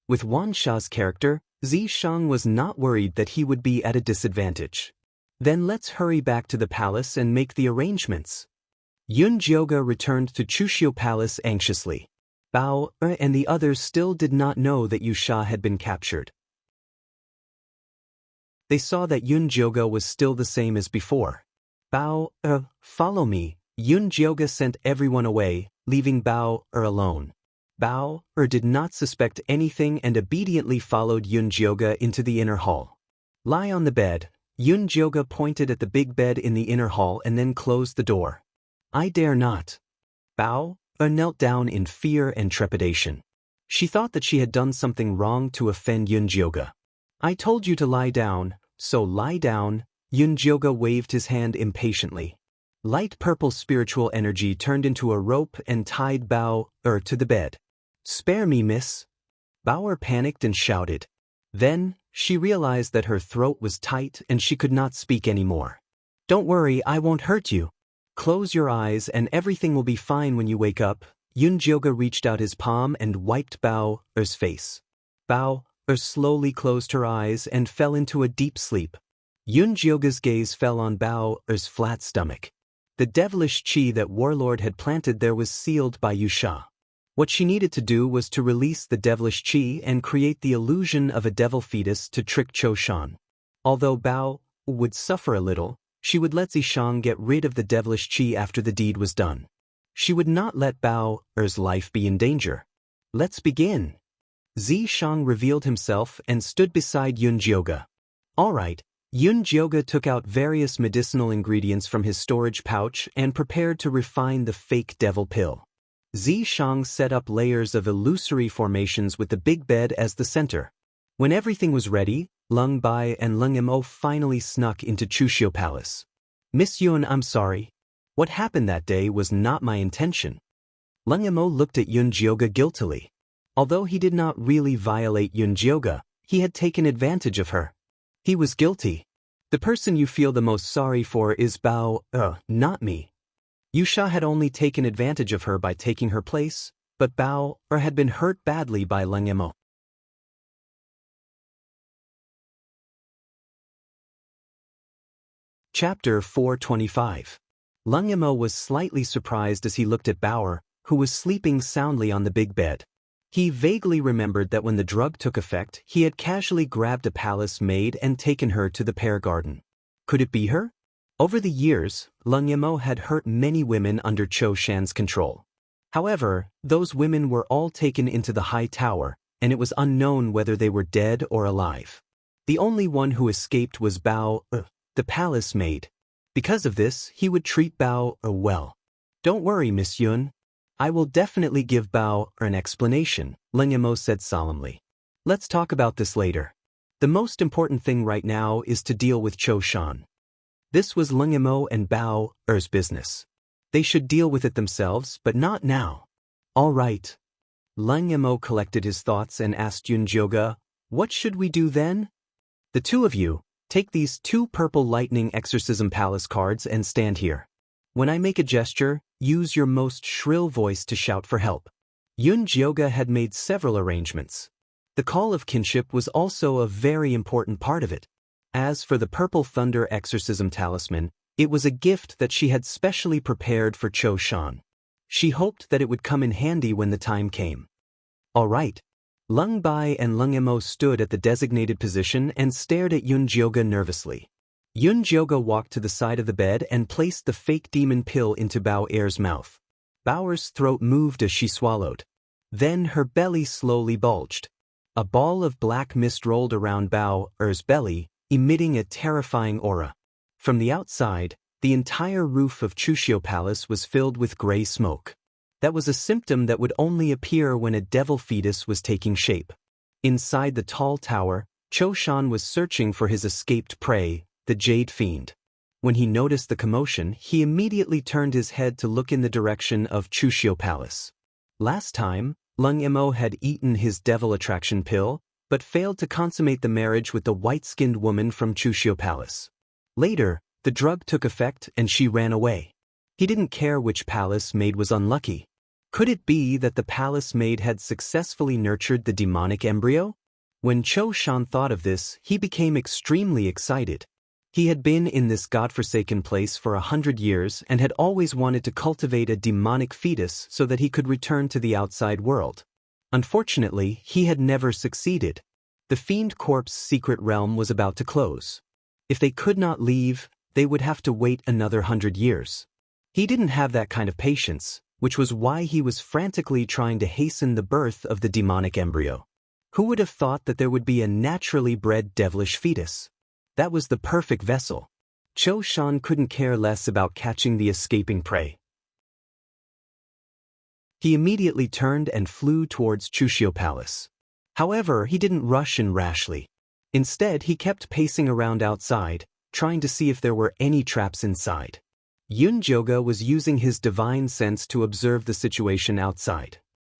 With Wan Sha's character, Zishang was not worried that he would be at a disadvantage. Then let's hurry back to the palace and make the arrangements. Yunjioga returned to Chushio Palace anxiously. Bao and the others still did not know that Yusha had been captured. They saw that Yunjioga was still the same as before. Bao, follow me. Yunjioga sent everyone away, leaving Bao alone. Bao did not suspect anything and obediently followed Yunjioga into the inner hall. Lie on the bed. Yunjioga pointed at the big bed in the inner hall and then closed the door. I dare not. Bao knelt down in fear and trepidation. She thought that she had done something wrong to offend Yunjioga. I told you to lie down, so lie down. Yunjioga waved his hand impatiently. Light purple spiritual energy turned into a rope and tied Bao to the bed. Spare me, miss. Bauer panicked and shouted. Then, she realized that her throat was tight and she could not speak anymore. Don't worry, I won't hurt you. Close your eyes and everything will be fine when you wake up. Yunjioga reached out his palm and wiped Bao's face. Bao slowly closed her eyes and fell into a deep sleep. Yunjioga's gaze fell on Bao's flat stomach. The devilish chi that Warlord had planted there was sealed by Yusha. What she needed to do was to release the devilish chi and create the illusion of a devil fetus to trick Cho Shan. Although Bao would suffer a little, she would let Zishang get rid of the devilish chi after the deed was done. She would not let Bao's life be in danger. Let's begin. Zishang revealed himself and stood beside Yunjioga. All right. Yunjioga took out various medicinal ingredients from his storage pouch and prepared to refine the fake devil pill. Zishang set up layers of illusory formations with the big bed as the center. When everything was ready, Lung Bai and Lung Mo finally snuck into Chushio Palace. Miss Yun, I'm sorry. What happened that day was not my intention. Lung Mo looked at Yunjioga guiltily. Although he did not really violate Yunjioga, he had taken advantage of her. He was guilty. The person you feel the most sorry for is Bao, not me. Yusha had only taken advantage of her by taking her place, but Bao had been hurt badly by Lung Mo. Chapter 425. Lung Mo was slightly surprised as he looked at Bauer, who was sleeping soundly on the big bed. He vaguely remembered that when the drug took effect, he had casually grabbed a palace maid and taken her to the pear garden. Could it be her? Over the years, Lung Mo had hurt many women under Cho Shan's control. However, those women were all taken into the high tower, and it was unknown whether they were dead or alive. The only one who escaped was Bao, the palace maid. Because of this, he would treat Bao well. Don't worry, Miss Yun. I will definitely give Bao an explanation, Leng Emo said solemnly. Let's talk about this later. The most important thing right now is to deal with Cho Shan. This was Leng Emo and Bao Er's business. They should deal with it themselves, but not now. All right. Leng Emo collected his thoughts and asked Yun Jioge, what should we do then? The two of you, take these 2 purple lightning exorcism palace cards and stand here. When I make a gesture, use your most shrill voice to shout for help. Yun Jioge had made several arrangements. The call of kinship was also a very important part of it. As for the purple thunder exorcism talisman, it was a gift that she had specially prepared for Cho Shan. She hoped that it would come in handy when the time came. All right. Lung Bai and Leng Emo stood at the designated position and stared at Yun Jioge nervously. Yun Jioge walked to the side of the bed and placed the fake demon pill into Bao Er's mouth. Bao Er's throat moved as she swallowed. Then her belly slowly bulged. A ball of black mist rolled around Bao Er's belly, emitting a terrifying aura. From the outside, the entire roof of Chushio Palace was filled with gray smoke. That was a symptom that would only appear when a devil fetus was taking shape. Inside the tall tower, Cho Shan was searching for his escaped prey, the Jade Fiend. When he noticed the commotion, he immediately turned his head to look in the direction of Chushio Palace. Last time, Leng Emo had eaten his devil attraction pill, but failed to consummate the marriage with the white-skinned woman from Chushio Palace. Later, the drug took effect and she ran away. He didn't care which palace maid was unlucky. Could it be that the palace maid had successfully nurtured the demonic embryo? When Cho Shan thought of this, he became extremely excited. He had been in this godforsaken place for 100 years and had always wanted to cultivate a demonic fetus so that he could return to the outside world. Unfortunately, he had never succeeded. The Fiend Corp's secret realm was about to close. If they could not leave, they would have to wait another 100 years. He didn't have that kind of patience, which was why he was frantically trying to hasten the birth of the demonic embryo. Who would have thought that there would be a naturally bred devilish fetus? That was the perfect vessel. Cho Shan couldn't care less about catching the escaping prey. He immediately turned and flew towards Chushio Palace. However, he didn't rush in rashly. Instead, he kept pacing around outside, trying to see if there were any traps inside. Yun Jioge was using his divine sense to observe the situation outside.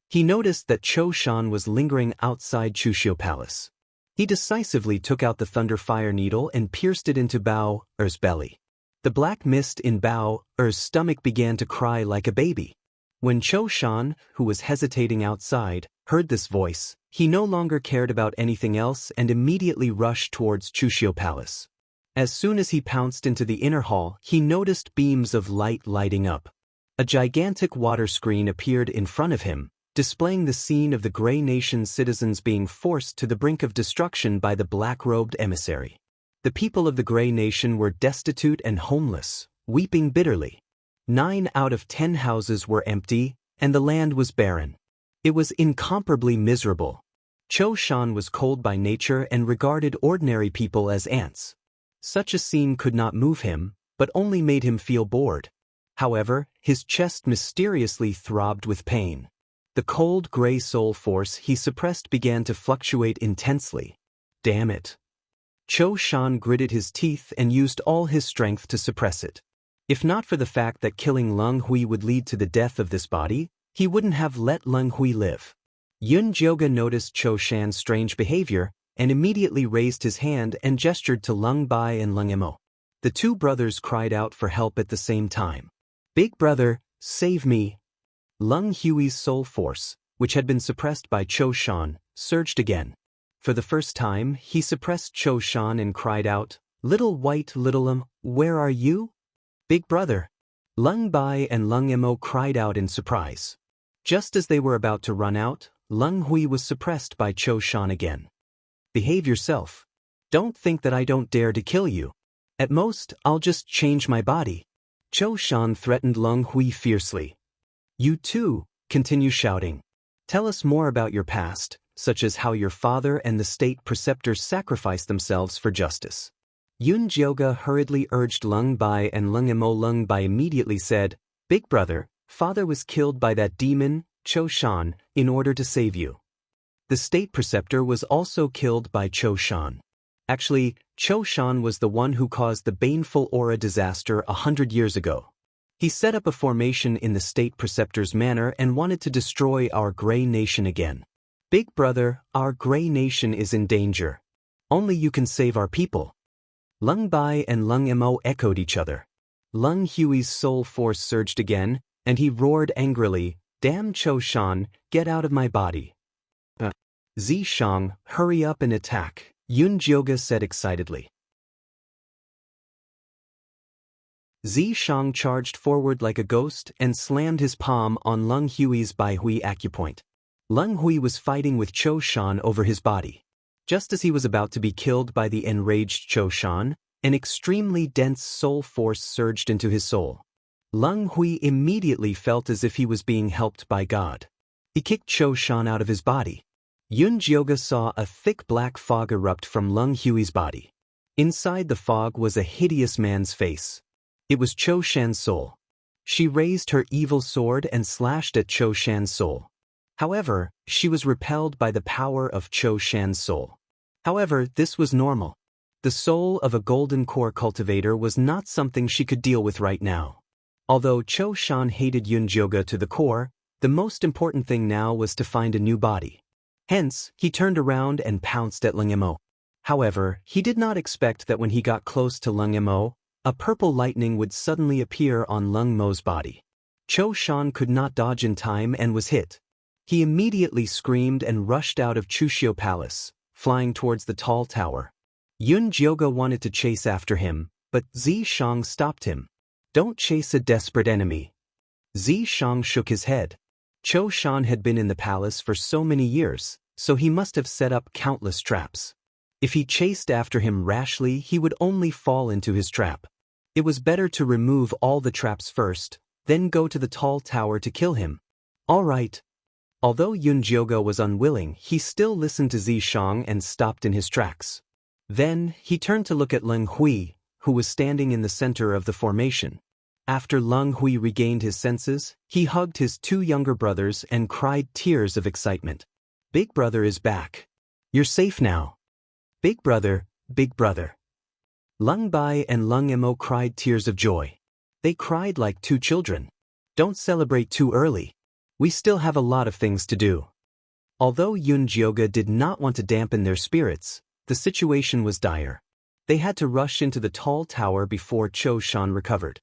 He noticed that Cho Shan was lingering outside Chushio Palace. He decisively took out the thunder fire needle and pierced it into Bao Er's belly. The black mist in Bao Er's stomach began to cry like a baby. When Cho Shan, who was hesitating outside, heard this voice, he no longer cared about anything else and immediately rushed towards Chushio Palace. As soon as he pounced into the inner hall, he noticed beams of light lighting up. A gigantic water screen appeared in front of him, displaying the scene of the Grey Nation's citizens being forced to the brink of destruction by the black-robed emissary. The people of the Grey Nation were destitute and homeless, weeping bitterly. 9 out of 10 houses were empty, and the land was barren. It was incomparably miserable. Cho Shan was cold by nature and regarded ordinary people as ants. Such a scene could not move him, but only made him feel bored. However, his chest mysteriously throbbed with pain. The cold gray soul force he suppressed began to fluctuate intensely. Damn it. Cho Shan gritted his teeth and used all his strength to suppress it. If not for the fact that killing Leng Hui would lead to the death of this body, he wouldn't have let Leng Hui live. Yun Jioge noticed Cho Shan's strange behavior and immediately raised his hand and gestured to Lung Bai and Leng Emo. The 2 brothers cried out for help at the same time. Big brother, save me. Leng Hui's soul force, which had been suppressed by Cho Shan, surged again. For the first time, he suppressed Cho Shan and cried out, Little white little where are you? Big brother. Lung Bai and Leng Emo cried out in surprise. Just as they were about to run out, Leng Hui was suppressed by Cho Shan again. Behave yourself. Don't think that I don't dare to kill you. At most, I'll just change my body. Cho Shan threatened Leng Hui fiercely. You too, continue shouting. Tell us more about your past, such as how your father and the state preceptors sacrificed themselves for justice. Yun Jioge hurriedly urged Lung Bai and Leng Emo. Lung Bai immediately said, Big brother, Father was killed by that demon, Cho Shan, in order to save you. The state preceptor was also killed by Cho Shan. Actually, Cho Shan was the one who caused the baneful aura disaster 100 years ago. He set up a formation in the state preceptor's manor and wanted to destroy our Gray Nation again. Big brother, our Gray Nation is in danger. Only you can save our people. Lung Bai and Lung Mo echoed each other. Lung Hui's soul force surged again, and he roared angrily, "Damn Cho Shan, get out of my body." Zi Shang, hurry up and attack, Yun Jioga said excitedly. Zi Shang charged forward like a ghost and slammed his palm on Lung Hui's Bai Hui acupoint. Lung Hui was fighting with Cho Shan over his body. Just as he was about to be killed by the enraged Cho Shan, an extremely dense soul force surged into his soul. Lung Hui immediately felt as if he was being helped by God. He kicked Cho Shan out of his body. Yun Jioga saw a thick black fog erupt from Lung Hui's body. Inside the fog was a hideous man's face. It was Cho Shan's soul. She raised her evil sword and slashed at Cho Shan's soul. However, she was repelled by the power of Cho Shan's soul. However, this was normal. The soul of a golden core cultivator was not something she could deal with right now. Although Cho Shan hated Yun Jioga to the core, the most important thing now was to find a new body. Hence, he turned around and pounced at Lung Mo. However, he did not expect that when he got close to Lung Mo, a purple lightning would suddenly appear on Lung Mo's body. Cho Shan could not dodge in time and was hit. He immediately screamed and rushed out of Chushio Palace, flying towards the tall tower. Yun Jioga wanted to chase after him, but Zi Shang stopped him. Don't chase a desperate enemy. Zi Shang shook his head. Cho Shan had been in the palace for so many years, so he must have set up countless traps. If he chased after him rashly, he would only fall into his trap. It was better to remove all the traps first, then go to the tall tower to kill him. All right. Although Yun Jioga was unwilling, he still listened to Zi Shang and stopped in his tracks. Then, he turned to look at Lung Hui, who was standing in the center of the formation. After Lung Hui regained his senses, he hugged his two younger brothers and cried tears of excitement. Big brother is back. You're safe now. Big brother, big brother. Lung Bai and Lung Mo cried tears of joy. They cried like two children. Don't celebrate too early. We still have a lot of things to do. Although Yun Jioga did not want to dampen their spirits, the situation was dire. They had to rush into the tall tower before Cho Shan recovered.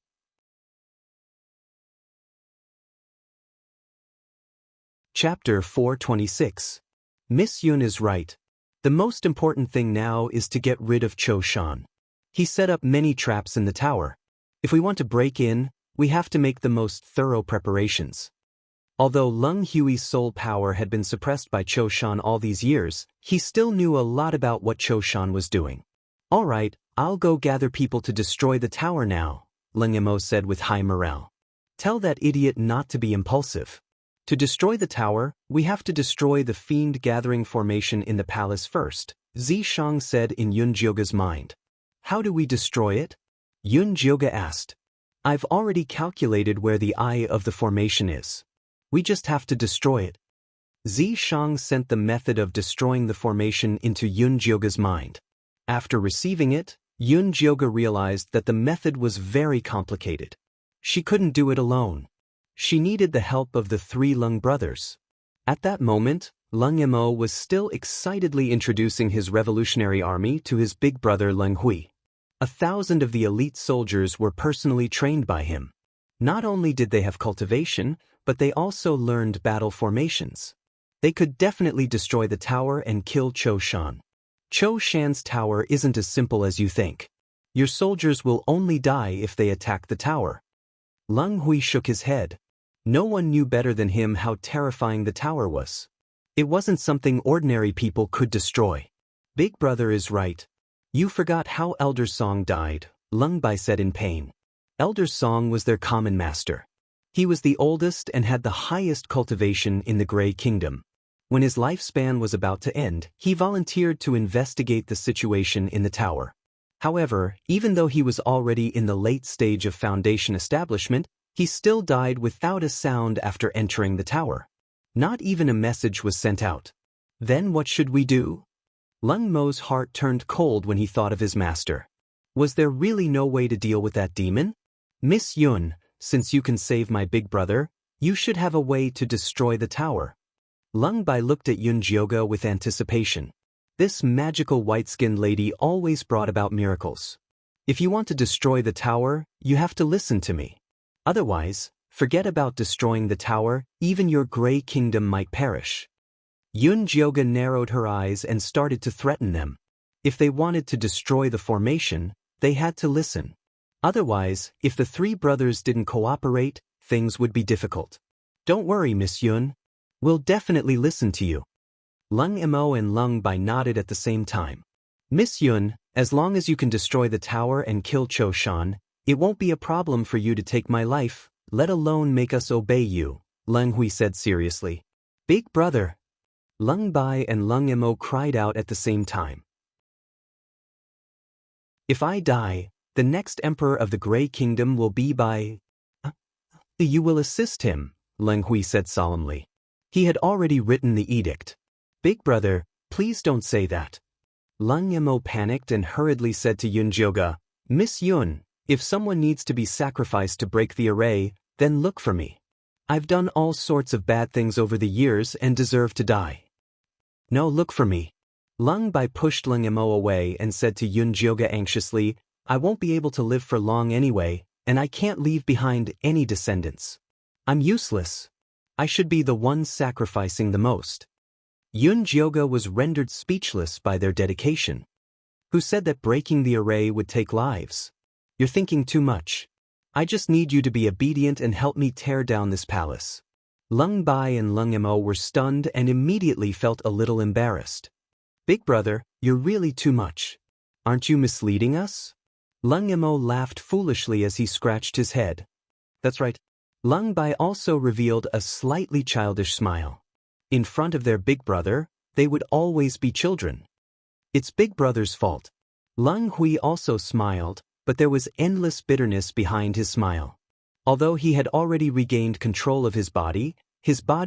Chapter 426. Miss Yun is right. The most important thing now is to get rid of Cho Shan. He set up many traps in the tower. If we want to break in, we have to make the most thorough preparations. Although Lung Hui's soul power had been suppressed by Cho Shan all these years, he still knew a lot about what Cho Shan was doing. All right, I'll go gather people to destroy the tower now, Lung Mo said with high morale. Tell that idiot not to be impulsive. To destroy the tower, we have to destroy the fiend gathering formation in the palace first, Zi Shang said in Yun Jioga's mind. How do we destroy it? Yun Jioga asked. I've already calculated where the eye of the formation is. We just have to destroy it. Zi Shang sent the method of destroying the formation into Yun Jioga's mind. After receiving it, Yun Jioga realized that the method was very complicated. She couldn't do it alone. She needed the help of the three Lung brothers. At that moment, Lung Mo was still excitedly introducing his revolutionary army to his big brother Lung Hui. 1,000 of the elite soldiers were personally trained by him. Not only did they have cultivation, but they also learned battle formations. They could definitely destroy the tower and kill Cho Shan. Cho Shan's tower isn't as simple as you think. Your soldiers will only die if they attack the tower. Lung Hui shook his head. No one knew better than him how terrifying the tower was. It wasn't something ordinary people could destroy. Big brother is right. You forgot how Elder Song died, Lung Bai said in pain. Elder Song was their common master. He was the oldest and had the highest cultivation in the Grey Kingdom. When his lifespan was about to end, he volunteered to investigate the situation in the tower. However, even though he was already in the late stage of foundation establishment, He still died without a sound after entering the tower. Not even a message was sent out. Then what should we do? Lung Mo's heart turned cold when he thought of his master. Was there really no way to deal with that demon? Miss Yun, since you can save my big brother, you should have a way to destroy the tower. Lung Bai looked at Yun Jioga with anticipation. This magical white-skinned lady always brought about miracles. If you want to destroy the tower, you have to listen to me. Otherwise, forget about destroying the tower, even your gray kingdom might perish. Yun Jioga narrowed her eyes and started to threaten them. If they wanted to destroy the formation, they had to listen. Otherwise, if the three brothers didn't cooperate, things would be difficult. Don't worry, Miss Yun. We'll definitely listen to you. Lung Mo and Lung Bai nodded at the same time. Miss Yun, as long as you can destroy the tower and kill Cho Shan, it won't be a problem for you to take my life, let alone make us obey you, Lung Hui said seriously. Big brother. Lung Bai and Lung Mo cried out at the same time. If I die, the next emperor of the Grey Kingdom will be Bai. You will assist him, Lung Hui said solemnly. He had already written the edict. Big brother, please don't say that. Lung Mo panicked and hurriedly said to Yun Jioga, Miss Yun, if someone needs to be sacrificed to break the array, then look for me. I've done all sorts of bad things over the years and deserve to die. No, look for me. Lung Bai pushed Lung Mo away and said to Yun Jioga anxiously, I won't be able to live for long anyway, and I can't leave behind any descendants. I'm useless. I should be the one sacrificing the most. Yun Jioga was rendered speechless by their dedication. Who said that breaking the array would take lives? You're thinking too much. I just need you to be obedient and help me tear down this palace. Lung Bai and Lung Mo were stunned and immediately felt a little embarrassed. Big brother, you're really too much. Aren't you misleading us? Lung Mo laughed foolishly as he scratched his head. That's right. Lung Bai also revealed a slightly childish smile. In front of their big brother, they would always be children. It's big brother's fault. Lung Hui also smiled, but there was endless bitterness behind his smile. Although he had already regained control of his body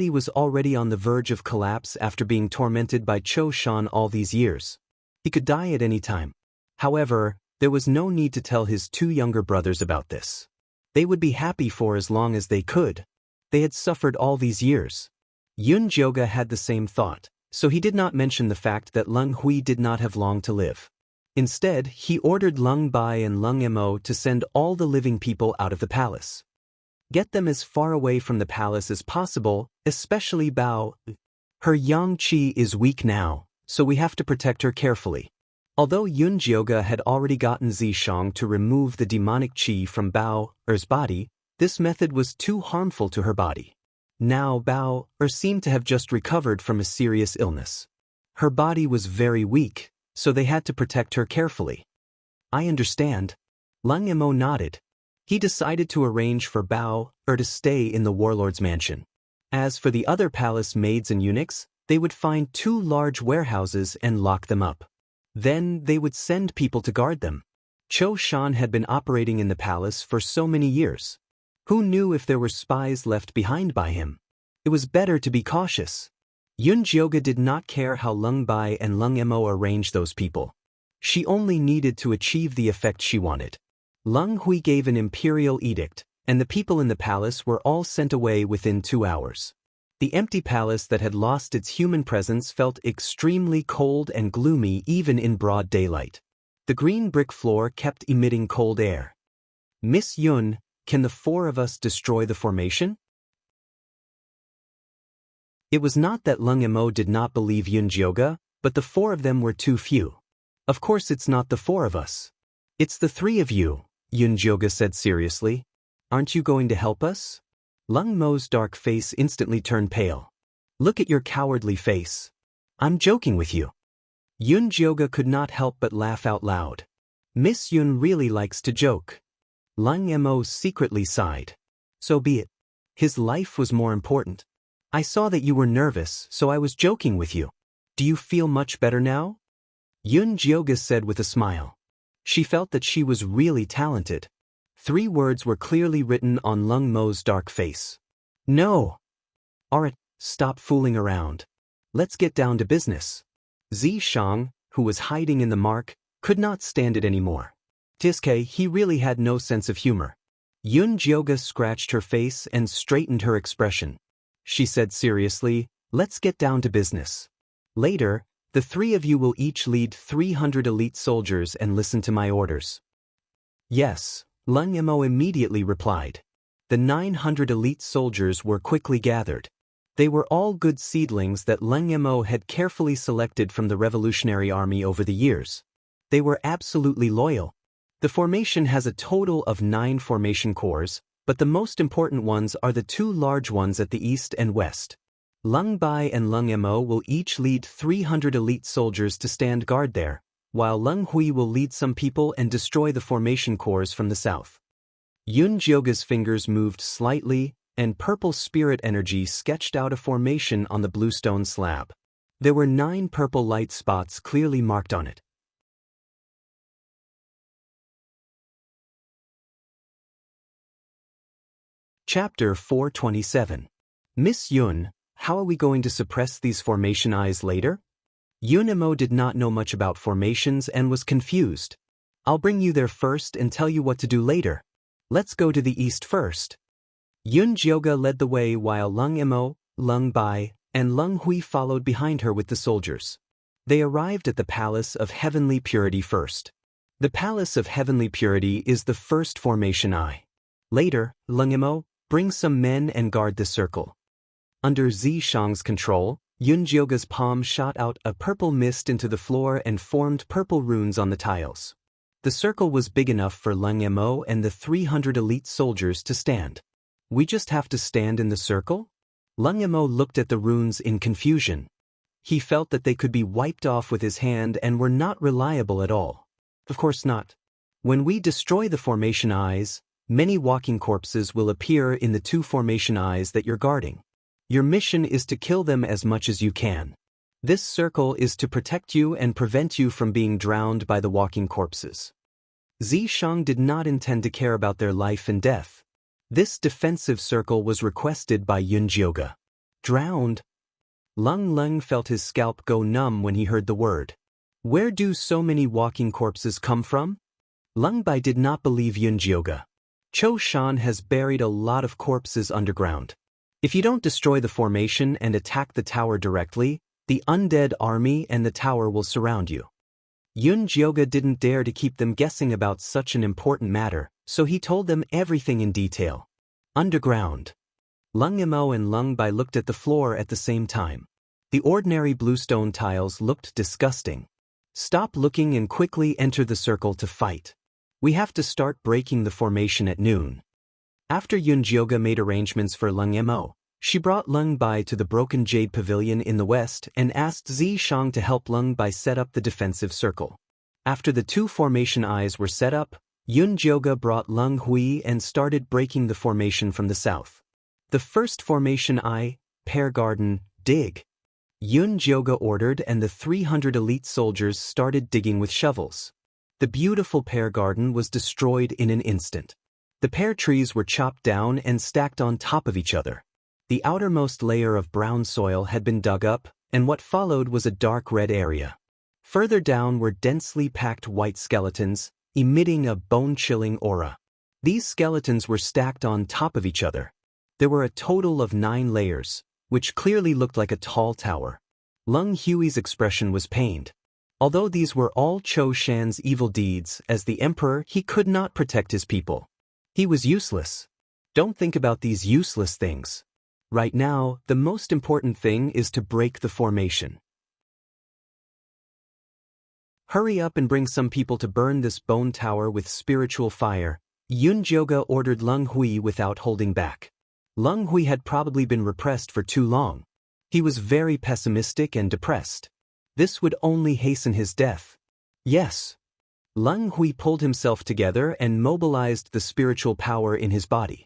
was already on the verge of collapse after being tormented by Cho Shan all these years. He could die at any time. However, there was no need to tell his two younger brothers about this. They would be happy for as long as they could. They had suffered all these years. Yun Jioga had the same thought, so he did not mention the fact that Lung Hui did not have long to live. Instead, he ordered Lung Bai and Lung Mo to send all the living people out of the palace. Get them as far away from the palace as possible, especially Bao. Her yang qi is weak now, so we have to protect her carefully. Although Yun Jioga had already gotten Zishang to remove the demonic qi from Bao's body, this method was too harmful to her body. Now Bao seemed to have just recovered from a serious illness. Her body was very weak, so they had to protect her carefully. I understand. Lung Mo nodded. He decided to arrange for Bao to stay in the warlord's mansion. As for the other palace maids and eunuchs, they would find 2 large warehouses and lock them up. Then they would send people to guard them. Cho Shan had been operating in the palace for so many years. Who knew if there were spies left behind by him? It was better to be cautious. Yun Jioga did not care how Lung Bai and Lung Mo arranged those people. She only needed to achieve the effect she wanted. Lung Hui gave an imperial edict, and the people in the palace were all sent away within 2 hours. The empty palace that had lost its human presence felt extremely cold and gloomy even in broad daylight. The green brick floor kept emitting cold air. Miss Yun, can the 4 of us destroy the formation? It was not that Lung Mo did not believe Yun Jioga, but the 4 of them were too few. Of course it's not the 4 of us. It's the 3 of you, Yun Jioga said seriously. Aren't you going to help us? Lung Mo's dark face instantly turned pale. Look at your cowardly face. I'm joking with you. Yun Jioga could not help but laugh out loud. Miss Yun really likes to joke. Lung Mo secretly sighed. So be it. His life was more important. I saw that you were nervous, so I was joking with you. Do you feel much better now? Yun Jioga said with a smile. She felt that she was really talented. 3 words were clearly written on Lung Mo's dark face. No! Alright, stop fooling around. Let's get down to business. Zi Shang, who was hiding in the mark, could not stand it anymore. Tiske, he really had no sense of humor. Yun Jioga scratched her face and straightened her expression. She said seriously, let's get down to business. Later, the 3 of you will each lead 300 elite soldiers and listen to my orders. Yes, Lung Mo immediately replied. The 900 elite soldiers were quickly gathered. They were all good seedlings that Lung Mo had carefully selected from the Revolutionary Army over the years. They were absolutely loyal. The formation has a total of 9 formation corps, but the most important ones are the 2 large ones at the east and west. Lung Bai and Lung Mo will each lead 300 elite soldiers to stand guard there, while Lung Hui will lead some people and destroy the formation corps from the south. Yun Jioga's fingers moved slightly, and purple spirit energy sketched out a formation on the bluestone slab. There were 9 purple light spots clearly marked on it. Chapter 427. Miss Yun, how are we going to suppress these formation eyes later? Yun Mo did not know much about formations and was confused. I'll bring you there first and tell you what to do later. Let's go to the east first. Yun Jioga led the way while Lung Mo, Lung Bai, and Lung Hui followed behind her with the soldiers. They arrived at the Palace of Heavenly Purity first. The Palace of Heavenly Purity is the first formation eye. Later, Lung Mo, bring some men and guard the circle. Under Zi Shang's control, Yun Jioga's palm shot out a purple mist into the floor and formed purple runes on the tiles. The circle was big enough for Lung Mo and the 300 elite soldiers to stand. We just have to stand in the circle? Lung Mo looked at the runes in confusion. He felt that they could be wiped off with his hand and were not reliable at all. Of course not. When we destroy the formation eyes, many walking corpses will appear in the 2 formation eyes that you're guarding. Your mission is to kill them as much as you can. This circle is to protect you and prevent you from being drowned by the walking corpses. Zi Shang did not intend to care about their life and death. This defensive circle was requested by Yun Jioga. Drowned? Lung Lung felt his scalp go numb when he heard the word. Where do so many walking corpses come from? Lung Bai did not believe Yun Jioga. Cho Shan has buried a lot of corpses underground. If you don't destroy the formation and attack the tower directly, the undead army and the tower will surround you. Yun Jioga didn't dare to keep them guessing about such an important matter, so he told them everything in detail. Underground. Lung Mo and Lung Bai looked at the floor at the same time. The ordinary bluestone tiles looked disgusting. Stop looking and quickly enter the circle to fight. We have to start breaking the formation at noon. After Yun Jioga made arrangements for Lung Mo, she brought Lung Bai to the Broken Jade Pavilion in the west and asked Zi Shang to help Lung Bai set up the defensive circle. After the 2 formation eyes were set up, Yun Jioga brought Lung Hui and started breaking the formation from the south. The first formation eye, Pear Garden, dig. Yun Jioga ordered and the 300 elite soldiers started digging with shovels. The beautiful pear garden was destroyed in an instant. The pear trees were chopped down and stacked on top of each other. The outermost layer of brown soil had been dug up, and what followed was a dark red area. Further down were densely packed white skeletons, emitting a bone-chilling aura. These skeletons were stacked on top of each other. There were a total of 9 layers, which clearly looked like a tall tower. Lung Hui's expression was pained. Although these were all Cho Shan's evil deeds, as the emperor, he could not protect his people. He was useless. Don't think about these useless things. Right now, the most important thing is to break the formation. Hurry up and bring some people to burn this bone tower with spiritual fire, Yun Jioga ordered Lung Hui without holding back. Lung Hui had probably been repressed for too long. He was very pessimistic and depressed. This would only hasten his death. Yes. Lung Hui pulled himself together and mobilized the spiritual power in his body.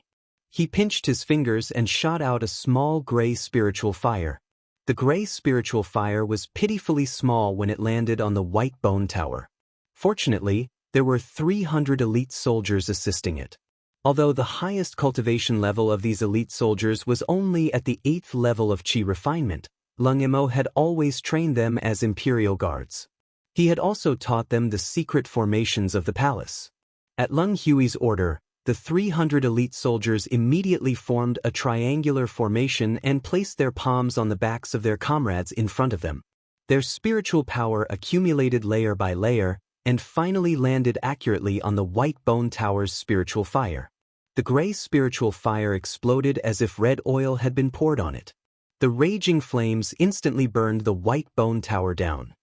He pinched his fingers and shot out a small gray spiritual fire. The gray spiritual fire was pitifully small when it landed on the white bone tower. Fortunately, there were 300 elite soldiers assisting it. Although the highest cultivation level of these elite soldiers was only at the 8th level of Qi refinement, Lung Emo had always trained them as imperial guards. He had also taught them the secret formations of the palace. At Lung Hui's order, the 300 elite soldiers immediately formed a triangular formation and placed their palms on the backs of their comrades in front of them. Their spiritual power accumulated layer by layer and finally landed accurately on the White Bone Tower's spiritual fire. The gray spiritual fire exploded as if red oil had been poured on it. The raging flames instantly burned the White Bone Tower down.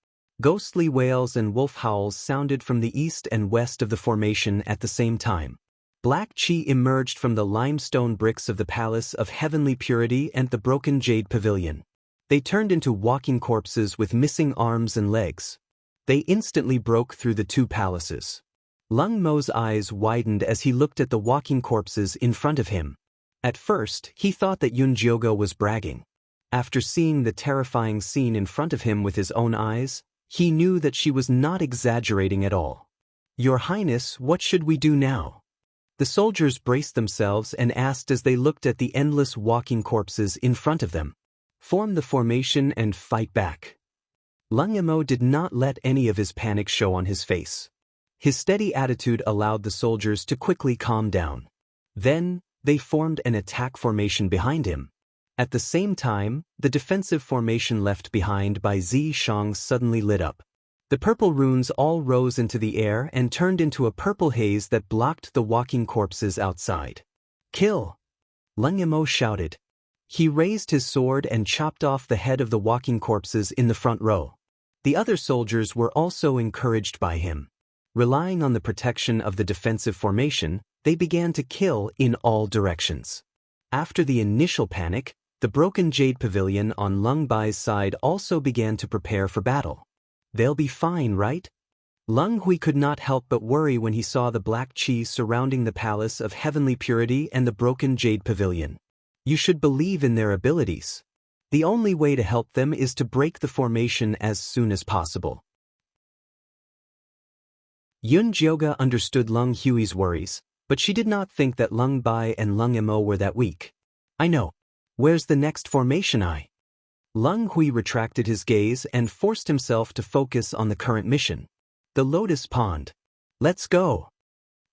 Ghostly wails and wolf howls sounded from the east and west of the formation at the same time. Black Qi emerged from the limestone bricks of the Palace of Heavenly Purity and the broken jade pavilion. They turned into walking corpses with missing arms and legs. They instantly broke through the two palaces. Lung Mo's eyes widened as he looked at the walking corpses in front of him. At first, he thought that Yun Jioge was bragging. After seeing the terrifying scene in front of him with his own eyes, he knew that she was not exaggerating at all. "Your Highness, what should we do now?" The soldiers braced themselves and asked as they looked at the endless walking corpses in front of them. "Form the formation and fight back." Lung Emo did not let any of his panic show on his face. His steady attitude allowed the soldiers to quickly calm down. Then, they formed an attack formation behind him. At the same time, the defensive formation left behind by Zi Shang suddenly lit up. The purple runes all rose into the air and turned into a purple haze that blocked the walking corpses outside. "Kill!" Lung Emo shouted. He raised his sword and chopped off the head of the walking corpses in the front row. The other soldiers were also encouraged by him. Relying on the protection of the defensive formation, they began to kill in all directions. After the initial panic, the broken jade pavilion on Lung Bai's side also began to prepare for battle. "They'll be fine, right?" Lung Hui could not help but worry when he saw the black Qi surrounding the Palace of Heavenly Purity and the broken jade pavilion. "You should believe in their abilities. The only way to help them is to break the formation as soon as possible." Yun Jioge understood Lung Hui's worries, but she did not think that Lung Bai and Lung Emo were that weak. "I know. Where's the next formation Lung Hui retracted his gaze and forced himself to focus on the current mission. The Lotus Pond. "Let's go."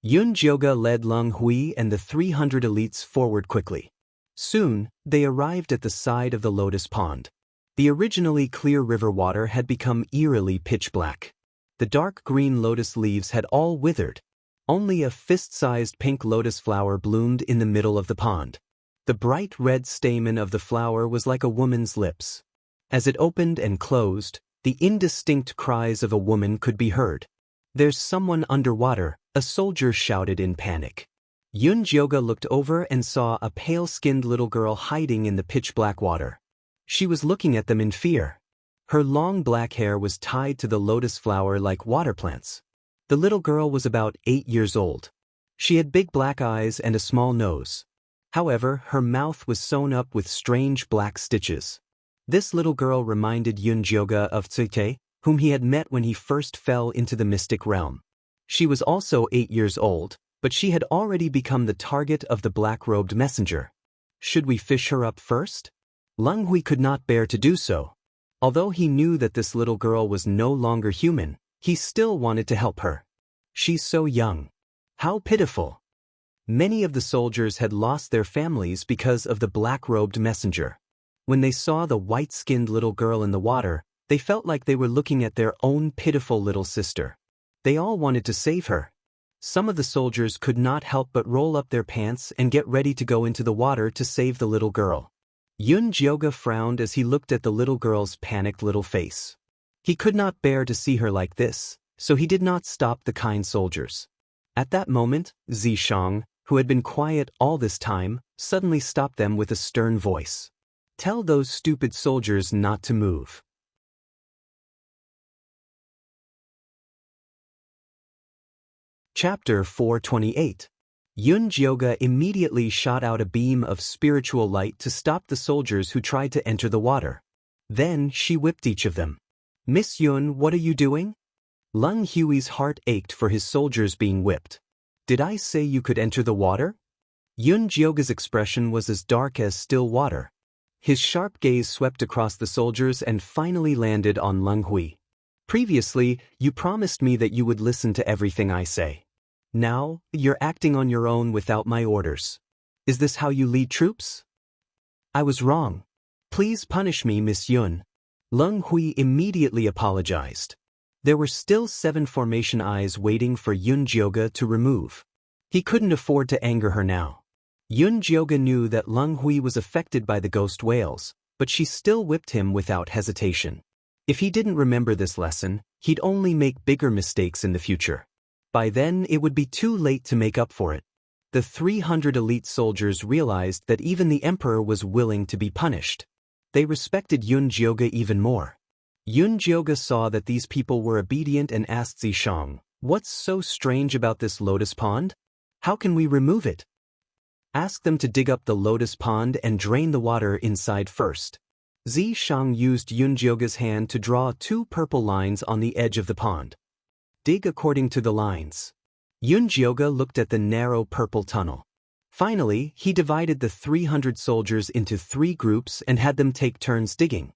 Yun Jioge led Lung Hui and the 300 elites forward quickly. Soon, they arrived at the side of the Lotus Pond. The originally clear river water had become eerily pitch black. The dark green lotus leaves had all withered. Only a fist-sized pink lotus flower bloomed in the middle of the pond. The bright red stamen of the flower was like a woman's lips. As it opened and closed, the indistinct cries of a woman could be heard. "There's someone underwater," a soldier shouted in panic. Yun Jioge looked over and saw a pale-skinned little girl hiding in the pitch-black water. She was looking at them in fear. Her long black hair was tied to the lotus flower like water plants. The little girl was about 8 years old. She had big black eyes and a small nose. However, her mouth was sewn up with strange black stitches. This little girl reminded Yun Jioge of Tsuke, whom he had met when he first fell into the mystic realm. She was also 8 years old, but she had already become the target of the black-robed messenger. Should we fish her up first? Lung Hui could not bear to do so. Although he knew that this little girl was no longer human, he still wanted to help her. She's so young. How pitiful. Many of the soldiers had lost their families because of the black-robed messenger. When they saw the white-skinned little girl in the water, they felt like they were looking at their own pitiful little sister. They all wanted to save her. Some of the soldiers could not help but roll up their pants and get ready to go into the water to save the little girl. Yun Jioge frowned as he looked at the little girl's panicked little face. He could not bear to see her like this, so he did not stop the kind soldiers. At that moment, Zi Shang, who had been quiet all this time, suddenly stopped them with a stern voice. "Tell those stupid soldiers not to move." Chapter 428. Yun Jioge immediately shot out a beam of spiritual light to stop the soldiers who tried to enter the water. Then she whipped each of them. "Miss Yun, what are you doing?" Lung Hui's heart ached for his soldiers being whipped. "Did I say you could enter the water?" Yun Jioga's expression was as dark as still water. His sharp gaze swept across the soldiers and finally landed on Leng Hui. Previously, you promised me that you would listen to everything I say. Now, you're acting on your own without my orders. Is this how you lead troops? I was wrong. Please punish me, Miss Yun. Leng Hui immediately apologized. There were still 7 formation eyes waiting for Yun Jioga to remove. He couldn't afford to anger her now. Yun Jioga knew that Leng Hui was affected by the ghost whales, but she still whipped him without hesitation. If he didn't remember this lesson, he'd only make bigger mistakes in the future. By then, it would be too late to make up for it. The 300 elite soldiers realized that even the emperor was willing to be punished. They respected Yun Jioga even more. Yun Jioga saw that these people were obedient and asked Zishang, "What's so strange about this lotus pond? How can we remove it?" Ask them to dig up the lotus pond and drain the water inside first. Zishang used Yun Jioga's hand to draw 2 purple lines on the edge of the pond. Dig according to the lines. Yun Jioga looked at the narrow purple tunnel. Finally, he divided the 300 soldiers into 3 groups and had them take turns digging.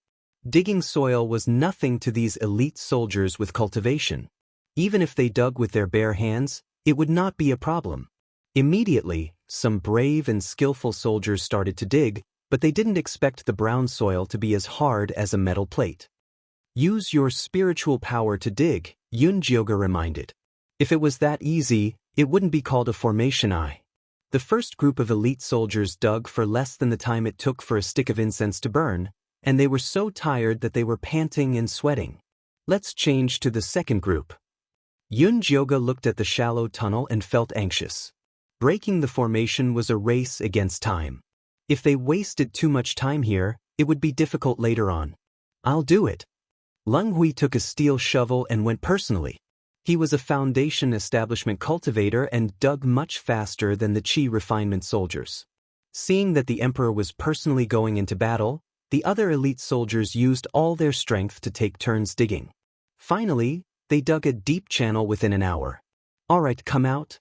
Digging soil was nothing to these elite soldiers with cultivation. Even if they dug with their bare hands, it would not be a problem. Immediately, some brave and skillful soldiers started to dig, but they didn't expect the brown soil to be as hard as a metal plate. Use your spiritual power to dig, Yun Jioga reminded. If it was that easy, it wouldn't be called a formation eye. The first group of elite soldiers dug for less than the time it took for a stick of incense to burn, and they were so tired that they were panting and sweating. Let's change to the second group. Yun Jioga looked at the shallow tunnel and felt anxious. Breaking the formation was a race against time. If they wasted too much time here, it would be difficult later on. I'll do it. Leng Hui took a steel shovel and went personally. He was a foundation establishment cultivator and dug much faster than the Qi refinement soldiers. Seeing that the emperor was personally going into battle, the other elite soldiers used all their strength to take turns digging. Finally, they dug a deep channel within an hour. All right, come out.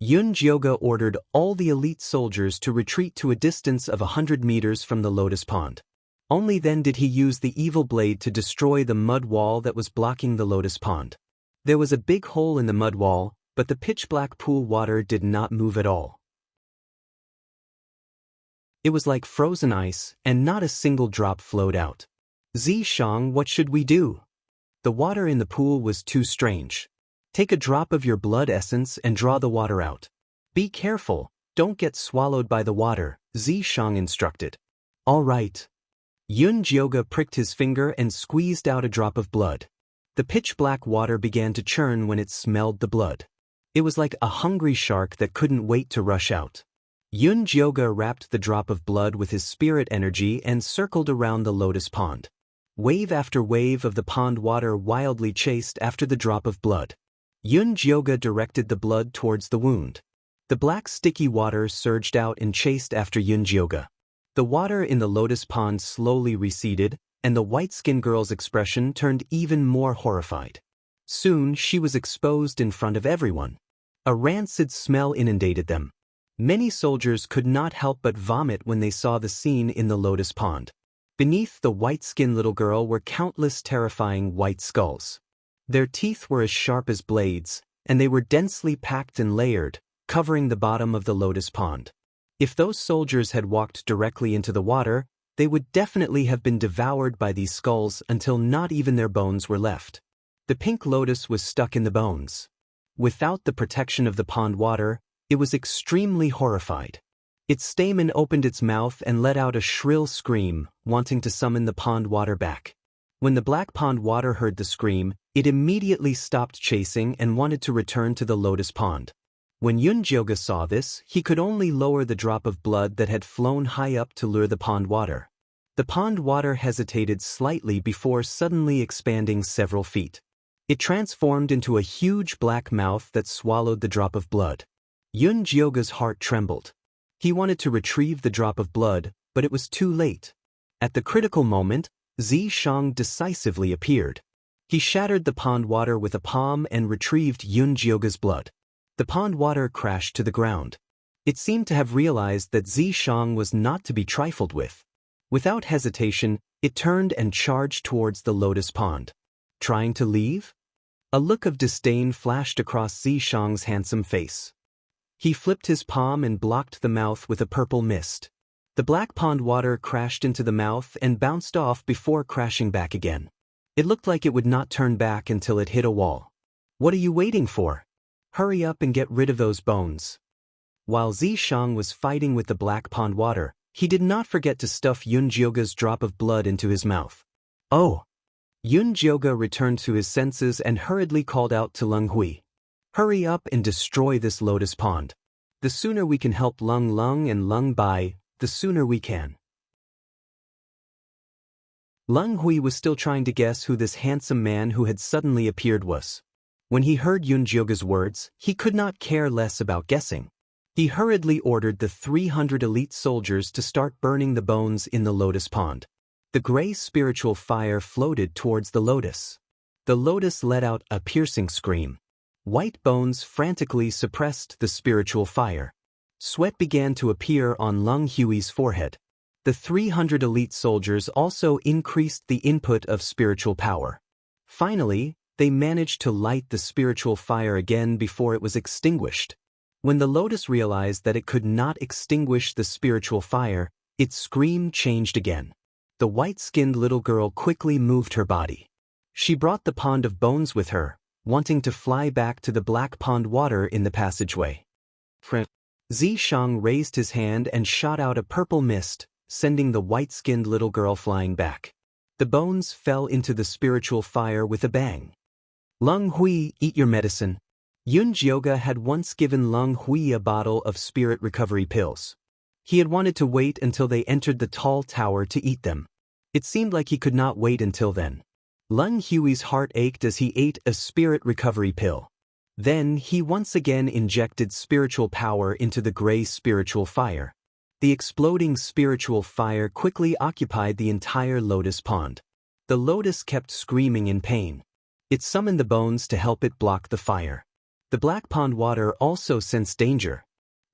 Yun Jioga ordered all the elite soldiers to retreat to a distance of 100 meters from the lotus pond. Only then did he use the evil blade to destroy the mud wall that was blocking the lotus pond. There was a big hole in the mud wall, but the pitch-black pool water did not move at all. It was like frozen ice, and not a single drop flowed out. Zishang, what should we do? The water in the pool was too strange. Take a drop of your blood essence and draw the water out. Be careful, don't get swallowed by the water, Zishang instructed. All right. Yun Jioga pricked his finger and squeezed out a drop of blood. The pitch-black water began to churn when it smelled the blood. It was like a hungry shark that couldn't wait to rush out. Yun Jioga wrapped the drop of blood with his spirit energy and circled around the lotus pond. Wave after wave of the pond water wildly chased after the drop of blood. Yun Jioga directed the blood towards the wound. The black sticky water surged out and chased after Yun Jioga. The water in the lotus pond slowly receded, and the white-skinned girl's expression turned even more horrified. Soon she was exposed in front of everyone. A rancid smell inundated them. Many soldiers could not help but vomit when they saw the scene in the lotus pond. Beneath the white-skinned little girl were countless terrifying white skulls. Their teeth were as sharp as blades, and they were densely packed and layered, covering the bottom of the lotus pond. If those soldiers had walked directly into the water, they would definitely have been devoured by these skulls until not even their bones were left. The pink lotus was stuck in the bones. Without the protection of the pond water, it was extremely horrified. Its stamen opened its mouth and let out a shrill scream, wanting to summon the pond water back. When the black pond water heard the scream, it immediately stopped chasing and wanted to return to the lotus pond. When Yun Jioga saw this, he could only lower the drop of blood that had flown high up to lure the pond water. The pond water hesitated slightly before suddenly expanding several feet. It transformed into a huge black mouth that swallowed the drop of blood. Yun Jioga's heart trembled. He wanted to retrieve the drop of blood, but it was too late. At the critical moment, Zishang decisively appeared. He shattered the pond water with a palm and retrieved Yun Jioga's blood. The pond water crashed to the ground. It seemed to have realized that Zishang was not to be trifled with. Without hesitation, it turned and charged towards the lotus pond. Trying to leave? A look of disdain flashed across Zishang's handsome face. He flipped his palm and blocked the mouth with a purple mist. The black pond water crashed into the mouth and bounced off before crashing back again. It looked like it would not turn back until it hit a wall. What are you waiting for? Hurry up and get rid of those bones. While Zishang was fighting with the black pond water, he did not forget to stuff Yunjioga's drop of blood into his mouth. Oh! Yunjioga returned to his senses and hurriedly called out to Leng Hui. Hurry up and destroy this lotus pond. The sooner we can help Leng Leng and Leng Bai, the sooner we can. Leng Hui was still trying to guess who this handsome man who had suddenly appeared was. When he heard Yunjioga's words, he could not care less about guessing. He hurriedly ordered the 300 elite soldiers to start burning the bones in the lotus pond. The gray spiritual fire floated towards the lotus. The lotus let out a piercing scream. White bones frantically suppressed the spiritual fire. Sweat began to appear on Leng Hui's forehead. The 300 elite soldiers also increased the input of spiritual power. Finally, they managed to light the spiritual fire again before it was extinguished. When the lotus realized that it could not extinguish the spiritual fire, its scream changed again. The white-skinned little girl quickly moved her body. She brought the pond of bones with her, wanting to fly back to the black pond water in the passageway. Zishang raised his hand and shot out a purple mist, sending the white-skinned little girl flying back. The bones fell into the spiritual fire with a bang. Leng Hui, eat your medicine. Yunjioga had once given Leng Hui a bottle of spirit recovery pills. He had wanted to wait until they entered the tall tower to eat them. It seemed like he could not wait until then. Leng Hui's heart ached as he ate a spirit recovery pill. Then he once again injected spiritual power into the gray spiritual fire. The exploding spiritual fire quickly occupied the entire lotus pond. The lotus kept screaming in pain. It summoned the bones to help it block the fire. The black pond water also sensed danger.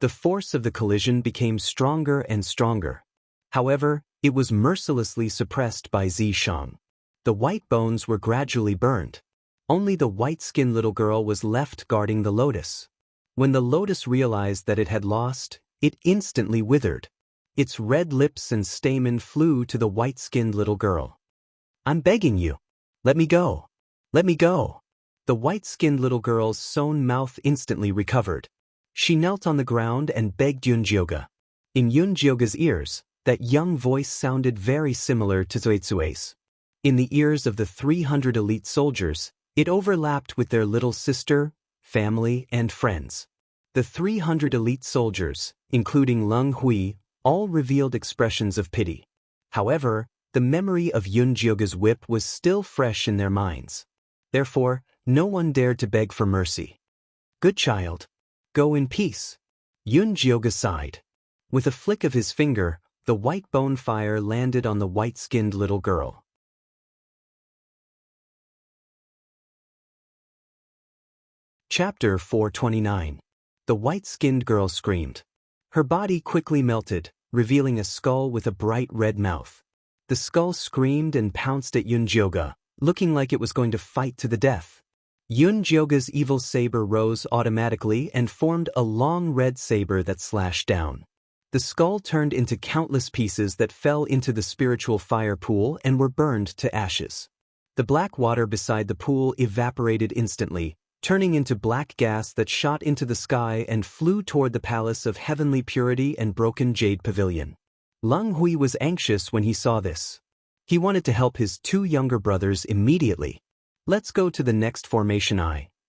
The force of the collision became stronger and stronger. However, it was mercilessly suppressed by Zishang. The white bones were gradually burned. Only the white-skinned little girl was left guarding the lotus. When the lotus realized that it had lost, it instantly withered. Its red lips and stamen flew to the white-skinned little girl. I'm begging you. Let me go. Let me go. The white-skinned little girl's sewn mouth instantly recovered. She knelt on the ground and begged Yunjioga. In Yunjioga's ears, that young voice sounded very similar to Zuetsue's. In the ears of the 300 elite soldiers, it overlapped with their little sister, family, and friends. The 300 elite soldiers, including Leng Hui, all revealed expressions of pity. However, the memory of Yunjioga's whip was still fresh in their minds. Therefore, no one dared to beg for mercy. Good child. Go in peace. Yunjioga sighed. With a flick of his finger, the white bone fire landed on the white-skinned little girl. Chapter 429. The white-skinned girl screamed. Her body quickly melted, revealing a skull with a bright red mouth. The skull screamed and pounced at Yunjioga, looking like it was going to fight to the death. Yunjioga's evil saber rose automatically and formed a long red saber that slashed down. The skull turned into countless pieces that fell into the spiritual fire pool and were burned to ashes. The black water beside the pool evaporated instantly, turning into black gas that shot into the sky and flew toward the palace of heavenly purity and broken jade pavilion. Leng Hui was anxious when he saw this. He wanted to help his two younger brothers immediately. Let's go to the next formation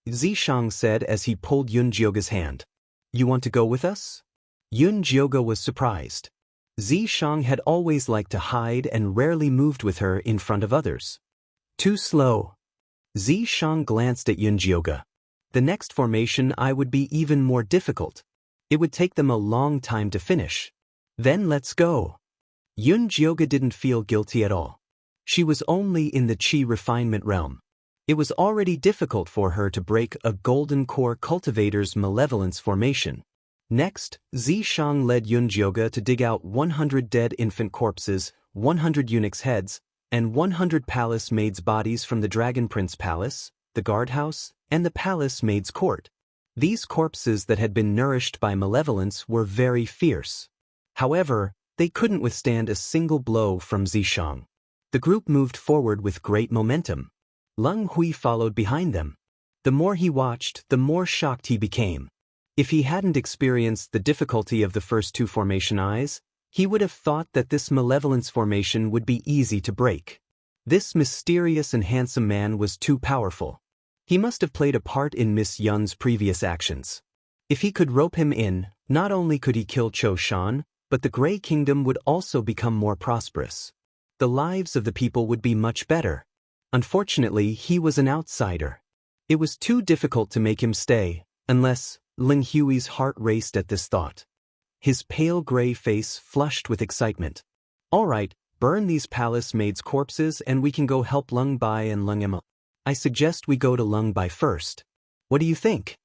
Zishang said as he pulled Yunjioga's hand. You want to go with us? Yunjioga was surprised. Zishang had always liked to hide and rarely moved with her in front of others. Too slow. Zishang glanced at Yunjioga. The next formation would be even more difficult. It would take them a long time to finish. Then let's go. Yunjioga didn't feel guilty at all. She was only in the chi refinement realm. It was already difficult for her to break a golden core cultivator's malevolence formation. Next, Zishang led Yunjioge to dig out 100 dead infant corpses, 100 eunuchs' heads, and 100 palace maids' bodies from the Dragon Prince Palace, the guardhouse, and the palace maids' court. These corpses that had been nourished by malevolence were very fierce. However, they couldn't withstand a single blow from Zishang. The group moved forward with great momentum. Leng Hui followed behind them. The more he watched, the more shocked he became. If he hadn't experienced the difficulty of the first two formation eyes, he would have thought that this malevolence formation would be easy to break. This mysterious and handsome man was too powerful. He must have played a part in Miss Yun's previous actions. If he could rope him in, not only could he kill Cho Shan, but the Grey Kingdom would also become more prosperous. The lives of the people would be much better. Unfortunately, he was an outsider. It was too difficult to make him stay, unless Ling Hui's heart raced at this thought. His pale gray face flushed with excitement. All right, burn these palace maids' corpses and we can go help Leng Bai and Leng Emma. I suggest we go to Leng Bai first. What do you think?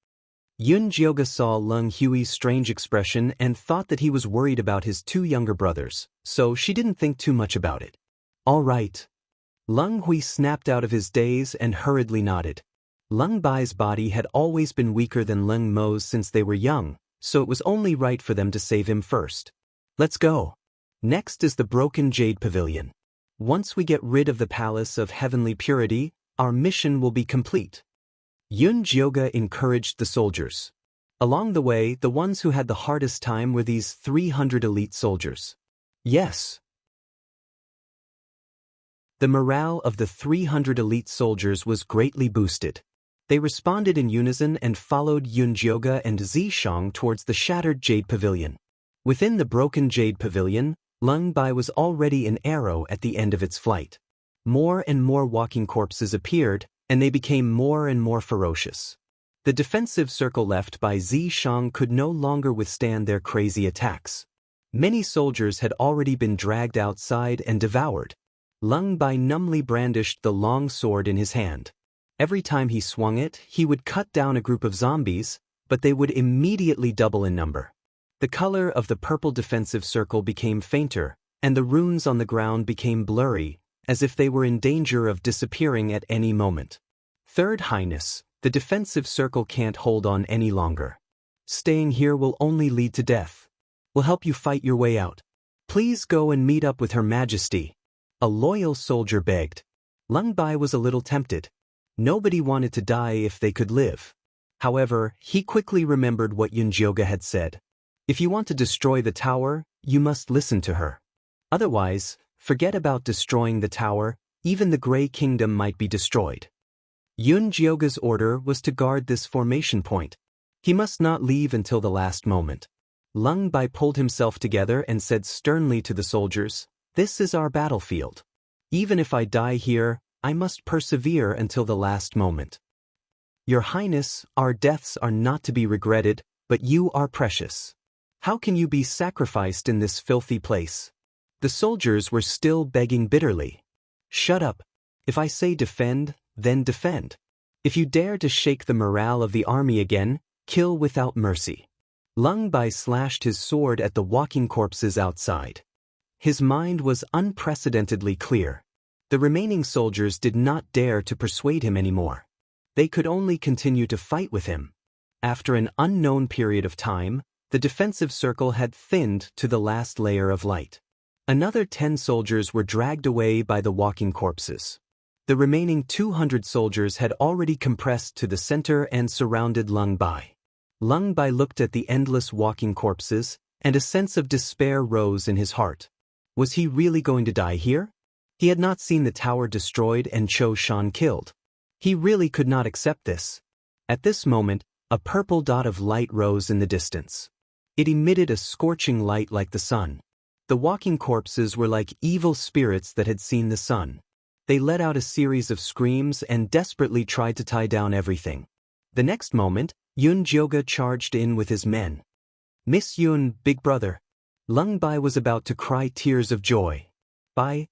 Yun Jioga saw Leng Hui's strange expression and thought that he was worried about his two younger brothers, so she didn't think too much about it. All right. Leng Hui snapped out of his daze and hurriedly nodded. Leng Bai's body had always been weaker than Leng Mo's since they were young, so it was only right for them to save him first. Let's go. Next is the Broken Jade Pavilion. Once we get rid of the Palace of Heavenly Purity, our mission will be complete. Yun Jioga encouraged the soldiers. Along the way, the ones who had the hardest time were these 300 elite soldiers. Yes. The morale of the 300 elite soldiers was greatly boosted. They responded in unison and followed Yun Jioga and Zishang towards the Shattered Jade Pavilion. Within the Broken Jade Pavilion, Leng Bai was already an arrow at the end of its flight. More and more walking corpses appeared, and they became more and more ferocious. The defensive circle left by Zishang could no longer withstand their crazy attacks. Many soldiers had already been dragged outside and devoured. Leng Bai numbly brandished the long sword in his hand. Every time he swung it, he would cut down a group of zombies, but they would immediately double in number. The color of the purple defensive circle became fainter, and the runes on the ground became blurry, as if they were in danger of disappearing at any moment. Third Highness, the defensive circle can't hold on any longer. Staying here will only lead to death. We'll help you fight your way out. Please go and meet up with Her Majesty. A loyal soldier begged. Leng Bai was a little tempted. Nobody wanted to die if they could live. However, he quickly remembered what Yun Jioga had said. If you want to destroy the tower, you must listen to her. Otherwise, forget about destroying the tower, even the Grey Kingdom might be destroyed. Yun Jioga's order was to guard this formation point. He must not leave until the last moment. Leng Bai pulled himself together and said sternly to the soldiers, "This is our battlefield. Even if I die here, I must persevere until the last moment. Your Highness, our deaths are not to be regretted, but you are precious. How can you be sacrificed in this filthy place?" The soldiers were still begging bitterly. "Shut up. If I say defend, then defend. If you dare to shake the morale of the army again, kill without mercy." Leng Bai slashed his sword at the walking corpses outside. His mind was unprecedentedly clear. The remaining soldiers did not dare to persuade him anymore. They could only continue to fight with him. After an unknown period of time, the defensive circle had thinned to the last layer of light. Another 10 soldiers were dragged away by the walking corpses. The remaining 200 soldiers had already compressed to the center and surrounded Leng Bai. Leng Bai looked at the endless walking corpses, and a sense of despair rose in his heart. Was he really going to die here? He had not seen the tower destroyed and Cho Shan killed. He really could not accept this. At this moment, a purple dot of light rose in the distance. It emitted a scorching light like the sun. The walking corpses were like evil spirits that had seen the sun. They let out a series of screams and desperately tried to tie down everything. The next moment, Yun Jioga charged in with his men. "Miss Yun, big brother." Leng Bai was about to cry tears of joy. "Bai,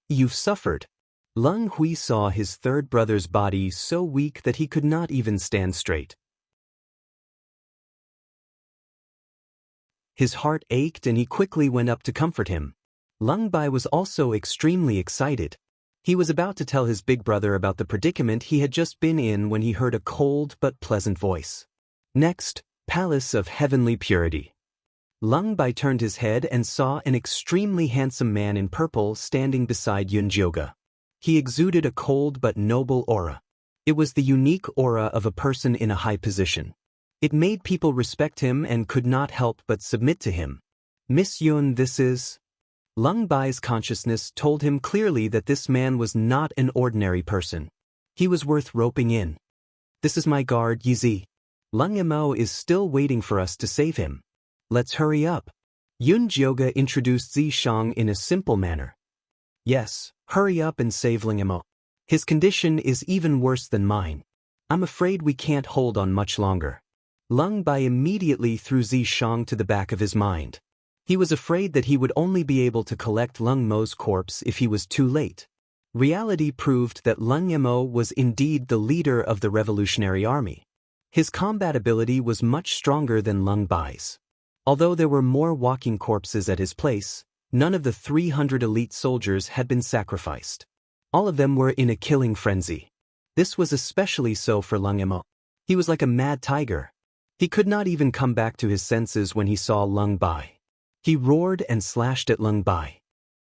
you've suffered." Leng Hui saw his third brother's body so weak that he could not even stand straight. His heart ached and he quickly went up to comfort him. Lung Bai was also extremely excited. He was about to tell his big brother about the predicament he had just been in when he heard a cold but pleasant voice. Next, Palace of Heavenly Purity. Lung Bai turned his head and saw an extremely handsome man in purple standing beside Yunjioge. He exuded a cold but noble aura. It was the unique aura of a person in a high position. It made people respect him and could not help but submit to him. Miss Yun, this is... Lung Bai's consciousness told him clearly that this man was not an ordinary person. He was worth roping in. This is my guard, Yizi. Lung Mo is still waiting for us to save him. Let's hurry up. Yunjioge introduced Zishang in a simple manner. Yes, hurry up and save Lung Mo. His condition is even worse than mine. I'm afraid we can't hold on much longer. Lung Bai immediately threw Zishang to the back of his mind. He was afraid that he would only be able to collect Lung Mo's corpse if he was too late. Reality proved that Lung Mo was indeed the leader of the Revolutionary Army. His combat ability was much stronger than Lung Bai's. Although there were more walking corpses at his place, none of the 300 elite soldiers had been sacrificed. All of them were in a killing frenzy. This was especially so for Lung Mo. He was like a mad tiger. He could not even come back to his senses when he saw Lung Bai. He roared and slashed at Lung Bai.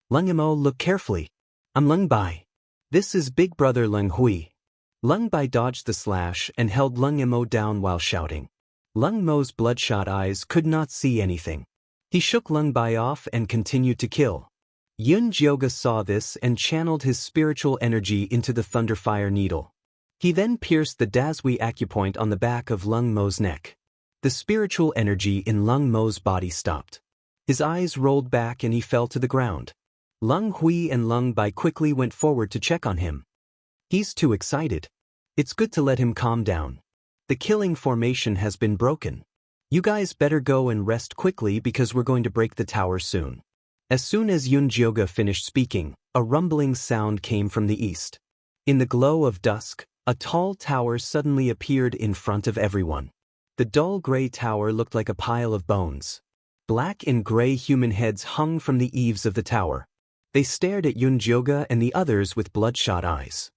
Lung Mo, look carefully. I'm Lung Bai. This is Big Brother Lung Hui. Lung Bai dodged the slash and held Lung Mo down while shouting. Lung Mo's bloodshot eyes could not see anything. He shook Lung Bai off and continued to kill. Yunjioge saw this and channeled his spiritual energy into the Thunderfire Needle. He then pierced the Dazui acupoint on the back of Lung Mo's neck. The spiritual energy in Lung Mo's body stopped. His eyes rolled back and he fell to the ground. Lung Hui and Lung Bai quickly went forward to check on him. He's too excited. It's good to let him calm down. The killing formation has been broken. You guys better go and rest quickly because we're going to break the tower soon. As soon as Yunjioge finished speaking, a rumbling sound came from the east. In the glow of dusk, a tall tower suddenly appeared in front of everyone. The dull gray tower looked like a pile of bones. Black and gray human heads hung from the eaves of the tower. They stared at Yunjioge and the others with bloodshot eyes.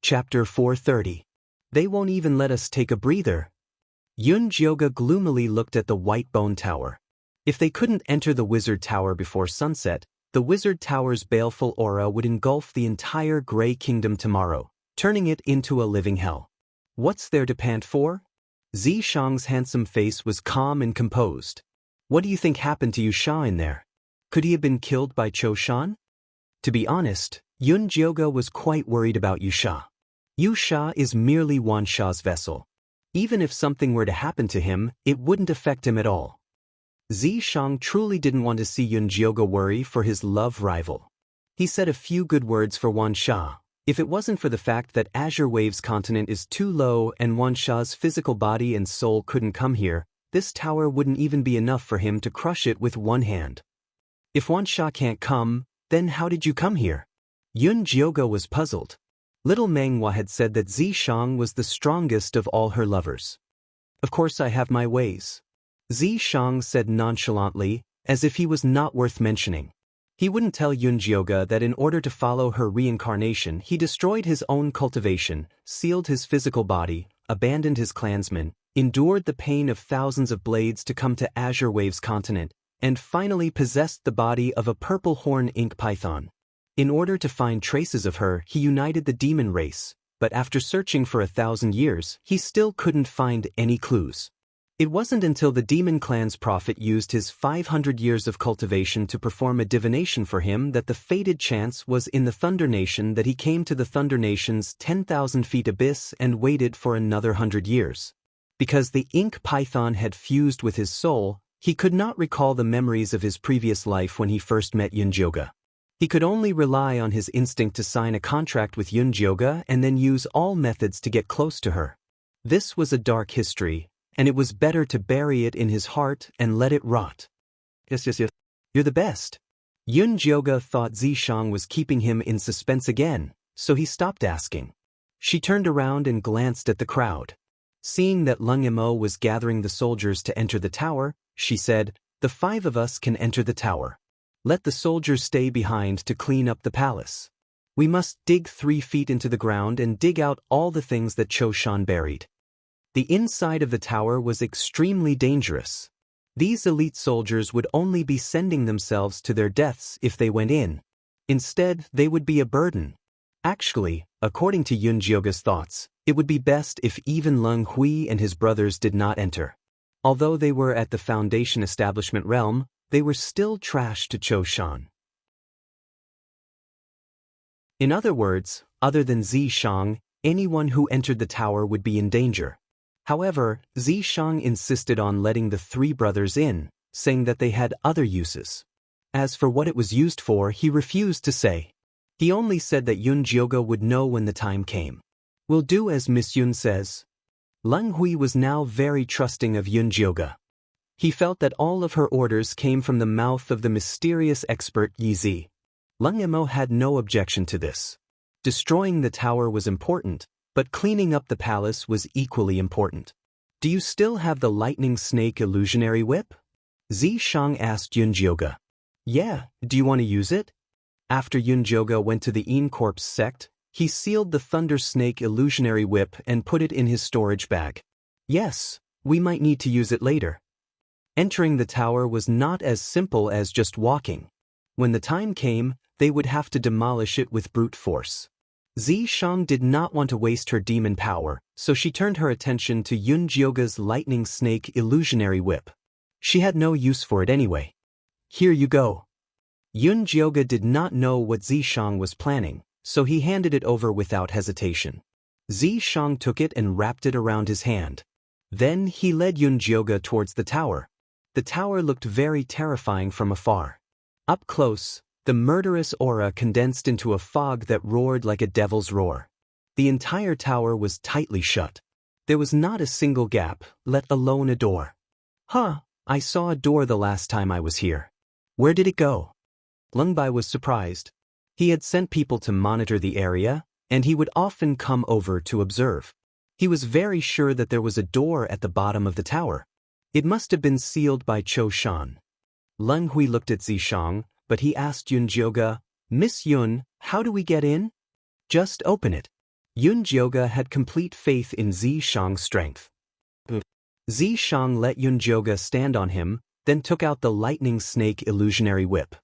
Chapter 430. They won't even let us take a breather. Yunjioge gloomily looked at the white bone tower. If they couldn't enter the wizard tower before sunset, the wizard tower's baleful aura would engulf the entire Grey Kingdom tomorrow, turning it into a living hell. What's there to pant for? Zishang's handsome face was calm and composed. What do you think happened to Yusha in there? Could he have been killed by Cho Shan? To be honest, Yunjioge was quite worried about Yusha. Yusha is merely Wan Sha's vessel. Even if something were to happen to him, it wouldn't affect him at all. Zishang truly didn't want to see Yunjioge worry for his love rival. He said a few good words for Wan Sha. If it wasn't for the fact that Azure Wave's continent is too low and Wan Sha's physical body and soul couldn't come here, this tower wouldn't even be enough for him to crush it with one hand. If Wan Sha can't come, then how did you come here? Yunjioge was puzzled. Little Menghua had said that Zishang was the strongest of all her lovers. Of course I have my ways. Zishang said nonchalantly, as if he was not worth mentioning. He wouldn't tell Yunjioge that in order to follow her reincarnation he destroyed his own cultivation, sealed his physical body, abandoned his clansmen, endured the pain of thousands of blades to come to Azure Wave's continent, and finally possessed the body of a purple horn ink python. In order to find traces of her, he united the demon race, but after searching for 1,000 years, he still couldn't find any clues. It wasn't until the demon clan's prophet used his 500 years of cultivation to perform a divination for him that the fated chance was in the Thunder Nation that he came to the Thunder Nation's 10,000 feet abyss and waited for another 100 years. Because the ink python had fused with his soul, he could not recall the memories of his previous life when he first met Yunjioge. He could only rely on his instinct to sign a contract with Yunjioge and then use all methods to get close to her. This was a dark history, and it was better to bury it in his heart and let it rot. Yes. You're the best. Yunjioge thought Zishang was keeping him in suspense again, so he stopped asking. She turned around and glanced at the crowd. Seeing that Lung Emo was gathering the soldiers to enter the tower, she said, "The 5 of us can enter the tower. Let the soldiers stay behind to clean up the palace. We must dig 3 feet into the ground and dig out all the things that Cho Shan buried." The inside of the tower was extremely dangerous. These elite soldiers would only be sending themselves to their deaths if they went in. Instead, they would be a burden. Actually, according to Yun Jioga's thoughts, it would be best if even Lung Hui and his brothers did not enter. Although they were at the Foundation establishment realm, they were still trash to Cho Shan. In other words, other than Zishang, anyone who entered the tower would be in danger. However, Zishang insisted on letting the 3 brothers in, saying that they had other uses. As for what it was used for, he refused to say. He only said that Yun Jioga would know when the time came. "We'll do as Miss Yun says." Lung Hui was now very trusting of Yun Jioga. He felt that all of her orders came from the mouth of the mysterious expert Yi Zi. Lung Emo had no objection to this. Destroying the tower was important, but cleaning up the palace was equally important. "Do you still have the lightning snake illusionary whip?" Zishang asked Yun Jioga. "Yeah, do you want to use it?" After Yun Jioga went to the Een Corpse sect, he sealed the Thunder Snake illusionary whip and put it in his storage bag. "Yes, we might need to use it later." Entering the tower was not as simple as just walking. When the time came, they would have to demolish it with brute force. Zishang did not want to waste her demon power, so she turned her attention to Yun Jioga's lightning snake illusionary whip. She had no use for it anyway. "Here you go." Yun Jioga did not know what Zishang was planning, so he handed it over without hesitation. Zishang took it and wrapped it around his hand. Then he led Yun Jioga towards the tower. The tower looked very terrifying from afar. Up close, the murderous aura condensed into a fog that roared like a devil's roar. The entire tower was tightly shut. There was not a single gap, let alone a door. "Huh, I saw a door the last time I was here. Where did it go?" Lung Bai was surprised. He had sent people to monitor the area, and he would often come over to observe. He was very sure that there was a door at the bottom of the tower. It must have been sealed by Cho Shan. Lung Hui looked at Zishang, but he asked Yun Jioga, "Miss Yun, how do we get in?" "Just open it." Yun Jioga had complete faith in Zishang's strength. Zishang let Yun Jioga stand on him, then took out the lightning snake illusionary whip.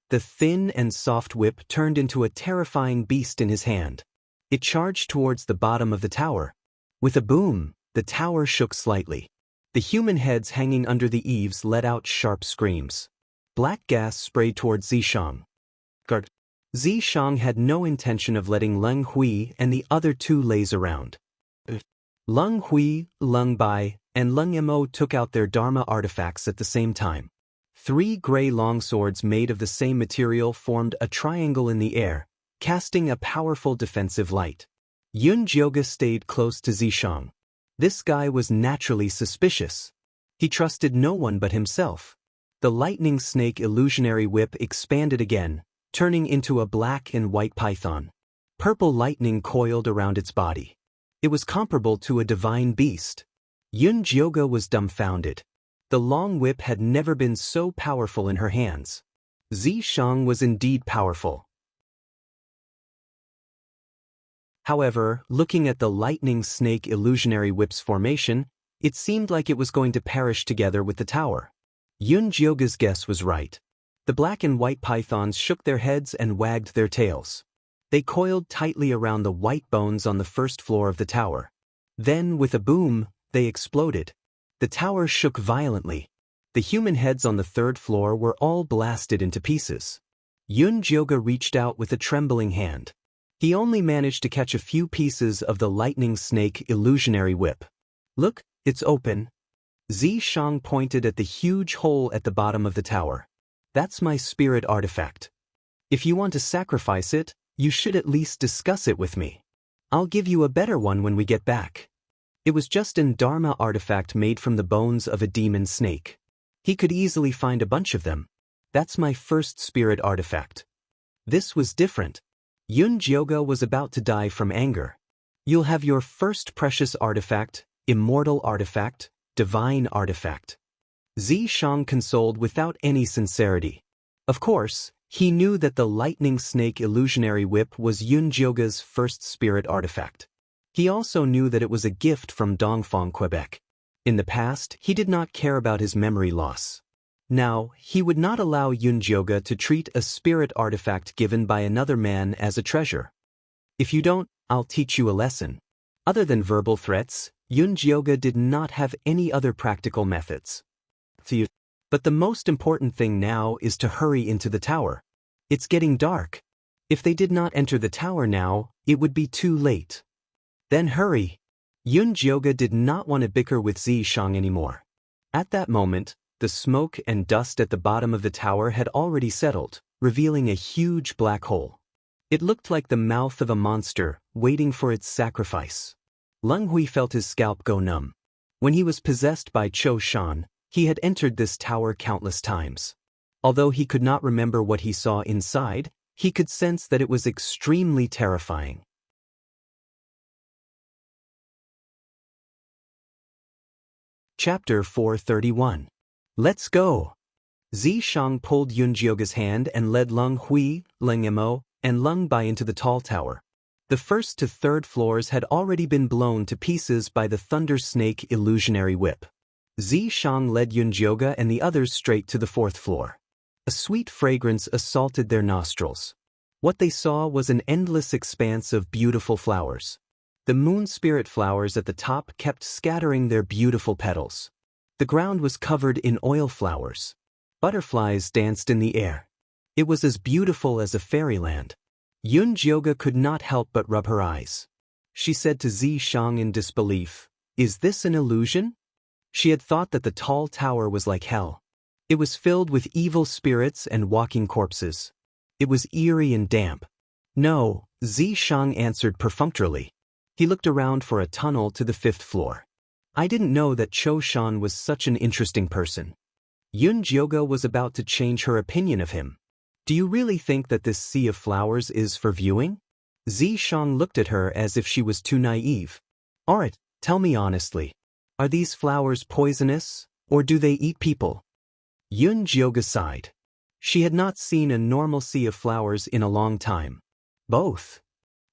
The thin and soft whip turned into a terrifying beast in his hand. It charged towards the bottom of the tower. With a boom, the tower shook slightly. The human heads hanging under the eaves let out sharp screams. Black gas sprayed towards Zishang. Guard. Zishang had no intention of letting Lung Hui and the other 2 laze around. Lung Hui, Lung Bai, and Lung Emo took out their Dharma artifacts at the same time. 3 gray longswords made of the same material formed a triangle in the air, casting a powerful defensive light. Yun Jioga stayed close to Zishang. This guy was naturally suspicious. He trusted no one but himself. The lightning snake illusionary whip expanded again, turning into a black and white python. Purple lightning coiled around its body. It was comparable to a divine beast. Yun Jioga was dumbfounded. The long whip had never been so powerful in her hands. Zishang was indeed powerful. However, looking at the lightning snake illusionary whip's formation, it seemed like it was going to perish together with the tower. Yun Jioga's guess was right. The black and white pythons shook their heads and wagged their tails. They coiled tightly around the white bones on the first floor of the tower. Then, with a boom, they exploded. The tower shook violently. The human heads on the 3rd floor were all blasted into pieces. Yun Jioga reached out with a trembling hand. He only managed to catch a few pieces of the lightning snake illusionary whip. "Look, it's open." Zishang pointed at the huge hole at the bottom of the tower. "That's my spirit artifact. If you want to sacrifice it, you should at least discuss it with me. I'll give you a better one when we get back." It was just an Dharma artifact made from the bones of a demon snake. He could easily find a bunch of them. "That's my first spirit artifact." This was different. Yun Jioga was about to die from anger. You'll have your first precious artifact, immortal artifact, divine artifact. Zishang consoled without any sincerity. Of course, he knew that the lightning snake illusionary whip was Yunjioga's first spirit artifact. He also knew that it was a gift from Dongfang, Quebec. In the past, he did not care about his memory loss. Now, he would not allow Yunjioga to treat a spirit artifact given by another man as a treasure. If you don't, I'll teach you a lesson. Other than verbal threats, Yunjioga did not have any other practical methods. But the most important thing now is to hurry into the tower. It's getting dark. If they did not enter the tower now, it would be too late. Then hurry. Yunjioga did not want to bicker with Zishang anymore. At that moment, the smoke and dust at the bottom of the tower had already settled, revealing a huge black hole. It looked like the mouth of a monster, waiting for its sacrifice. Leng Hui felt his scalp go numb. When he was possessed by Cho Shan, he had entered this tower countless times. Although he could not remember what he saw inside, he could sense that it was extremely terrifying. Chapter 431. Let's go! Zishang pulled Yunjioga's hand and led Leng Hui, Leng Emo, and Leng Bai into the tall tower. The first to third floors had already been blown to pieces by the Thunder Snake illusionary whip. Zishang led Yunjioga and the others straight to the fourth floor. A sweet fragrance assaulted their nostrils. What they saw was an endless expanse of beautiful flowers. The moon spirit flowers at the top kept scattering their beautiful petals. The ground was covered in oil flowers. Butterflies danced in the air. It was as beautiful as a fairyland. Yunjioga could not help but rub her eyes. She said to Zishang in disbelief, "Is this an illusion?" She had thought that the tall tower was like hell. It was filled with evil spirits and walking corpses. It was eerie and damp. No, Zishang answered perfunctorily. He looked around for a tunnel to the fifth floor. I didn't know that Cho Shan was such an interesting person. Yunjioga was about to change her opinion of him. Do you really think that this sea of flowers is for viewing? Zishang looked at her as if she was too naive. Alright, tell me honestly. Are these flowers poisonous, or do they eat people? Yunjioga sighed. She had not seen a normal sea of flowers in a long time. Both.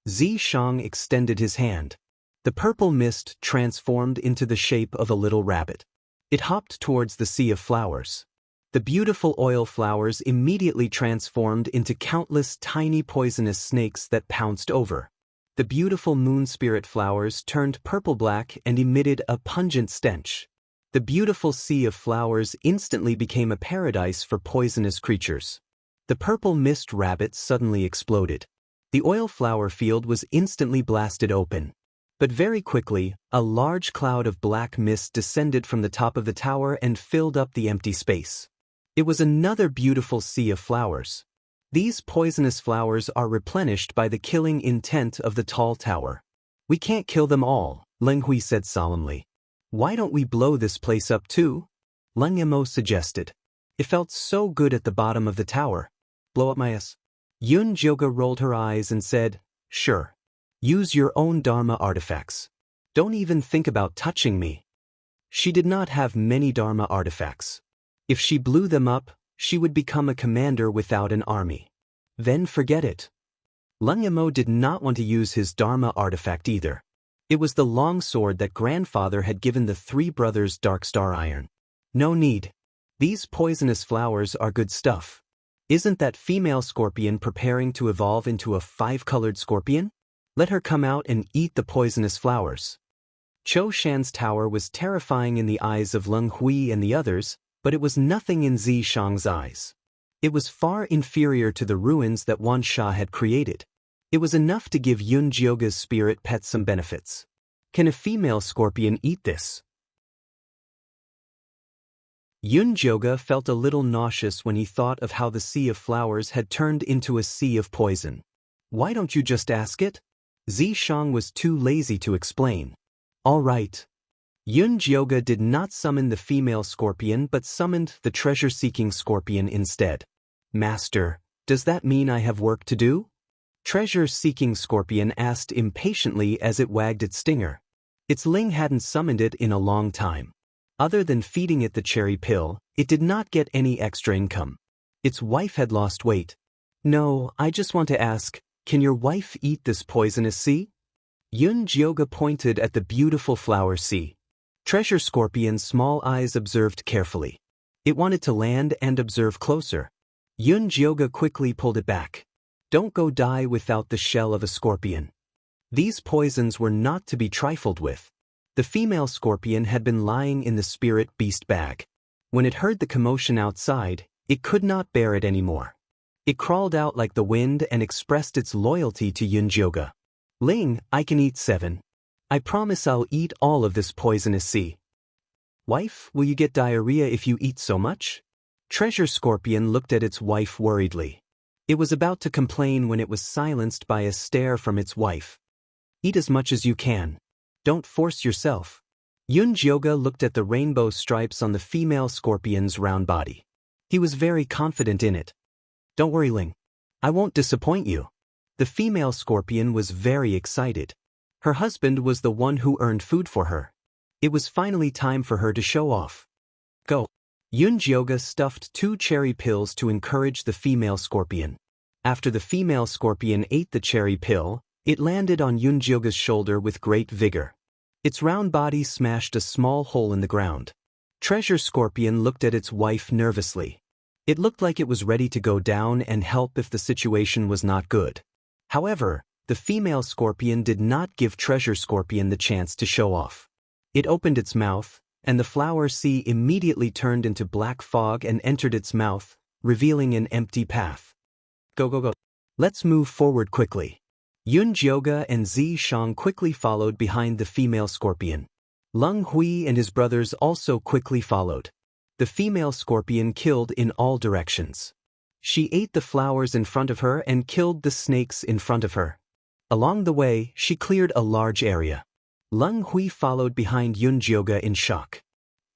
Zishang extended his hand. The purple mist transformed into the shape of a little rabbit. It hopped towards the sea of flowers. The beautiful oil flowers immediately transformed into countless tiny poisonous snakes that pounced over. The beautiful moon spirit flowers turned purple-black and emitted a pungent stench. The beautiful sea of flowers instantly became a paradise for poisonous creatures. The purple mist rabbit suddenly exploded. The oil flower field was instantly blasted open. But very quickly, a large cloud of black mist descended from the top of the tower and filled up the empty space. It was another beautiful sea of flowers. These poisonous flowers are replenished by the killing intent of the tall tower. We can't kill them all, Leng Hui said solemnly. Why don't we blow this place up too? Leng Emo suggested. It felt so good at the bottom of the tower. Blow up my ass. Yunjioga rolled her eyes and said, Sure. Use your own Dharma artifacts. Don't even think about touching me. She did not have many Dharma artifacts. If she blew them up, she would become a commander without an army. Then forget it. Leng Emo did not want to use his Dharma artifact either. It was the long sword that grandfather had given the three brothers Dark Star Iron. No need. These poisonous flowers are good stuff. Isn't that female scorpion preparing to evolve into a 5-colored scorpion? Let her come out and eat the poisonous flowers. Cho Shan's tower was terrifying in the eyes of Leng Hui and the others, but it was nothing in Zishang's eyes. It was far inferior to the ruins that Wan Sha had created. It was enough to give Yunjioga's spirit pet some benefits. Can a female scorpion eat this? Yunjioga felt a little nauseous when he thought of how the sea of flowers had turned into a sea of poison. Why don't you just ask it? Zishang was too lazy to explain. All right. Yunjioga did not summon the female scorpion but summoned the treasure-seeking scorpion instead. Master, does that mean I have work to do? Treasure-seeking scorpion asked impatiently as it wagged its stinger. Its Ling hadn't summoned it in a long time. Other than feeding it the cherry pill, it did not get any extra income. Its wife had lost weight. No, I just want to ask, can your wife eat this poisonous sea? Yun Jioga pointed at the beautiful flower sea. Treasure scorpion's small eyes observed carefully. It wanted to land and observe closer. Yun Jioga quickly pulled it back. Don't go die without the shell of a scorpion. These poisons were not to be trifled with. The female scorpion had been lying in the spirit beast bag. When it heard the commotion outside, it could not bear it anymore. It crawled out like the wind and expressed its loyalty to Yun Jioga. Ling, I can eat 7. I promise I'll eat all of this poisonous sea. Wife, will you get diarrhea if you eat so much? Treasure scorpion looked at its wife worriedly. It was about to complain when it was silenced by a stare from its wife. Eat as much as you can. Don't force yourself. Yun Jioga looked at the rainbow stripes on the female scorpion's round body. He was very confident in it. Don't worry, Ling. I won't disappoint you. The female scorpion was very excited. Her husband was the one who earned food for her. It was finally time for her to show off. Go. Yun Jioga stuffed 2 cherry pills to encourage the female scorpion. After the female scorpion ate the cherry pill, it landed on Yun Jioga's shoulder with great vigor. Its round body smashed a small hole in the ground. Treasure scorpion looked at its wife nervously. It looked like it was ready to go down and help if the situation was not good. However, the female scorpion did not give Treasure scorpion the chance to show off. It opened its mouth, and the flower sea immediately turned into black fog and entered its mouth, revealing an empty path. Go, go, go. Let's move forward quickly. Yun Jioga and Zi Shang quickly followed behind the female scorpion. Leng Hui and his brothers also quickly followed. The female scorpion killed in all directions. She ate the flowers in front of her and killed the snakes in front of her. Along the way, she cleared a large area. Leng Hui followed behind Yun Jioga in shock.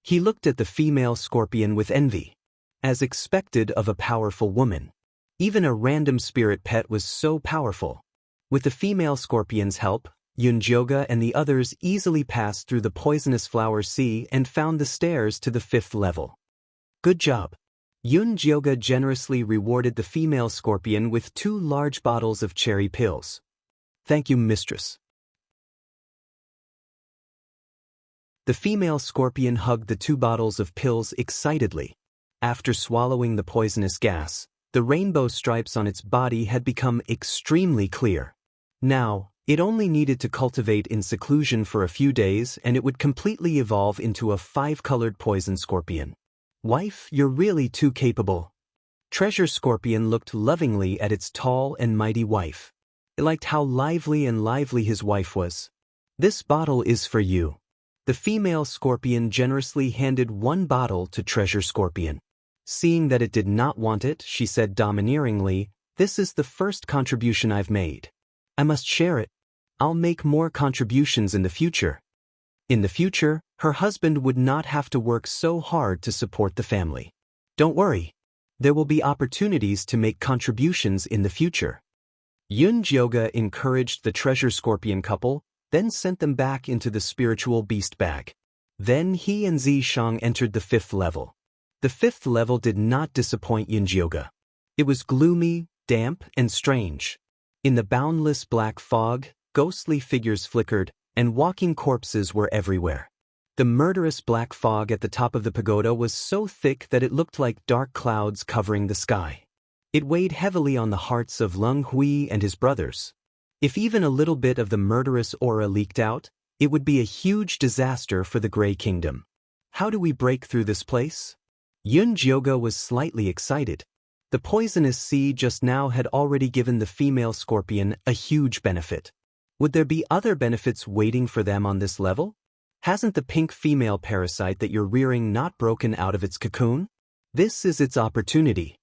He looked at the female scorpion with envy. As expected of a powerful woman. Even a random spirit pet was so powerful. With the female scorpion's help, Yun Jioga and the others easily passed through the poisonous flower sea and found the stairs to the 5th level. Good job. Yun Jioga generously rewarded the female scorpion with 2 large bottles of cherry pills. Thank you, mistress. The female scorpion hugged the 2 bottles of pills excitedly. After swallowing the poisonous gas, the rainbow stripes on its body had become extremely clear. Now, it only needed to cultivate in seclusion for a few days and it would completely evolve into a 5-colored poison scorpion. Wife, you're really too capable. Treasure scorpion looked lovingly at its tall and mighty wife. It liked how lively his wife was. This bottle is for you. The female scorpion generously handed 1 bottle to Treasure scorpion. Seeing that it did not want it, she said domineeringly, "This is the first contribution I've made. I must share it. I'll make more contributions in the future." In the future, her husband would not have to work so hard to support the family. Don't worry. There will be opportunities to make contributions in the future. Yun Jioga encouraged the Treasure Scorpion couple, then sent them back into the spiritual beast bag. Then he and Zi Shang entered the 5th level. The 5th level did not disappoint Yun Jioga. It was gloomy, damp, and strange. In the boundless black fog, ghostly figures flickered, and walking corpses were everywhere. The murderous black fog at the top of the pagoda was so thick that it looked like dark clouds covering the sky. It weighed heavily on the hearts of Leng Hui and his brothers. If even a little bit of the murderous aura leaked out, it would be a huge disaster for the Grey Kingdom. How do we break through this place? Yun Jioga was slightly excited. The poisonous sea just now had already given the female scorpion a huge benefit. Would there be other benefits waiting for them on this level? Hasn't the pink female parasite that you're rearing not broken out of its cocoon? This is its opportunity.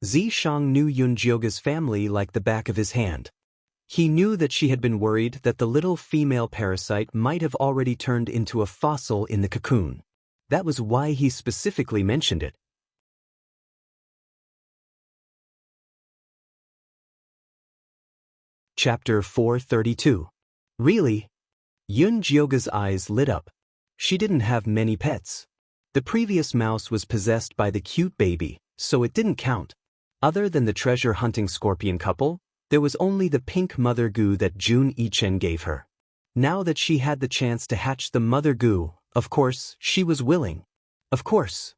Zi Shang knew Yun Jioga's family like the back of his hand. He knew that she had been worried that the little female parasite might have already turned into a fossil in the cocoon. That was why he specifically mentioned it. Chapter 432. Really? Yun Jyoga's eyes lit up. She didn't have many pets. The previous mouse was possessed by the cute baby, so it didn't count. Other than the treasure-hunting scorpion couple, there was only the pink mother goo that Jun Ichen gave her. Now that she had the chance to hatch the mother goo, of course, she was willing. Of course.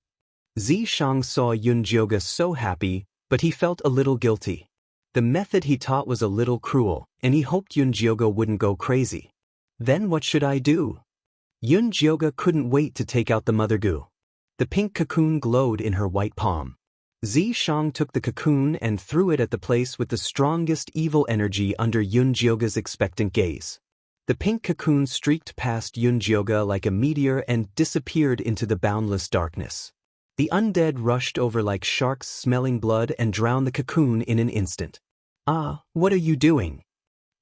Zi Shang saw Yun Jyoga so happy, but he felt a little guilty. The method he taught was a little cruel, and he hoped Yun Jyoga wouldn't go crazy. Then what should I do? Yun Jyoga couldn't wait to take out the mother goo. The pink cocoon glowed in her white palm. Zi Shang took the cocoon and threw it at the place with the strongest evil energy under Yun Jyoga's expectant gaze. The pink cocoon streaked past Yun Jyoga like a meteor and disappeared into the boundless darkness. The undead rushed over like sharks smelling blood and drowned the cocoon in an instant. Ah, what are you doing?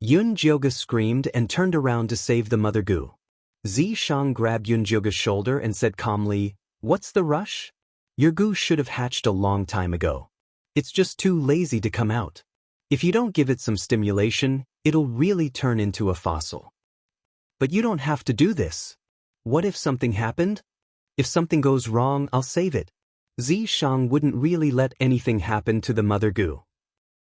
Yun Jyoga screamed and turned around to save the mother goo. Zi Shang grabbed Yun Jyoga's shoulder and said calmly, "What's the rush? Your goo should have hatched a long time ago. It's just too lazy to come out. If you don't give it some stimulation, it'll really turn into a fossil." "But you don't have to do this. What if something happened? If something goes wrong, I'll save it." Zi Shang wouldn't really let anything happen to the mother goo.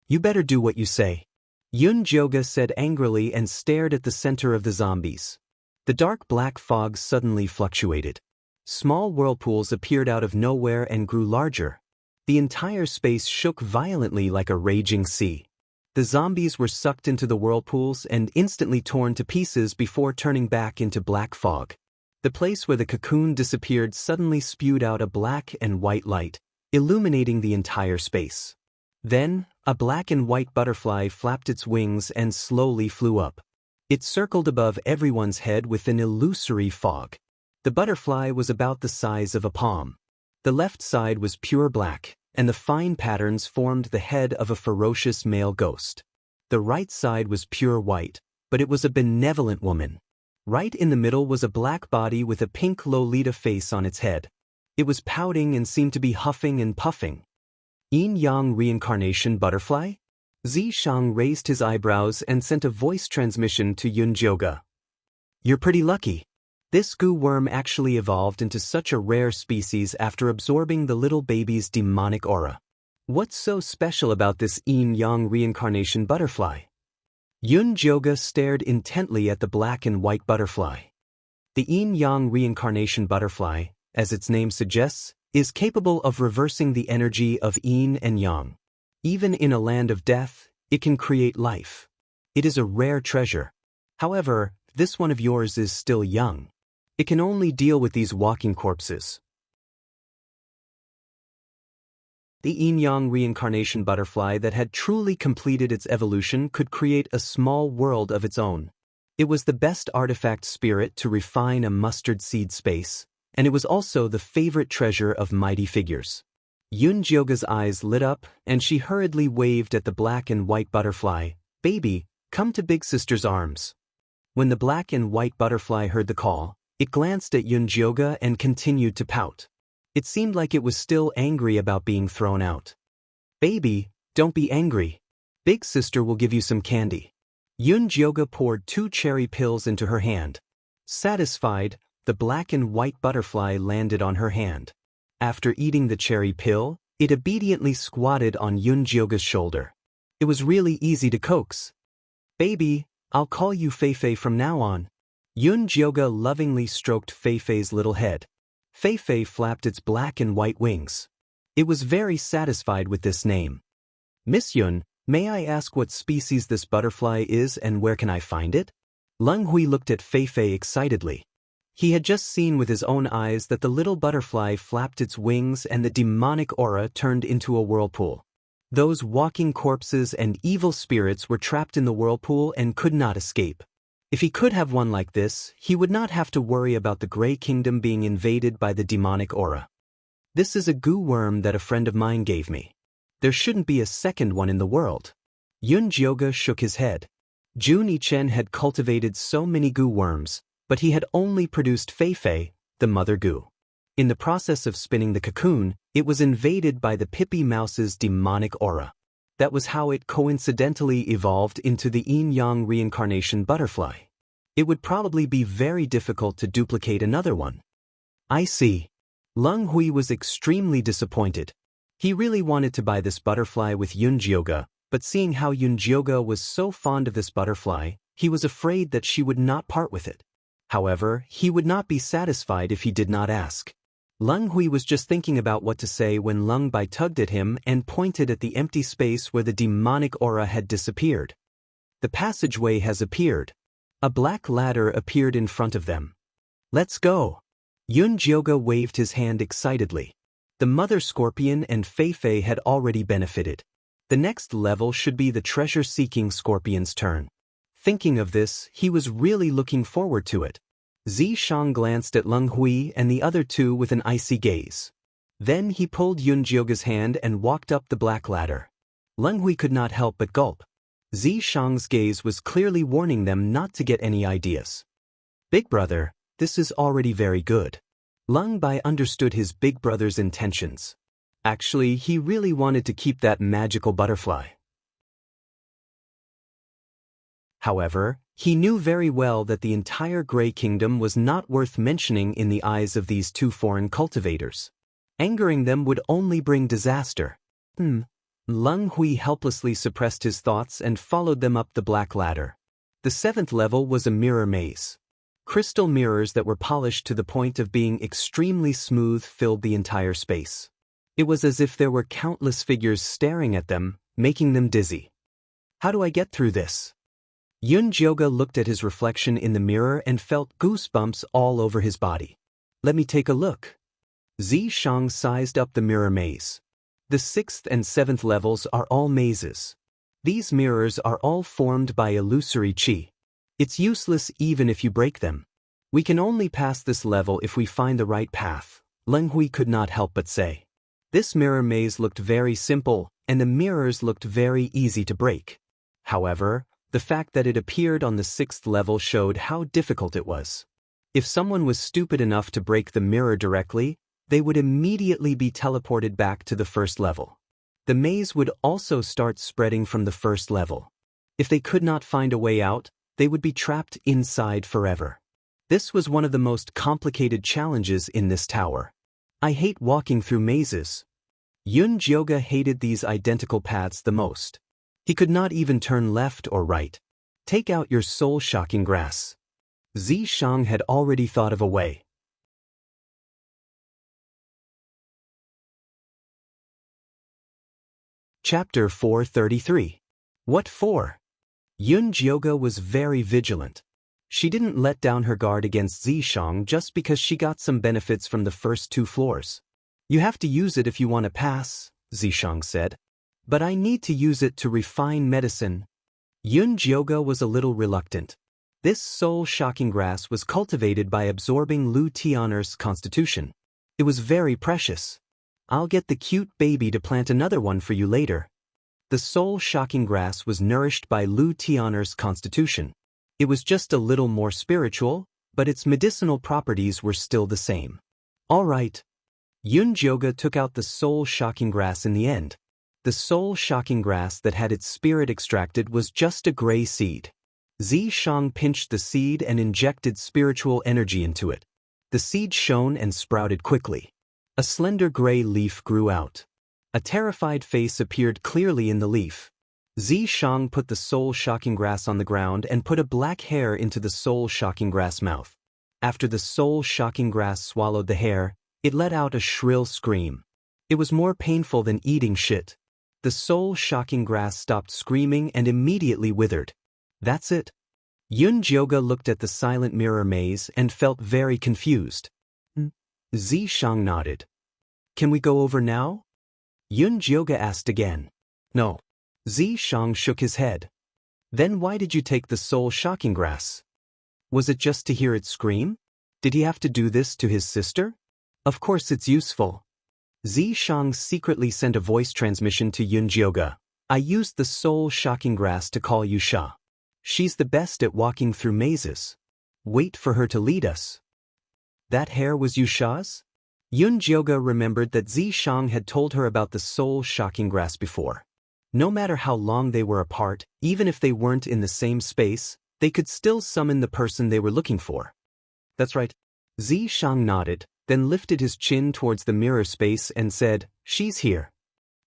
"You better do what you say," Yun Jyoga said angrily and stared at the center of the zombies. The dark black fog suddenly fluctuated. Small whirlpools appeared out of nowhere and grew larger. The entire space shook violently like a raging sea. The zombies were sucked into the whirlpools and instantly torn to pieces before turning back into black fog. The place where the cocoon disappeared suddenly spewed out a black and white light, illuminating the entire space. Then, a black and white butterfly flapped its wings and slowly flew up. It circled above everyone's head with an illusory fog. The butterfly was about the size of a palm. The left side was pure black, and the fine patterns formed the head of a ferocious male ghost. The right side was pure white, but it was a benevolent woman. Right in the middle was a black body with a pink Lolita face on its head. It was pouting and seemed to be huffing and puffing. Yin-yang reincarnation butterfly? Zi Shang raised his eyebrows and sent a voice transmission to Yun Jyoga. "You're pretty lucky. This goo worm actually evolved into such a rare species after absorbing the little baby's demonic aura. What's so special about this yin-yang reincarnation butterfly?" Yun Jyoga stared intently at the black and white butterfly. The yin-yang reincarnation butterfly, as its name suggests, is capable of reversing the energy of yin and yang. Even in a land of death, it can create life. It is a rare treasure. However, this one of yours is still young. It can only deal with these walking corpses. The yin-yang reincarnation butterfly that had truly completed its evolution could create a small world of its own. It was the best artifact spirit to refine a mustard seed space, and it was also the favorite treasure of mighty figures. Yun Jyoga's eyes lit up, and she hurriedly waved at the black and white butterfly. "Baby, come to Big Sister's arms." When the black and white butterfly heard the call, it glanced at Yun Jyoga and continued to pout. It seemed like it was still angry about being thrown out. "Baby, don't be angry. Big Sister will give you some candy." Yun Jyoga poured 2 cherry pills into her hand. Satisfied, the black and white butterfly landed on her hand. After eating the cherry pill, it obediently squatted on Yun Jyoga's shoulder. It was really easy to coax. "Baby, I'll call you Feifei from now on." Yun Jyoga lovingly stroked Feifei's little head. Feifei flapped its black and white wings. It was very satisfied with this name. "Miss Yun, may I ask what species this butterfly is and where can I find it?" Leng Hui looked at Feifei excitedly. He had just seen with his own eyes that the little butterfly flapped its wings and the demonic aura turned into a whirlpool. Those walking corpses and evil spirits were trapped in the whirlpool and could not escape. If he could have one like this, he would not have to worry about the Grey Kingdom being invaded by the demonic aura. "This is a goo worm that a friend of mine gave me. There shouldn't be a second one in the world." Yun Jyoga shook his head. Jun Ichen had cultivated so many goo worms, but he had only produced Feifei, the mother goo. In the process of spinning the cocoon, it was invaded by the Pippi Mouse's demonic aura. That was how it coincidentally evolved into the yin-yang reincarnation butterfly. It would probably be very difficult to duplicate another one. I see. Leng Hui was extremely disappointed. He really wanted to buy this butterfly with Yunjioga, but seeing how Yunjioga was so fond of this butterfly, he was afraid that she would not part with it. However, he would not be satisfied if he did not ask. Leng Hui was just thinking about what to say when Leng Bai tugged at him and pointed at the empty space where the demonic aura had disappeared. The passageway has appeared. A black ladder appeared in front of them. Let's go. Yunjioga waved his hand excitedly. The mother scorpion and Fei Fei had already benefited. The next level should be the treasure-seeking scorpion's turn. Thinking of this, he was really looking forward to it. Zishang glanced at Leng Hui and the other two with an icy gaze. Then he pulled Yunjioga's hand and walked up the black ladder. Leng Hui could not help but gulp. Zishang's gaze was clearly warning them not to get any ideas. Big brother, this is already very good. Leng Bai understood his big brother's intentions. Actually, he really wanted to keep that magical butterfly. However, he knew very well that the entire Grey Kingdom was not worth mentioning in the eyes of these two foreign cultivators. Angering them would only bring disaster. Leng Hui helplessly suppressed his thoughts and followed them up the black ladder. The 7th level was a mirror maze. Crystal mirrors that were polished to the point of being extremely smooth filled the entire space. It was as if there were countless figures staring at them, making them dizzy. How do I get through this? Yunjioga looked at his reflection in the mirror and felt goosebumps all over his body. Let me take a look. Zishang sized up the mirror maze. The 6th and 7th levels are all mazes. These mirrors are all formed by illusory qi. It's useless even if you break them. We can only pass this level if we find the right path, Leng Hui could not help but say. This mirror maze looked very simple, and the mirrors looked very easy to break. However, the fact that it appeared on the 6th level showed how difficult it was. If someone was stupid enough to break the mirror directly, they would immediately be teleported back to the 1st level. The maze would also start spreading from the 1st level. If they could not find a way out, they would be trapped inside forever. This was one of the most complicated challenges in this tower. I hate walking through mazes. Yunjioga hated these identical paths the most. He could not even turn left or right. Take out your soul-shocking grass. Zishang had already thought of a way. Chapter 433. What for? Yunjioga was very vigilant. She didn't let down her guard against Zishang just because she got some benefits from the first 2 floors. You have to use it if you want to pass, Zishang said. But I need to use it to refine medicine. Yunjioga was a little reluctant. This soul-shocking grass was cultivated by absorbing Lu Tianer's constitution. It was very precious. I'll get the cute baby to plant another one for you later. The soul-shocking grass was nourished by Lu Tianer's constitution. It was just a little more spiritual, but its medicinal properties were still the same. All right. Yunjioga took out the soul-shocking grass in the end. The soul-shocking grass that had its spirit extracted was just a gray seed. Zishang pinched the seed and injected spiritual energy into it. The seed shone and sprouted quickly. A slender gray leaf grew out. A terrified face appeared clearly in the leaf. Zishang put the soul-shocking grass on the ground and put a black hair into the soul-shocking grass mouth. After the soul-shocking grass swallowed the hair, it let out a shrill scream. It was more painful than eating shit. The soul-shocking grass stopped screaming and immediately withered. That's it. Yunjioga looked at the silent mirror maze and felt very confused. Zishang nodded. Can we go over now? Yunjioga asked again. No. Zishang shook his head. Then why did you take the soul-shocking grass? Was it just to hear it scream? Did he have to do this to his sister? Of course it's useful. Zishang secretly sent a voice transmission to Yunjioga. I used the soul-shocking grass to call Yusha. She's the best at walking through mazes. Wait for her to lead us. That hair was Yusha's? Yunjioga remembered that Zishang had told her about the soul-shocking grass before. No matter how long they were apart, even if they weren't in the same space, they could still summon the person they were looking for. That's right. Zishang nodded, then lifted his chin towards the mirror space and said, "She's here."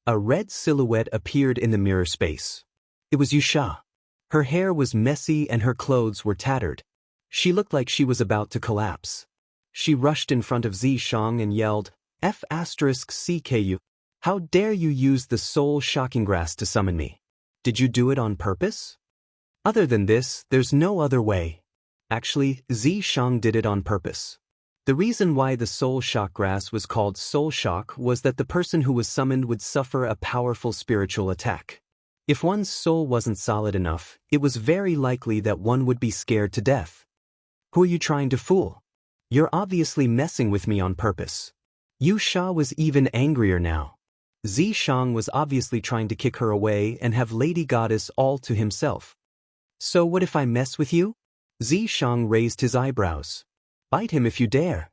A red silhouette appeared in the mirror space. It was Yusha. Her hair was messy and her clothes were tattered. She looked like she was about to collapse. She rushed in front of Zishang and yelled, "F***CKU! How dare you use the soul shocking grass to summon me? Did you do it on purpose? Other than this, there's no other way." Actually, Zishang did it on purpose. The reason why the soul shock grass was called soul shock was that the person who was summoned would suffer a powerful spiritual attack. If one's soul wasn't solid enough, it was very likely that one would be scared to death. Who are you trying to fool? You're obviously messing with me on purpose. Yusha was even angrier now. Zishang was obviously trying to kick her away and have Lady Goddess all to himself. So what if I mess with you? Zishang raised his eyebrows. Bite him if you dare.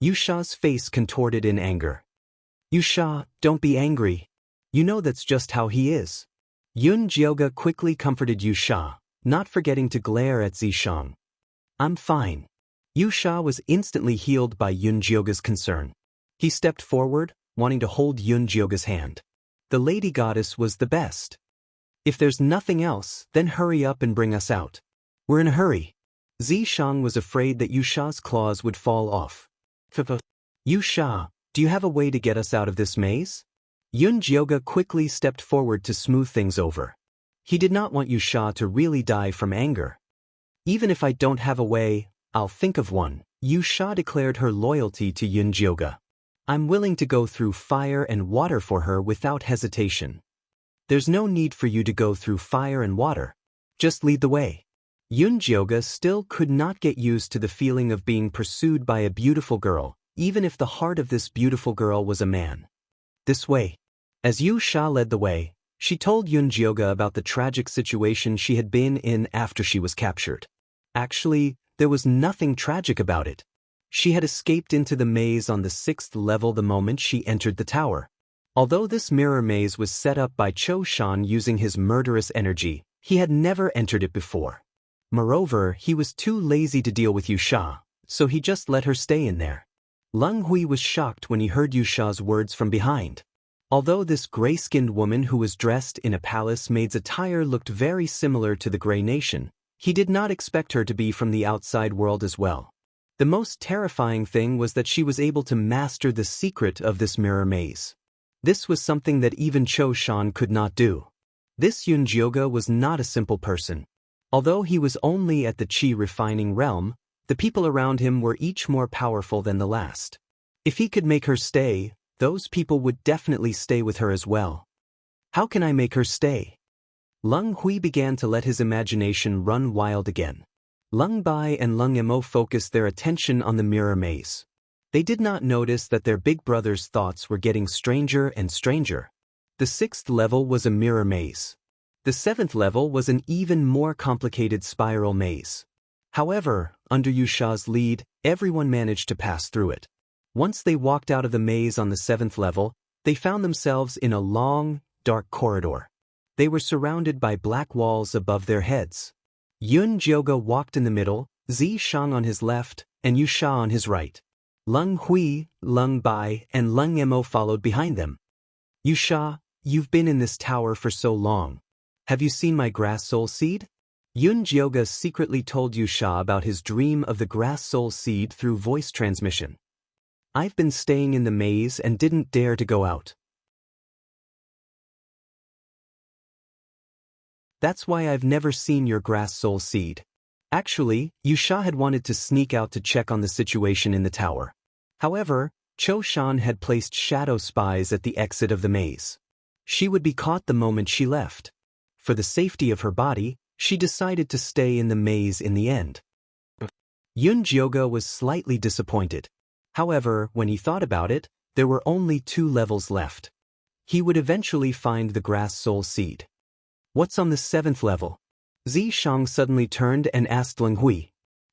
Yusha's face contorted in anger. Yusha, don't be angry. You know that's just how he is. Yun Jioga quickly comforted Yusha, not forgetting to glare at Zishang. I'm fine. Yusha was instantly healed by Yun Jioga's concern. He stepped forward, wanting to hold Yun Jioga's hand. The Lady Goddess was the best. If there's nothing else, then hurry up and bring us out. We're in a hurry. Zishang was afraid that Yusha's claws would fall off. Yusha, do you have a way to get us out of this maze? Yun Jioga quickly stepped forward to smooth things over. He did not want Yusha to really die from anger. Even if I don't have a way, I'll think of one. Yusha declared her loyalty to Yun Jioga. I'm willing to go through fire and water for her without hesitation. There's no need for you to go through fire and water. Just lead the way. Yun Jioga still could not get used to the feeling of being pursued by a beautiful girl, even if the heart of this beautiful girl was a man. This way. As Yusha led the way, she told Yun Jioga about the tragic situation she had been in after she was captured. Actually, there was nothing tragic about it. She had escaped into the maze on the 6th level the moment she entered the tower. Although this mirror maze was set up by Cho Shan using his murderous energy, he had never entered it before. Moreover, he was too lazy to deal with Yusha, so he just let her stay in there. Leng Hui was shocked when he heard Yusha's words from behind. Although this gray-skinned woman who was dressed in a palace maid's attire looked very similar to the Grey Nation, he did not expect her to be from the outside world as well. The most terrifying thing was that she was able to master the secret of this mirror maze. This was something that even Cho Shan could not do. This Yun Jioga was not a simple person. Although he was only at the Qi refining realm, the people around him were each more powerful than the last. If he could make her stay, those people would definitely stay with her as well. How can I make her stay? Leng Hui began to let his imagination run wild again. Leng Bai and Leng Emo focused their attention on the mirror maze. They did not notice that their big brother's thoughts were getting stranger and stranger. The 6th level was a mirror maze. The 7th level was an even more complicated spiral maze. However, under Yusha's lead, everyone managed to pass through it. Once they walked out of the maze on the 7th level, they found themselves in a long, dark corridor. They were surrounded by black walls above their heads. Yun Jioga walked in the middle, Zishang on his left, and Yusha on his right. Leng Hui, Leng Bai, and Leng Emo followed behind them. Yusha, you've been in this tower for so long. Have you seen my grass soul seed? Yun Jioga secretly told Yusha about his dream of the grass soul seed through voice transmission. I've been staying in the maze and didn't dare to go out. That's why I've never seen your grass soul seed. Actually, Yusha had wanted to sneak out to check on the situation in the tower. However, Cho Shan had placed shadow spies at the exit of the maze. She would be caught the moment she left. For the safety of her body, she decided to stay in the maze in the end. Yun Jioga was slightly disappointed. However, when he thought about it, there were only 2 levels left. He would eventually find the grass soul seed. What's on the 7th level? Zishang suddenly turned and asked Leng Hui.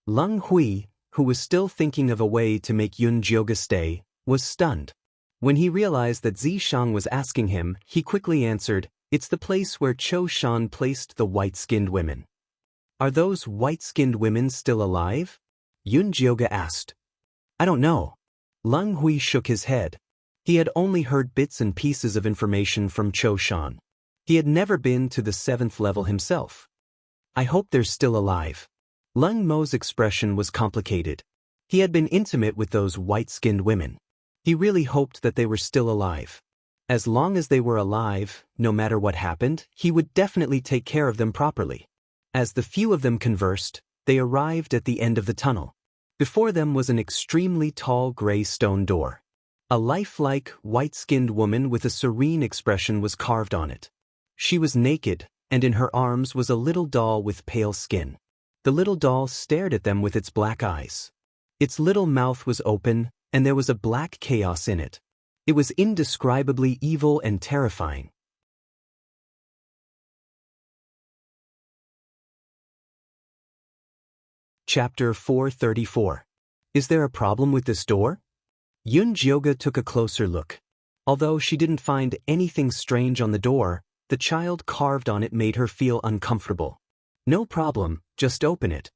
Leng Hui, who was still thinking of a way to make Yun Jioga stay, was stunned. When he realized that Zishang was asking him, he quickly answered, "It's the place where Cho Shan placed the white-skinned women." "Are those white-skinned women still alive?" Yun Jioga asked. "I don't know." Leng Hui shook his head. He had only heard bits and pieces of information from Cho Shan. He had never been to the 7th level himself. "I hope they're still alive." Leng Mo's expression was complicated. He had been intimate with those white-skinned women. He really hoped that they were still alive. As long as they were alive, no matter what happened, he would definitely take care of them properly. As the few of them conversed, they arrived at the end of the tunnel. Before them was an extremely tall gray stone door. A lifelike, white-skinned woman with a serene expression was carved on it. She was naked, and in her arms was a little doll with pale skin. The little doll stared at them with its black eyes. Its little mouth was open, and there was a black chaos in it. It was indescribably evil and terrifying. Chapter 434. Is there a problem with this door? Yun Jioga took a closer look. Although she didn't find anything strange on the door, the child carved on it made her feel uncomfortable. "No problem, just open it."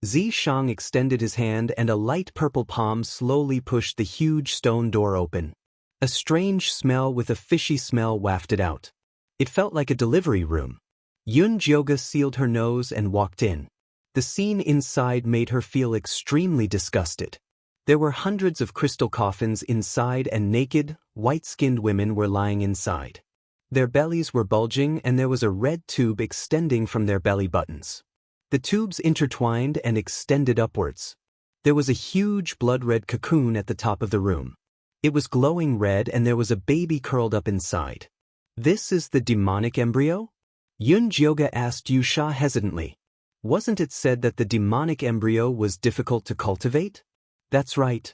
Zishang extended his hand and a light purple palm slowly pushed the huge stone door open. A strange smell with a fishy smell wafted out. It felt like a delivery room. Yun Jioga sealed her nose and walked in. The scene inside made her feel extremely disgusted. There were hundreds of crystal coffins inside and naked, white-skinned women were lying inside. Their bellies were bulging and there was a red tube extending from their belly buttons. The tubes intertwined and extended upwards. There was a huge blood-red cocoon at the top of the room. It was glowing red and there was a baby curled up inside. "This is the demonic embryo?" Yun Jioga asked Yusha hesitantly. "Wasn't it said that the demonic embryo was difficult to cultivate?" "That's right."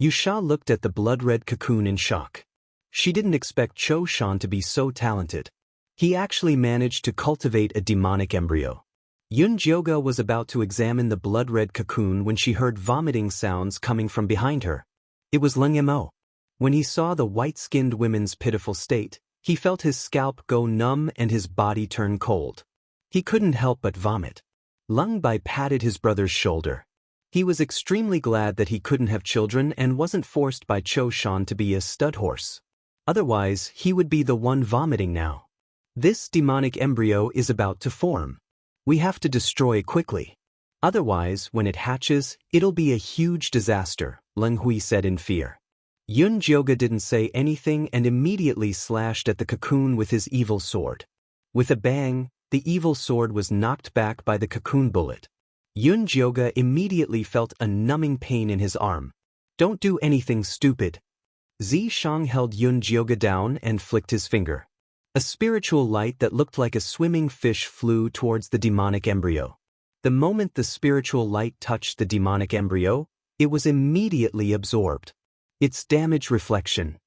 Yusha looked at the blood-red cocoon in shock. She didn't expect Cho Shan to be so talented. He actually managed to cultivate a demonic embryo. Yun Jioga was about to examine the blood-red cocoon when she heard vomiting sounds coming from behind her. It was Leng Mo. When he saw the white-skinned women's pitiful state, he felt his scalp go numb and his body turn cold. He couldn't help but vomit. Leng Bai patted his brother's shoulder. He was extremely glad that he couldn't have children and wasn't forced by Cho Shan to be a stud horse. Otherwise, he would be the one vomiting now. "This demonic embryo is about to form. We have to destroy it quickly. Otherwise, when it hatches, it'll be a huge disaster," Leng Hui said in fear. Yun Jioga didn't say anything and immediately slashed at the cocoon with his evil sword. With a bang, the evil sword was knocked back by the cocoon bullet. Yun Jioga immediately felt a numbing pain in his arm. "Don't do anything stupid." Zishang held Yun Jioga down and flicked his finger. A spiritual light that looked like a swimming fish flew towards the demonic embryo. The moment the spiritual light touched the demonic embryo, it was immediately absorbed. Its damage reflection.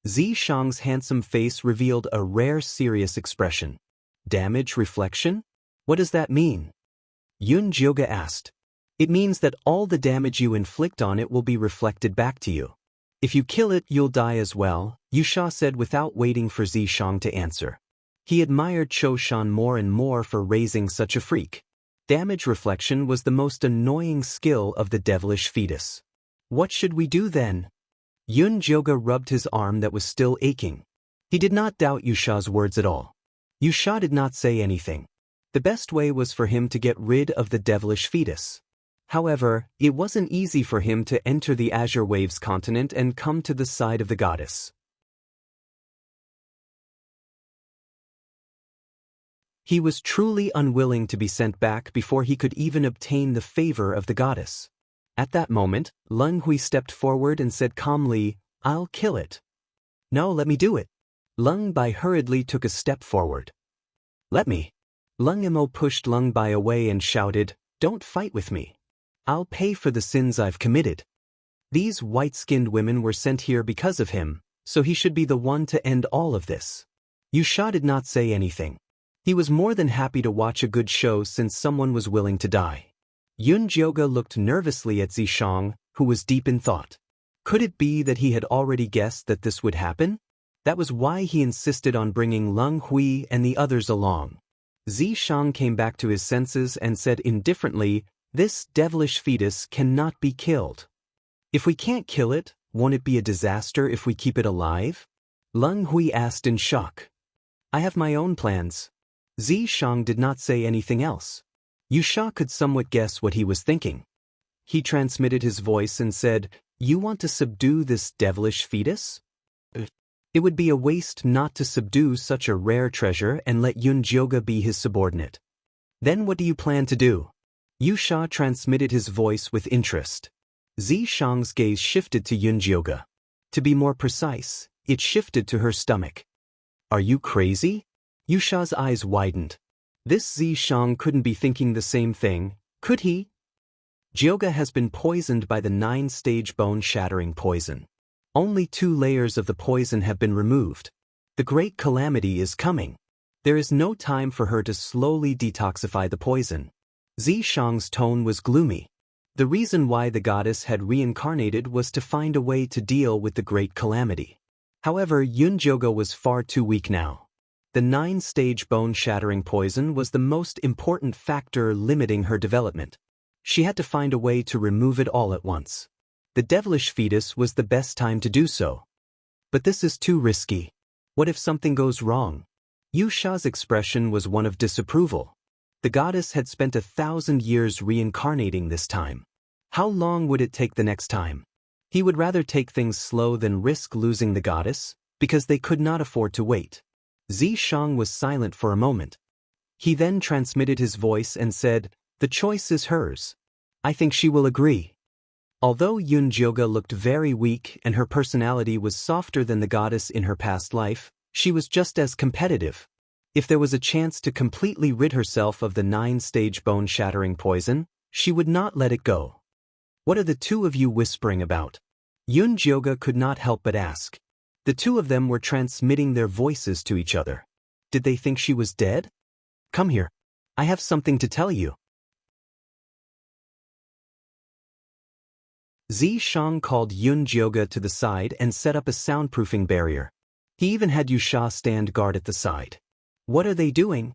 Zishang's handsome face revealed a rare serious expression. "Damage reflection? What does that mean?" Yun Jioga asked. "It means that all the damage you inflict on it will be reflected back to you. If you kill it, you'll die as well," Yusha said without waiting for Zishang to answer. He admired Cho Shan more and more for raising such a freak. Damage reflection was the most annoying skill of the devilish fetus. "What should we do then?" Yun Jioga rubbed his arm that was still aching. He did not doubt Yusha's words at all. Yusha did not say anything. The best way was for him to get rid of the devilish fetus. However, it wasn't easy for him to enter the Azure Waves continent and come to the side of the goddess. He was truly unwilling to be sent back before he could even obtain the favor of the goddess. At that moment, Leng Hui stepped forward and said calmly, "I'll kill it." "No, let me do it." Leng Bai hurriedly took a step forward. "Let me." Leng Mo pushed Leng Bai away and shouted, "Don't fight with me. I'll pay for the sins I've committed." These white-skinned women were sent here because of him, so he should be the one to end all of this. Yusha did not say anything. He was more than happy to watch a good show since someone was willing to die. Yun Jioga looked nervously at Zishang, who was deep in thought. Could it be that he had already guessed that this would happen? That was why he insisted on bringing Leng Hui and the others along. Zishang came back to his senses and said indifferently, "This devilish fetus cannot be killed. If we can't kill it, won't it be a disaster if we keep it alive?" Leng Hui asked in shock. "I have my own plans." Zishang did not say anything else. Yusha could somewhat guess what he was thinking. He transmitted his voice and said, "You want to subdue this devilish fetus? It would be a waste not to subdue such a rare treasure and let Yunjioga be his subordinate. Then what do you plan to do?" Yusha transmitted his voice with interest. Zishang's gaze shifted to Yunjioga. To be more precise, it shifted to her stomach. "Are you crazy?" Yusha's eyes widened. This Zishang couldn't be thinking the same thing, could he? Jioga has been poisoned by the 9-stage bone-shattering poison. Only 2 layers of the poison have been removed. The great calamity is coming. There is no time for her to slowly detoxify the poison. Zishang's tone was gloomy. The reason why the goddess had reincarnated was to find a way to deal with the great calamity. However, Yunjioga was far too weak now. The 9-stage bone-shattering poison was the most important factor limiting her development. She had to find a way to remove it all at once. The devilish fetus was the best time to do so. But this is too risky. What if something goes wrong? Yusha's expression was one of disapproval. The goddess had spent 1,000 years reincarnating this time. How long would it take the next time? He would rather take things slow than risk losing the goddess, because they could not afford to wait. Zishang was silent for a moment. He then transmitted his voice and said, "The choice is hers. I think she will agree." Although Yunjioga looked very weak and her personality was softer than the goddess in her past life, she was just as competitive. If there was a chance to completely rid herself of the 9-stage bone-shattering poison, she would not let it go. "What are the 2 of you whispering about?" Yunjioga could not help but ask. The 2 of them were transmitting their voices to each other. Did they think she was dead? "Come here. I have something to tell you." Zishang called Yunjioga to the side and set up a soundproofing barrier. He even had Yusha stand guard at the side. "What are they doing?"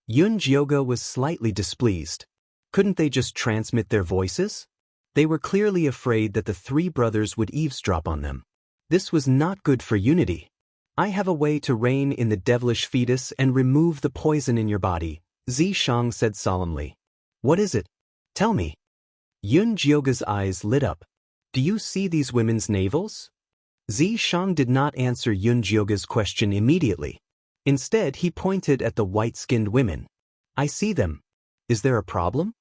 Yunjioga was slightly displeased. Couldn't they just transmit their voices? They were clearly afraid that the 3 brothers would eavesdrop on them. This was not good for unity. "I have a way to reign in the devilish fetus and remove the poison in your body," Zishang said solemnly. "What is it? Tell me." Yunjioga's eyes lit up. "Do you see these women's navels?" Zishang did not answer Yunjioga's question immediately. Instead, he pointed at the white-skinned women. "I see them. Is there a problem?"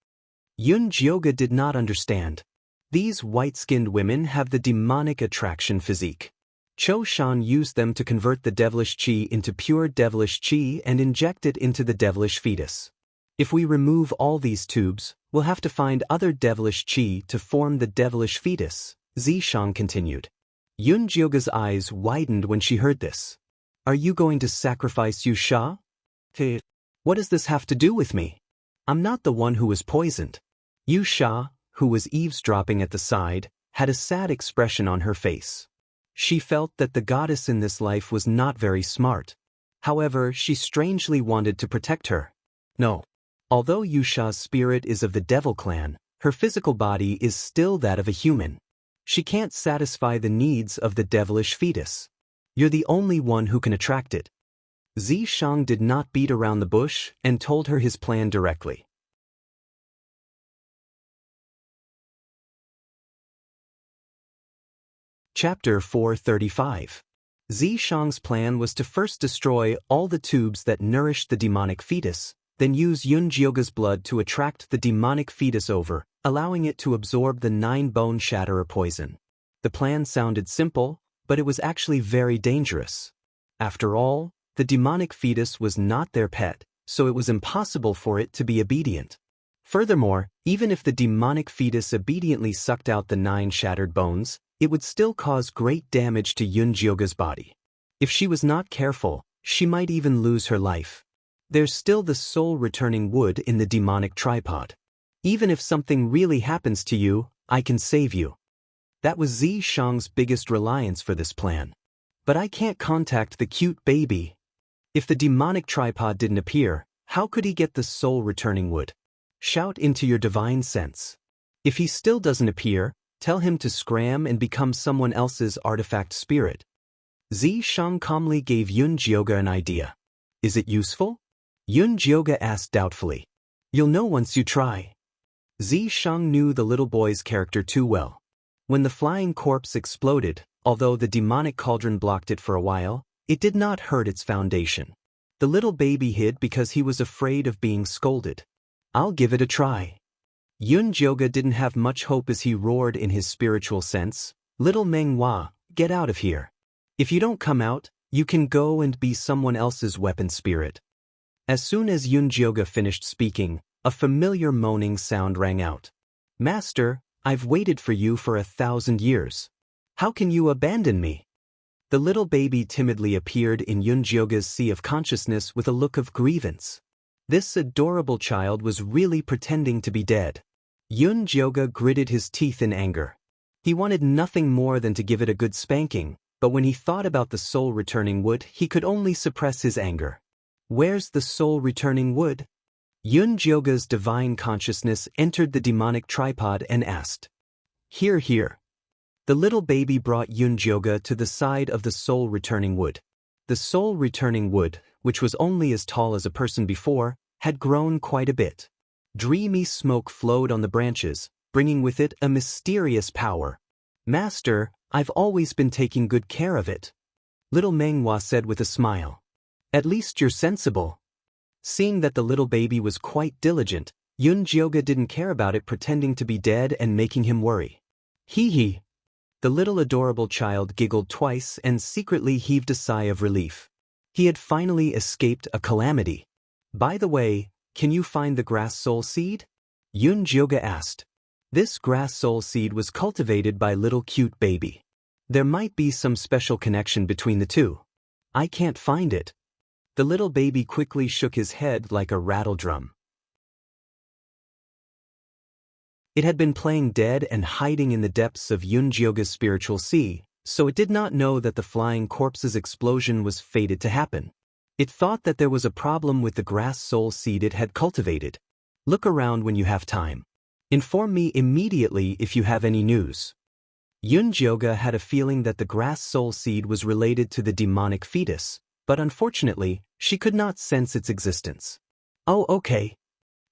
Yunjioga did not understand. These white-skinned women have the demonic attraction physique. Cho Shan used them to convert the devilish qi into pure devilish qi and inject it into the devilish fetus. If we remove all these tubes, we'll have to find other devilish qi to form the devilish fetus, Zishang continued. Yunjioga's eyes widened when she heard this. "Are you going to sacrifice Yusha?" "What does this have to do with me? I'm not the one who was poisoned." Yusha, who was eavesdropping at the side, had a sad expression on her face. She felt that the goddess in this life was not very smart. However, she strangely wanted to protect her. No. Although Yusha's spirit is of the devil clan, her physical body is still that of a human. She can't satisfy the needs of the devilish fetus. You're the only one who can attract it. Zishang did not beat around the bush and told her his plan directly. Chapter 435. Zishang's plan was to first destroy all the tubes that nourished the demonic fetus, then use Yunjioga's blood to attract the demonic fetus over, allowing it to absorb the 9-bone shatterer poison. The plan sounded simple, but it was actually very dangerous. After all, the demonic fetus was not their pet, so it was impossible for it to be obedient. Furthermore, even if the demonic fetus obediently sucked out the 9 shattered bones, it would still cause great damage to Yunjioga's body. If she was not careful, she might even lose her life. There's still the soul-returning wood in the demonic tripod. Even if something really happens to you, I can save you. That was Zi Shang's biggest reliance for this plan. But I can't contact the cute baby. If the demonic tripod didn't appear, how could he get the soul-returning wood? Shout into your divine sense. If he still doesn't appear, tell him to scram and become someone else's artifact spirit. Zi Shang calmly gave Yun Jioga an idea. Is it useful? Yun Jioga asked doubtfully. You'll know once you try. Zi Shang knew the little boy's character too well. When the flying corpse exploded, although the demonic cauldron blocked it for a while, it did not hurt its foundation. The little baby hid because he was afraid of being scolded. I'll give it a try. Yun Jioga didn't have much hope as he roared in his spiritual sense, Little Meng Hua, get out of here. If you don't come out, you can go and be someone else's weapon spirit. As soon as Yun Jioga finished speaking, a familiar moaning sound rang out. Master, I've waited for you for 1,000 years. How can you abandon me? The little baby timidly appeared in Yun Jioga's sea of consciousness with a look of grievance. This adorable child was really pretending to be dead. Yun Jioga gritted his teeth in anger. He wanted nothing more than to give it a good spanking, but when he thought about the soul-returning wood, he could only suppress his anger. Where's the soul-returning wood? Yun Jioga's divine consciousness entered the demonic tripod and asked. Here, here. The little baby brought Yun Jioga to the side of the soul-returning wood. The soul-returning wood, which was only as tall as a person before, had grown quite a bit. Dreamy smoke flowed on the branches, bringing with it a mysterious power. Master, I've always been taking good care of it. Little Meng Hua said with a smile. At least you're sensible. Seeing that the little baby was quite diligent, Yun Jioga didn't care about it pretending to be dead and making him worry. Hee hee. The little adorable child giggled twice and secretly heaved a sigh of relief. He had finally escaped a calamity. By the way, can you find the grass soul seed? Yun Jioga asked. This grass soul seed was cultivated by little cute baby. There might be some special connection between the two. I can't find it. The little baby quickly shook his head like a rattle drum. It had been playing dead and hiding in the depths of Yun Jioga's spiritual sea, so it did not know that the flying corpse's explosion was fated to happen. It thought that there was a problem with the grass soul seed it had cultivated. Look around when you have time. Inform me immediately if you have any news. Yun Jioga had a feeling that the grass soul seed was related to the demonic fetus, but unfortunately, she could not sense its existence. Oh, okay.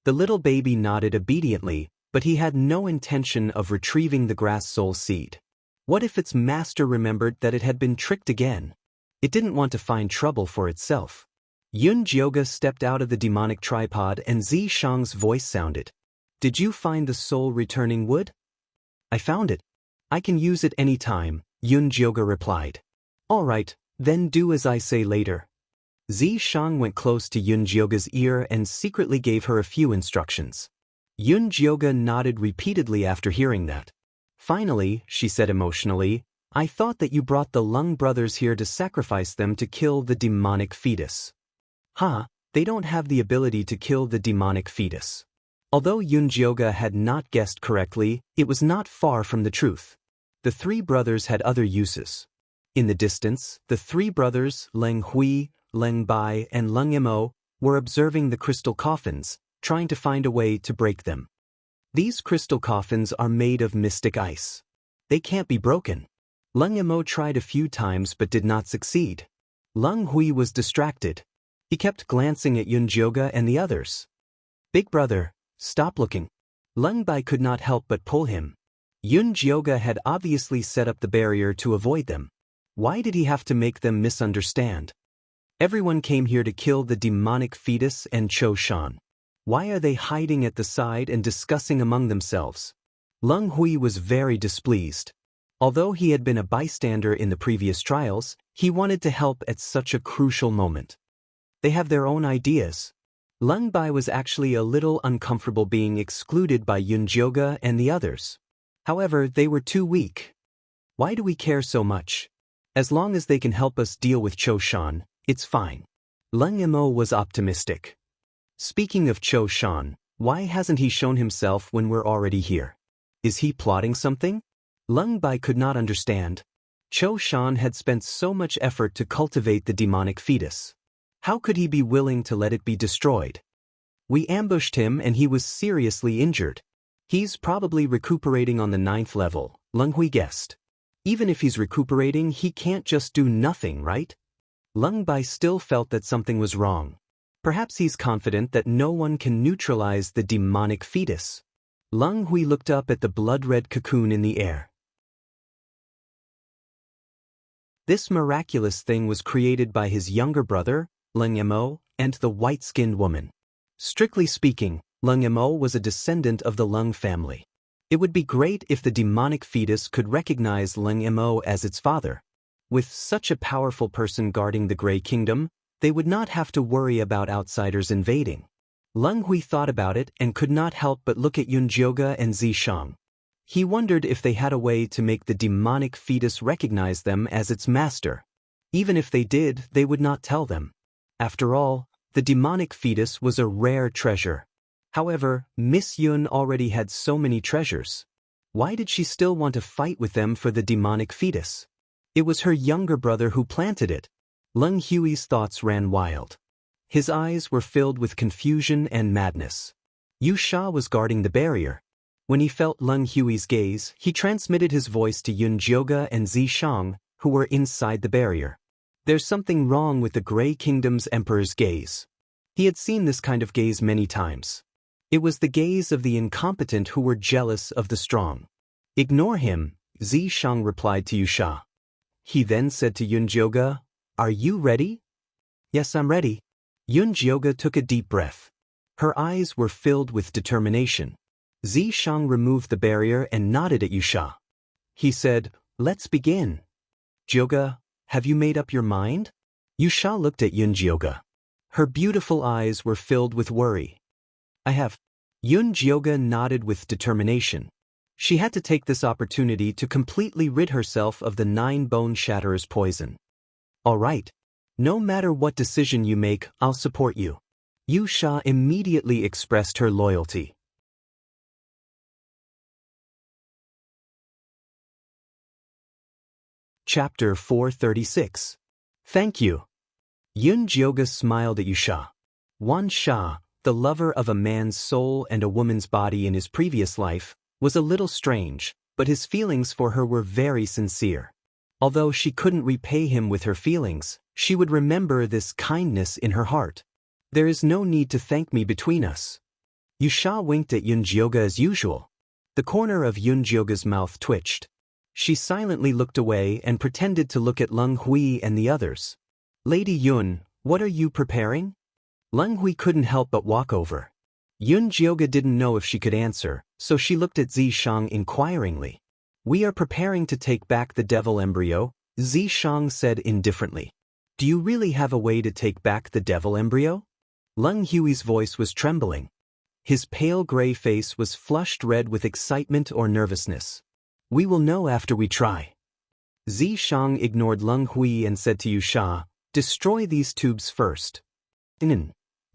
The little baby nodded obediently, but he had no intention of retrieving the grass soul seed. What if its master remembered that it had been tricked again? It didn't want to find trouble for itself. Yun Jioga stepped out of the demonic tripod and Zi Shang's voice sounded. Did you find the soul-returning wood? I found it. I can use it any time, Yun Jioga replied. All right, then do as I say later. Zi Shang went close to Yun Jioga's ear and secretly gave her a few instructions. Yun Jioga nodded repeatedly after hearing that. Finally, she said emotionally, I thought that you brought the Lung brothers here to sacrifice them to kill the demonic fetus. They don't have the ability to kill the demonic fetus. Although Yun Jioga had not guessed correctly, it was not far from the truth. The three brothers had other uses. In the distance, the three brothers, Leng Hui, Leng Bai, and Leng Mo, were observing the crystal coffins, trying to find a way to break them. These crystal coffins are made of mystic ice. They can't be broken. Leng Mo tried a few times but did not succeed. Leng Hui was distracted. He kept glancing at Yun Jioga and the others. Big brother, stop looking. Leng Bai could not help but pull him. Yun Jioga had obviously set up the barrier to avoid them. Why did he have to make them misunderstand? Everyone came here to kill the demonic fetus and Cho Shan. Why are they hiding at the side and discussing among themselves? Leng Hui was very displeased. Although he had been a bystander in the previous trials, he wanted to help at such a crucial moment. They have their own ideas. Leng Bai was actually a little uncomfortable being excluded by Yun Jioga and the others. However, they were too weak. Why do we care so much? As long as they can help us deal with Cho Shan, it's fine. Leng Mo was optimistic. Speaking of Cho Shan, why hasn't he shown himself when we're already here? Is he plotting something? Lung Bai could not understand. Cho Shan had spent so much effort to cultivate the demonic fetus. How could he be willing to let it be destroyed? We ambushed him and he was seriously injured. He's probably recuperating on the 9th level, Lung Hui guessed. Even if he's recuperating, he can't just do nothing, right? Lung Bai still felt that something was wrong. Perhaps he's confident that no one can neutralize the demonic fetus. Lung Hui looked up at the blood-red cocoon in the air. This miraculous thing was created by his younger brother, Lung Mo, and the white-skinned woman. Strictly speaking, Lung Mo was a descendant of the Lung family. It would be great if the demonic fetus could recognize Lung Mo as its father. With such a powerful person guarding the Grey Kingdom, they would not have to worry about outsiders invading. Lung Hui thought about it and could not help but look at Yun Jioge and Zishang. He wondered if they had a way to make the demonic fetus recognize them as its master. Even if they did, they would not tell them. After all, the demonic fetus was a rare treasure. However, Miss Yun already had so many treasures. Why did she still want to fight with them for the demonic fetus? It was her younger brother who planted it. Lung Hui's thoughts ran wild. His eyes were filled with confusion and madness. Yu Sha was guarding the barrier. When he felt Lung Hui's gaze, he transmitted his voice to Yun Jioge and Zishang, who were inside the barrier. There's something wrong with the Grey Kingdom's emperor's gaze. He had seen this kind of gaze many times. It was the gaze of the incompetent who were jealous of the strong. Ignore him, Zishang replied to Yu Sha. He then said to Yun Jioge, "Are you ready?" "Yes, I'm ready." Yun Jioge took a deep breath. Her eyes were filled with determination. Zishang removed the barrier and nodded at Yu Sha. He said, "Let's begin." "Jioge, have you made up your mind?" Yu Sha looked at Yun Jioge. Her beautiful eyes were filled with worry. "I have." Yun Jioge nodded with determination. She had to take this opportunity to completely rid herself of the 9 bone shatterer's poison. "All right. No matter what decision you make, I'll support you." Yu Sha immediately expressed her loyalty. Chapter 436. Thank you. Yun Jioge smiled at Yu Sha. Wan Sha, the lover of a man's soul and a woman's body in his previous life, was a little strange, but his feelings for her were very sincere. Although she couldn't repay him with her feelings, she would remember this kindness in her heart. "There is no need to thank me between us." Yu Sha winked at Yun Jioge as usual. The corner of Yun Jioge's mouth twitched. She silently looked away and pretended to look at Lung Hui and the others. "Lady Yun, what are you preparing?" Lung Hui couldn't help but walk over. Yun Jioge didn't know if she could answer, so she looked at Zishang inquiringly. "We are preparing to take back the devil embryo," Zishang said indifferently. "Do you really have a way to take back the devil embryo?" Lung Hui's voice was trembling. His pale gray face was flushed red with excitement or nervousness. "We will know after we try." Zishang ignored Lung Hui and said to Yu Sha, "Destroy these tubes first."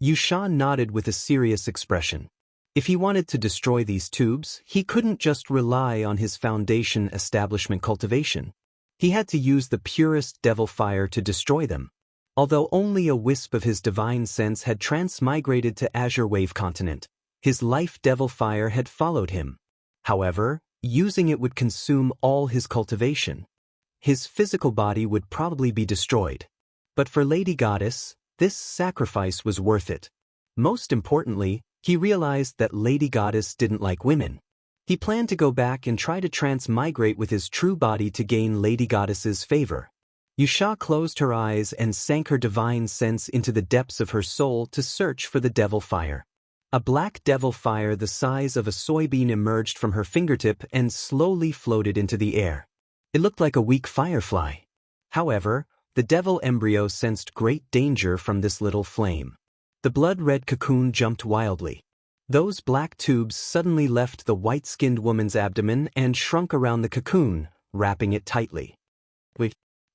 Yu Sha nodded with a serious expression. If he wanted to destroy these tubes, he couldn't just rely on his foundation establishment cultivation. He had to use the purest devil fire to destroy them. Although only a wisp of his divine sense had transmigrated to Azure Wave Continent, his life devil fire had followed him. However, using it would consume all his cultivation. His physical body would probably be destroyed. But for Lady Goddess, this sacrifice was worth it. Most importantly, he realized that Lady Goddess didn't like women. He planned to go back and try to transmigrate with his true body to gain Lady Goddess's favor. Yu Sha closed her eyes and sank her divine sense into the depths of her soul to search for the devil fire. A black devil fire the size of a soybean emerged from her fingertip and slowly floated into the air. It looked like a weak firefly. However, the devil embryo sensed great danger from this little flame. The blood-red cocoon jumped wildly. Those black tubes suddenly left the white-skinned woman's abdomen and shrunk around the cocoon, wrapping it tightly.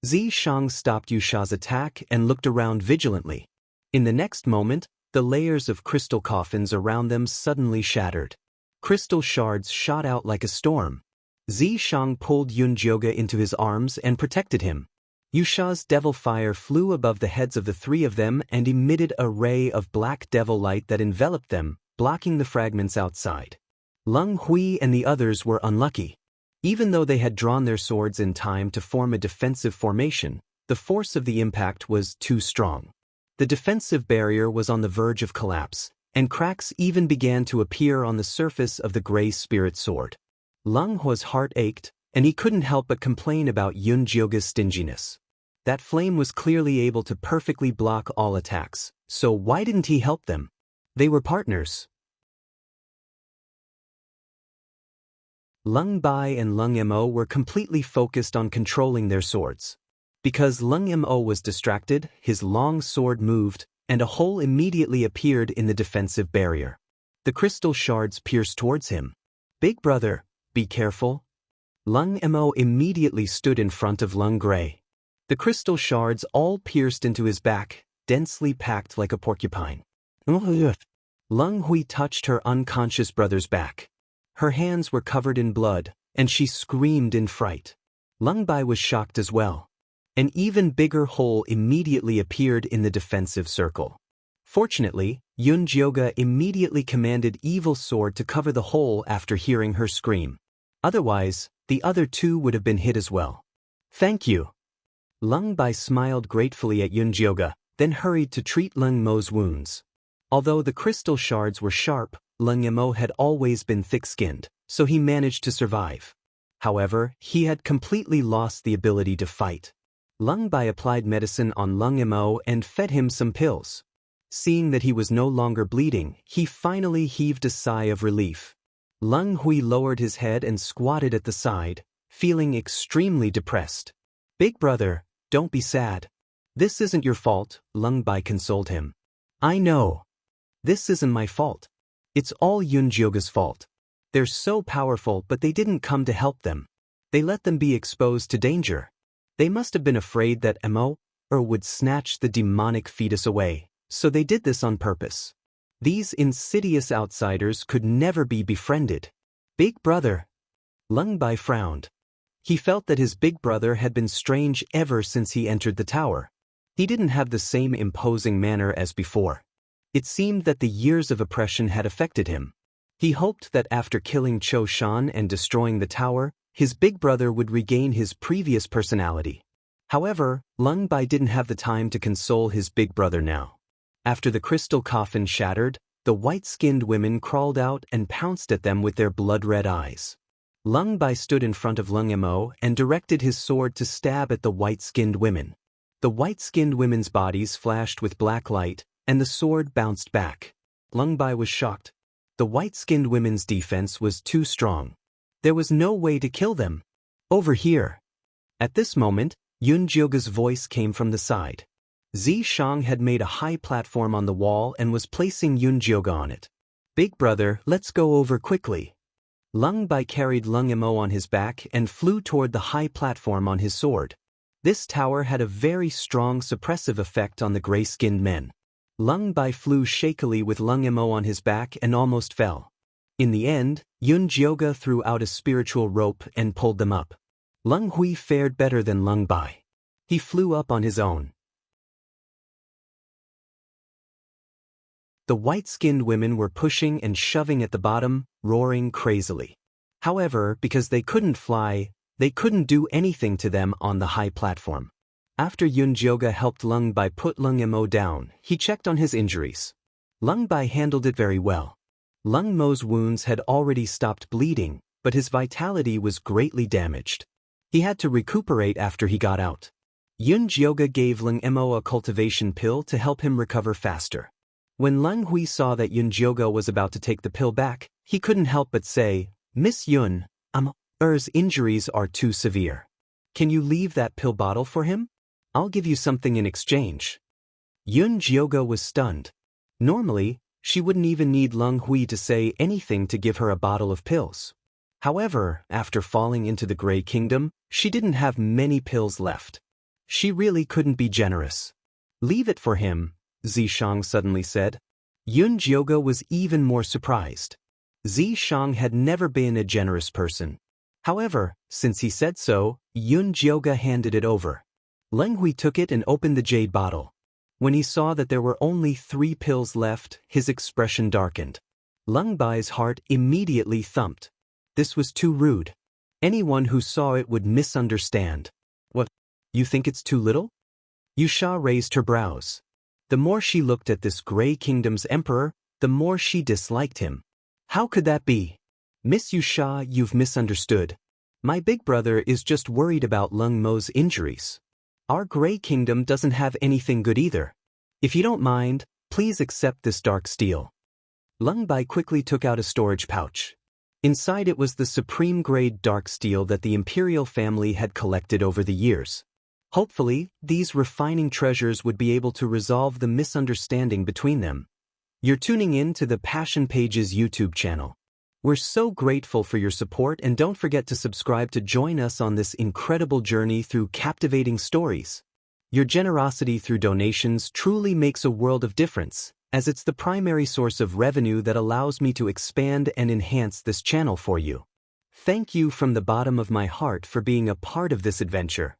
Zishang stopped Yu Sha's attack and looked around vigilantly. In the next moment, the layers of crystal coffins around them suddenly shattered. Crystal shards shot out like a storm. Zishang pulled Yunjioge into his arms and protected him. Yusha's devil fire flew above the heads of the three of them and emitted a ray of black devil light that enveloped them, blocking the fragments outside. Leng Hui and the others were unlucky. Even though they had drawn their swords in time to form a defensive formation, the force of the impact was too strong. The defensive barrier was on the verge of collapse, and cracks even began to appear on the surface of the gray spirit sword. Leng Hui's heart ached, and he couldn't help but complain about Yunjioge's stinginess. That flame was clearly able to perfectly block all attacks, so why didn't he help them? They were partners. Leng Bai and Leng Mo were completely focused on controlling their swords. Because Leng Mo was distracted, his long sword moved, and a hole immediately appeared in the defensive barrier. The crystal shards pierced towards him. "Big brother, be careful." Leng Mo immediately stood in front of Leng Gray. The crystal shards all pierced into his back, densely packed like a porcupine. Leng Hui touched her unconscious brother's back. Her hands were covered in blood, and she screamed in fright. Leng Bai was shocked as well. An even bigger hole immediately appeared in the defensive circle. Fortunately, Yunjioge immediately commanded Evil Sword to cover the hole after hearing her scream. Otherwise, the other two would have been hit as well. "Thank you." Leng Bai smiled gratefully at Yunjioge, then hurried to treat Leng Mo's wounds. Although the crystal shards were sharp, Leng Mo had always been thick-skinned, so he managed to survive. However, he had completely lost the ability to fight. Leng Bai applied medicine on Leng Mo and fed him some pills. Seeing that he was no longer bleeding, he finally heaved a sigh of relief. Leng Hui lowered his head and squatted at the side, feeling extremely depressed. "Big brother, don't be sad. This isn't your fault," Leng Bai consoled him. "I know. This isn't my fault. It's all Yunjioge's fault. They're so powerful, but they didn't come to help them. They let them be exposed to danger. They must have been afraid that Mo would snatch the demonic fetus away, so they did this on purpose. These insidious outsiders could never be befriended." "Big brother." Leng Bai frowned. He felt that his big brother had been strange ever since he entered the tower. He didn't have the same imposing manner as before. It seemed that the years of oppression had affected him. He hoped that after killing Cho Shan and destroying the tower, his big brother would regain his previous personality. However, Leng Bai didn't have the time to console his big brother now. After the crystal coffin shattered, the white-skinned women crawled out and pounced at them with their blood-red eyes. Leng Bai stood in front of Leng Mo and directed his sword to stab at the white-skinned women. The white-skinned women's bodies flashed with black light, and the sword bounced back. Leng Bai was shocked. The white-skinned women's defense was too strong. There was no way to kill them. "Over here." At this moment, Yunjioge's voice came from the side. Zishang had made a high platform on the wall and was placing Yunjioge on it. "Big brother, let's go over quickly." Leng Bai carried Leng Mo on his back and flew toward the high platform on his sword. This tower had a very strong suppressive effect on the gray-skinned men. Leng Bai flew shakily with Leng Mo on his back and almost fell. In the end, Yunjioge threw out a spiritual rope and pulled them up. Leng Hui fared better than Leng Bai. He flew up on his own. The white-skinned women were pushing and shoving at the bottom, roaring crazily. However, because they couldn't fly, they couldn't do anything to them on the high platform. After Yunjioge helped Leng Bai put Leng Mo down, he checked on his injuries. Leng Bai handled it very well. Leng Mo's wounds had already stopped bleeding, but his vitality was greatly damaged. He had to recuperate after he got out. Yunjioge gave Leng Mo a cultivation pill to help him recover faster. When Leng Hui saw that Yunjioge was about to take the pill back, he couldn't help but say, "Miss Yun, Er's injuries are too severe. Can you leave that pill bottle for him? I'll give you something in exchange." Yunjioge was stunned. Normally, she wouldn't even need Leng Hui to say anything to give her a bottle of pills. However, after falling into the Grey Kingdom, she didn't have many pills left. She really couldn't be generous. "Leave it for him," Zishang suddenly said. Yunjioge was even more surprised. Zishang had never been a generous person. However, since he said so, Yun Jioga handed it over. Leng Hui took it and opened the jade bottle. When he saw that there were only 3 pills left, his expression darkened. Leng Bai's heart immediately thumped. This was too rude. Anyone who saw it would misunderstand. What? You think it's too little? Yusha raised her brows. The more she looked at this Grey Kingdom's emperor, the more she disliked him. How could that be? Miss Yusha, you've misunderstood. My big brother is just worried about Leng Mo's injuries. Our Grey Kingdom doesn't have anything good either. If you don't mind, please accept this dark steel. Leng Bai quickly took out a storage pouch. Inside it was the supreme-grade dark steel that the imperial family had collected over the years. Hopefully, these refining treasures would be able to resolve the misunderstanding between them. You're tuning in to the Passion Pages YouTube channel. We're so grateful for your support, and don't forget to subscribe to join us on this incredible journey through captivating stories. Your generosity through donations truly makes a world of difference, as it's the primary source of revenue that allows me to expand and enhance this channel for you. Thank you from the bottom of my heart for being a part of this adventure.